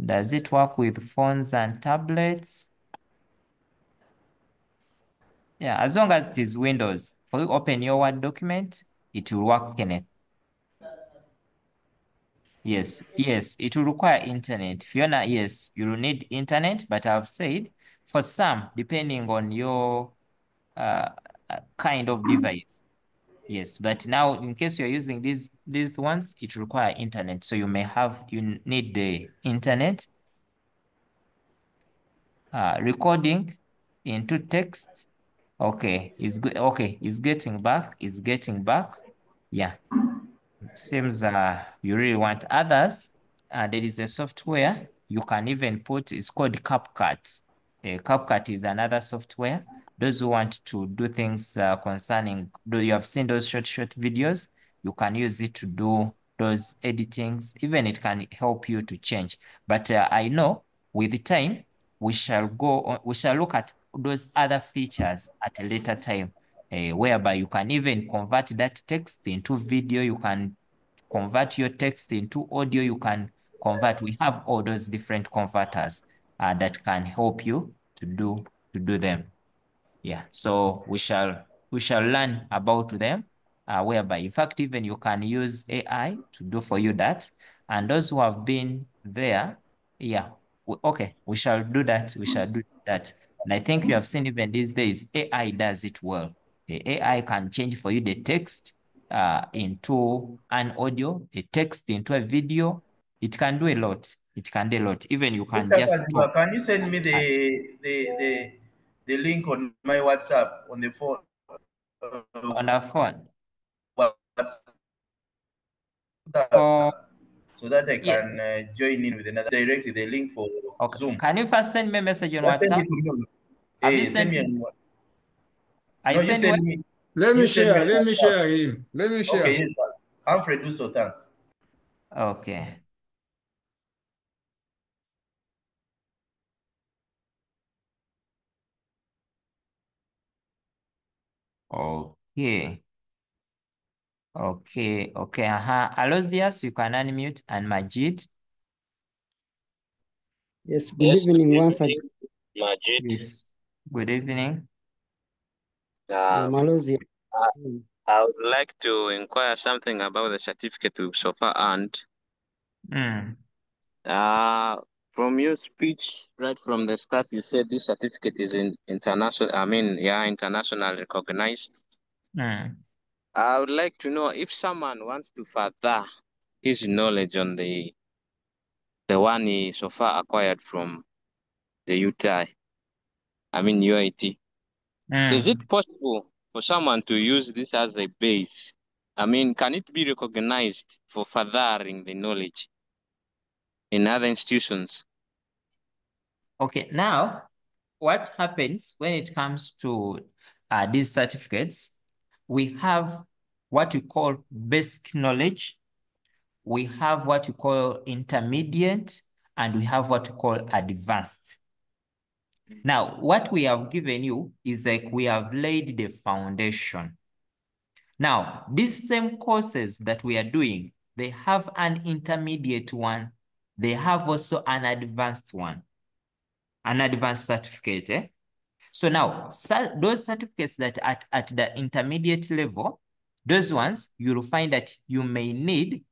Does it work with phones and tablets? Yeah, as long as it is Windows. For you open your Word document, it will work, Kenneth. Yes, it will require internet. Fiona, yes, you will need internet, but I've said for some, depending on your kind of device. Yes, but now in case you're using these ones, it require internet. So you need the internet. Recording into text. Okay, it's good. Okay, it's getting back. It's getting back. Yeah. Seems you really want others. There is a software you can even put, it's called CapCut. CapCut is another software. Those who want to do things concerning, though you have seen those short videos, you can use it to do those editings. Even it can help you to change. But I know with the time, we shall look at those other features at a later time, whereby you can even convert that text into video. You can convert your text into audio. You can convert. We have all those different converters that can help you to do them. Yeah. So we shall learn about them, whereby in fact even you can use AI to do for you that. And those who have been there, yeah. Okay, we shall do that. We shall do that. And I think you have seen even these days, AI does it well. AI can change for you the text into an audio, a text into a video. It can do a lot. It can do a lot. Even you can Mr. just Kazima, talk. can you send me the link on my WhatsApp on the phone? On the phone. WhatsApp, so that I can join in with another directly the link for Zoom. Can you first send me a message on Just send WhatsApp? it to me. Have you Send sent me me? on I no, you send send what? me. Let me You send me share. on Let me WhatsApp. share him. Let me share. Okay, yes, sir. Alfred, do so. Thanks. Okay. Okay. Okay. Okay. Alosius, you can unmute, and Majid. Yes, good evening once again. Majid. Yes. Good evening. Malozi. I would like to inquire something about the certificate we've so far earned. From your speech, right from the start, you said this certificate is internationally recognized. I would like to know if someone wants to further his knowledge on the one he so far acquired from the UTI, UIT. Is it possible for someone to use this as a base? Can it be recognized for furthering the knowledge in other institutions? Okay, now what happens when it comes to these certificates, we have what we call basic knowledge, we have what we call intermediate, and we have what we call advanced. Now, what we have given you is like we have laid the foundation. Now, these same courses that we are doing, they have an intermediate one. They have also an advanced one, an advanced certificate. So now, those certificates that at the intermediate level, those ones, you'll find that you may need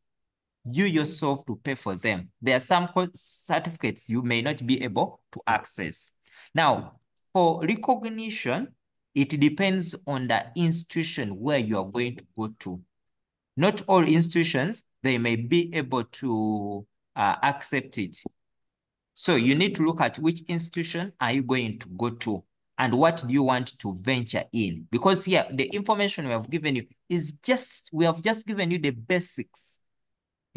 you yourself to pay for them. There are some certificates you may not be able to access. Now, for recognition, it depends on the institution where you are going to go to. Not all institutions, they may be able to accept it. So you need to look at which institution are you going to go to and what do you want to venture in? Because here, the information we have given you is we have just given you the basics.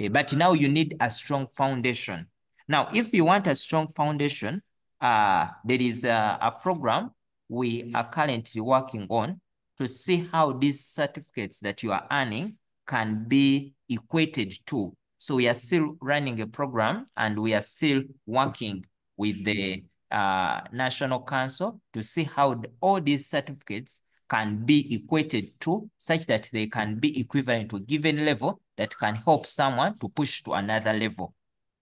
But now you need a strong foundation. Now, if you want a strong foundation, there is a program we are currently working on to see how these certificates that you are earning can be equated to. So we are still running a program and we are still working with the National Council to see how all these certificates can be equated to such that they can be equivalent to a given level that can help someone to push to another level.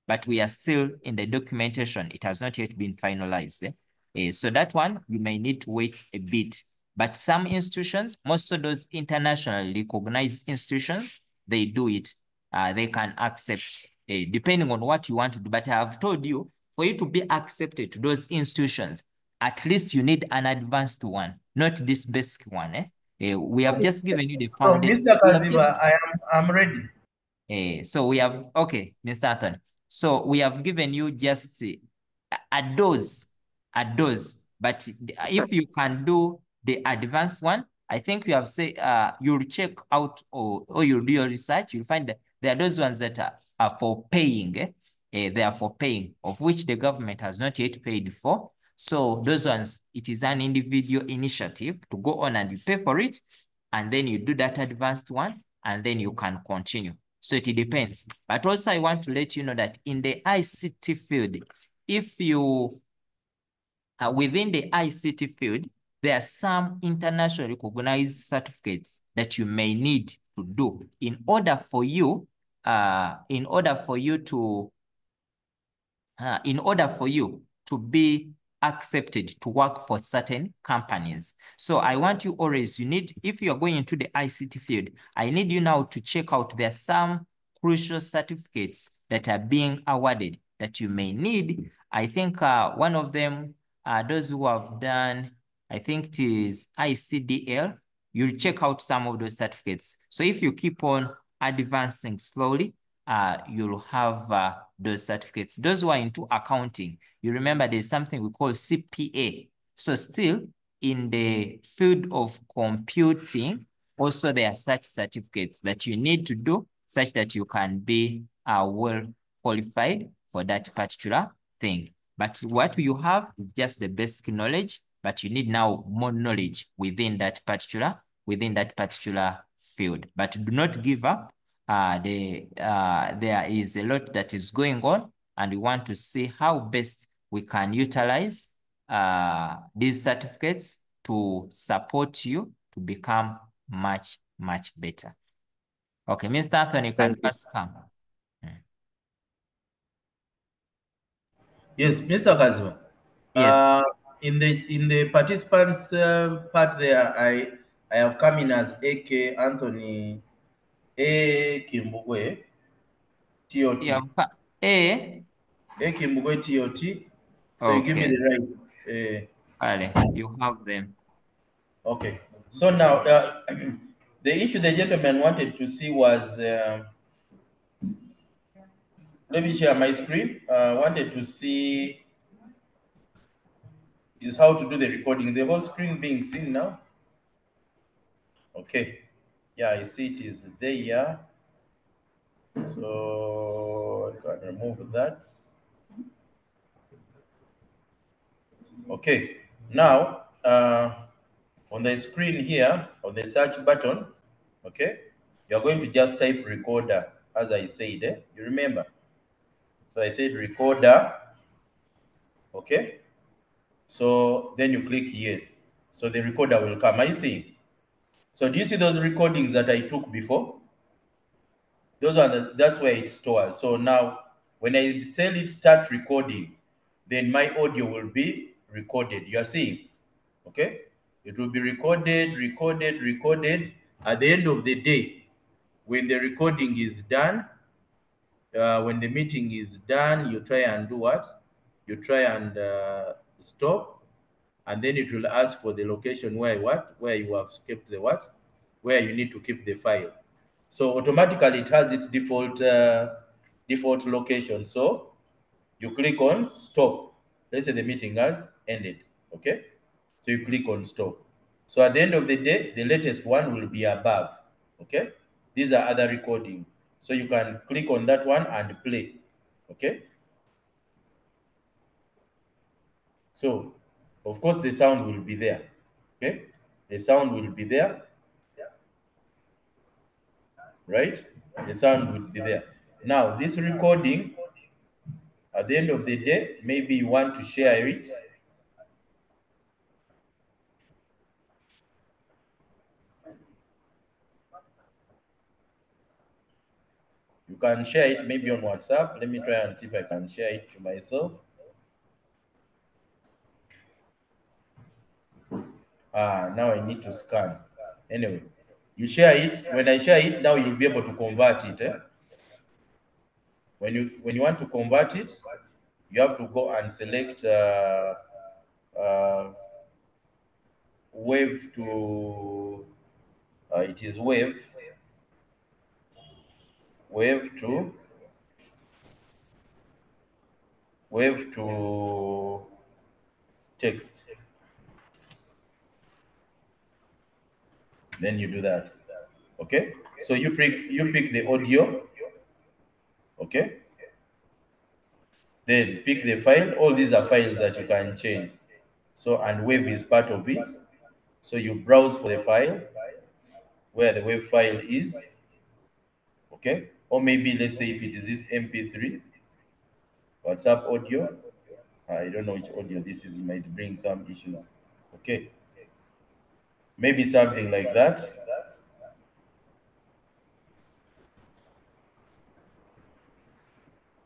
But we are still in the documentation. It has not yet been finalized. So that one, you may need to wait a bit. But some institutions, most of those internationally recognized institutions, they do it. They can accept, depending on what you want to do. But I have told you, for you to be accepted to those institutions, at least you need an advanced one, not this basic one. We have just given you the foundation. Mr. Kaziba, I'm ready. So we have, okay, Mr. Anthony. So we have given you just a dose, but if you can do the advanced one, I think you have said you'll check out or you'll do your research, you'll find that there are those ones that are for paying. They are for paying, of which the government has not yet paid for. So those ones, it is an individual initiative to go on and you pay for it, and then you do that advanced one, and then you can continue. So it depends. But also I want to let you know that in the ICT field, if you are within the ICT field, there are some internationally recognized certificates that you may need to do in order for you to be accepted to work for certain companies. So I want you always, if you are going into the ICT field, I need you now to check out there are some crucial certificates that are being awarded that you may need. I think one of them, those who have done, I think it is ICDL, you'll check out some of those certificates. So if you keep on advancing slowly, you'll have those certificates. Those who are into accounting, you remember there's something we call CPA. So still in the field of computing, also there are such certificates that you need to do such that you can be well qualified for that particular thing. But what you have is just the basic knowledge, but you need now more knowledge within that particular field. But do not give up. There is a lot that is going on, and we want to see how best we can utilize these certificates to support you to become much, much better. Okay, Mr. Anthony, you can first come. Yes, Mr. Kaziba. Yes. In the participants part there, I have come in as AK Anthony A Kimbugwe TOT. Yeah. A Kimbugwe TOT. So you give me okay. the rights. You have them. Okay. So now the issue the gentleman wanted to see was let me share my screen. Wanted to see is how to do the recording. The whole screen being seen now. Okay. Yeah, I see it is there. So I can remove that. Okay. Now, on the screen here, on the search button, okay, you're going to just type recorder, as I said, you remember? So I said recorder, okay? So then you click yes. So the recorder will come. Are you seeing? So do you see those recordings that I took before? Those are that's where it stores. So now when I tell it start recording, then my audio will be recorded. You are seeing? Okay? It will be recorded, recorded, recorded. At the end of the day, when the recording is done, when the meeting is done, you try and do what? You try and stop, and then it will ask for the location where what? Where you have kept the what? Where you need to keep the file. So automatically it has its default location. So you click on stop. Let's say the meeting has ended. Okay. So you click on stop. So at the end of the day, the latest one will be above. Okay. These are other recording. So you can click on that one and play. Okay. So of course the sound will be there. Okay. The sound will be there. Right? The sound will be there. Now this recording, at the end of the day, maybe you want to share it. You can share it maybe on WhatsApp. Let me try and see if I can share it to myself. Now I need to scan. Anyway, you share it. When I share it, now you'll be able to convert it. When you want to convert it, you have to go and select wave to. It is wave to text. Then you do that. Okay. So you pick the audio. Okay. Then pick the file. All these are files that you can change. So, and wave is part of it. So you browse for the file where the wave file is. Okay. Or maybe let's say if it is this MP3, WhatsApp audio. I don't know which audio this is, it might bring some issues. Okay. Maybe something like that.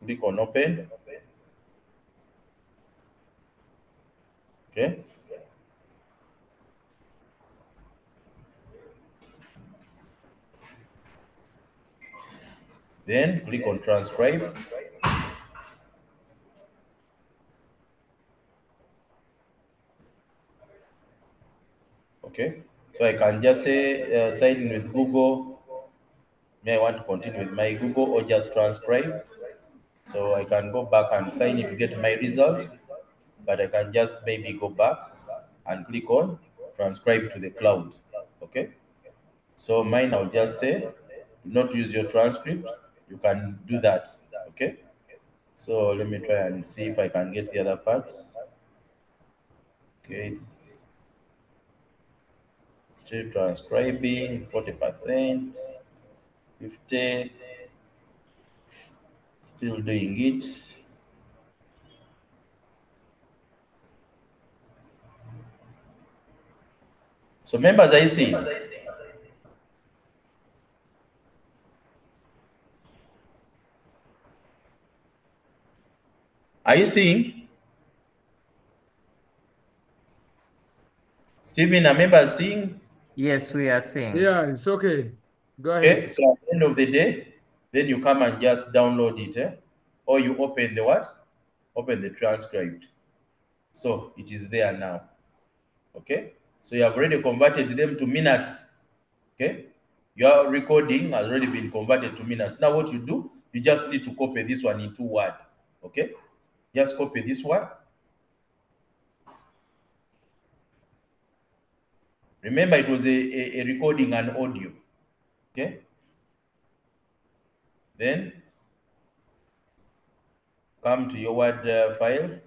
Click on open. Okay. Then click on transcribe. Okay. So I can just say sign in with Google. May I want to continue with my Google or just transcribe? So I can go back and sign in to get my result, but I can just maybe go back and click on transcribe to the cloud. Okay. So mine, I'll just say, do not use your transcript. You can do that. Okay. So let me try and see if I can get the other parts. Okay. Still transcribing 40%, 50, still doing it. So members, I see. Are you seeing? Stephen, are members seeing? Yes, we are seeing. Yeah, it's okay. Go Okay, ahead. so at the end of the day, then you come and just download it, or you open the what? Open the transcript. So it is there now. Okay, so you have already converted them to minutes. Okay, your recording has already been converted to minutes. Now what you do, you just need to copy this one into Word. Okay, just copy this one. Remember, it was a recording and audio. Okay, then come to your Word file.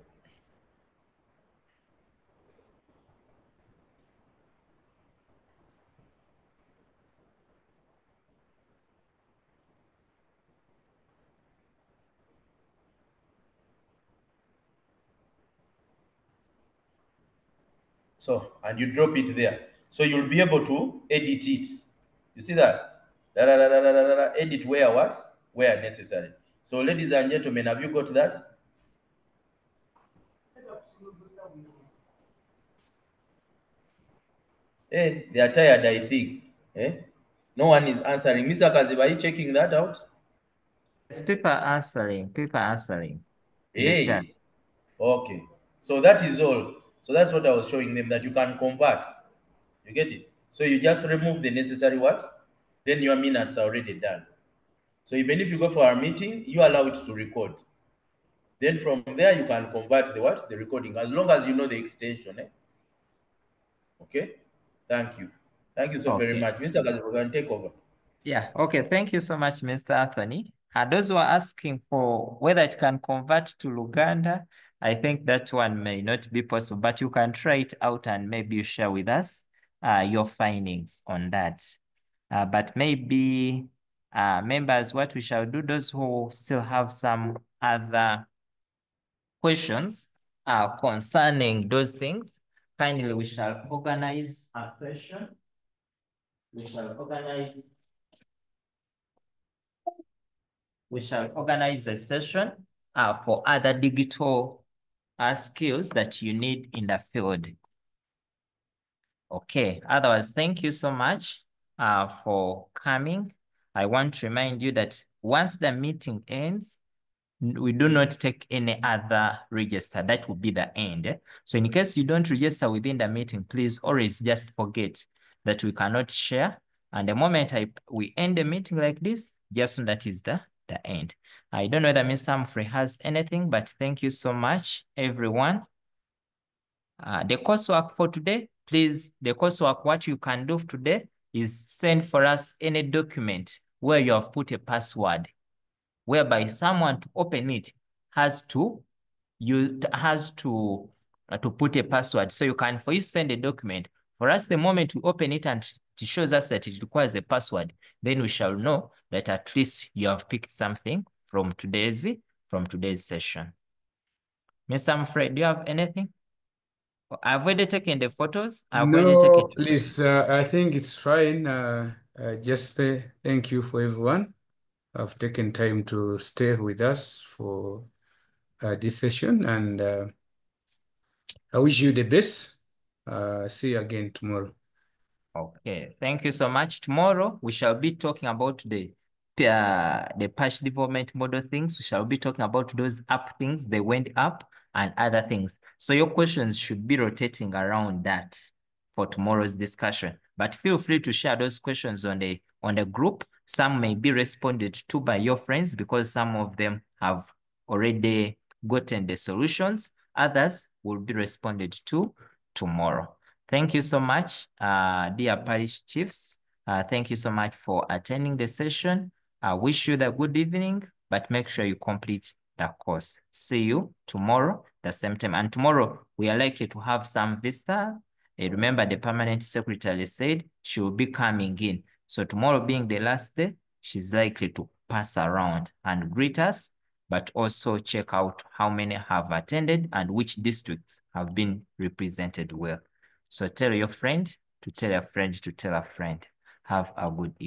So, and you drop it there. So you'll be able to edit it. You see that? Da, da, da, da, da, da, da, edit where what? Where necessary. So ladies and gentlemen, have you got that? Hey, they are tired, I think. Eh? No one is answering. Mr. Kaziba, are you checking that out? Yes, people are answering. People are answering in the chat. Hey, okay. So that is all. So that's what I was showing them, that you can convert. You get it? So you just remove the necessary what? Then your minutes are already done. So even if you go for our meeting, you allow it to record. Then from there, you can convert the what? The recording, as long as you know the extension. Okay? Thank you. Thank you so very much. Mr. Kaziba, can take over. Yeah, okay. Thank you so much, Mr. Anthony. Those who are asking for whether it can convert to Luganda, I think that one may not be possible, but you can try it out and maybe you share with us your findings on that. But maybe members, what we shall do, those who still have some other questions concerning those things, kindly we shall organize a session. We shall organize a session for other digital skills that you need in the field. Okay, otherwise, thank you so much for coming. I want to remind you that once the meeting ends, we do not take any other register. That will be the end. So in case you don't register within the meeting, please always just forget that we cannot share. And the moment we end the meeting like this, just know that is the end. I don't know that Mr. Humphrey has anything, but thank you so much, everyone. The coursework for today, please, the coursework, what you can do today is send for us any document where you have put a password, whereby someone to open it has to put a password. So you can, for you send a document, for us, the moment we open it and it shows us that it requires a password, then we shall know that at least you have picked something from today's session. Mr. Humphrey, do you have anything? I've already taken the photos. No, please, I think it's fine. Just thank you for everyone. I've taken time to stay with us for this session, and I wish you the best. See you again tomorrow. Okay, thank you so much. Tomorrow, we shall be talking about the patch development model things. We shall be talking about those up things, they went up, and other things. So your questions should be rotating around that for tomorrow's discussion. But feel free to share those questions on the group. Some may be responded to by your friends because some of them have already gotten the solutions. Others will be responded to tomorrow. Thank you so much, dear parish chiefs. Thank you so much for attending the session. I wish you the good evening, but make sure you complete the course. See you tomorrow, the same time. And tomorrow, we are likely to have some visitors. Remember, the permanent secretary said she will be coming in. So tomorrow being the last day, she's likely to pass around and greet us, but also check out how many have attended and which districts have been represented well. So tell your friend to tell a friend to tell a friend. Have a good evening.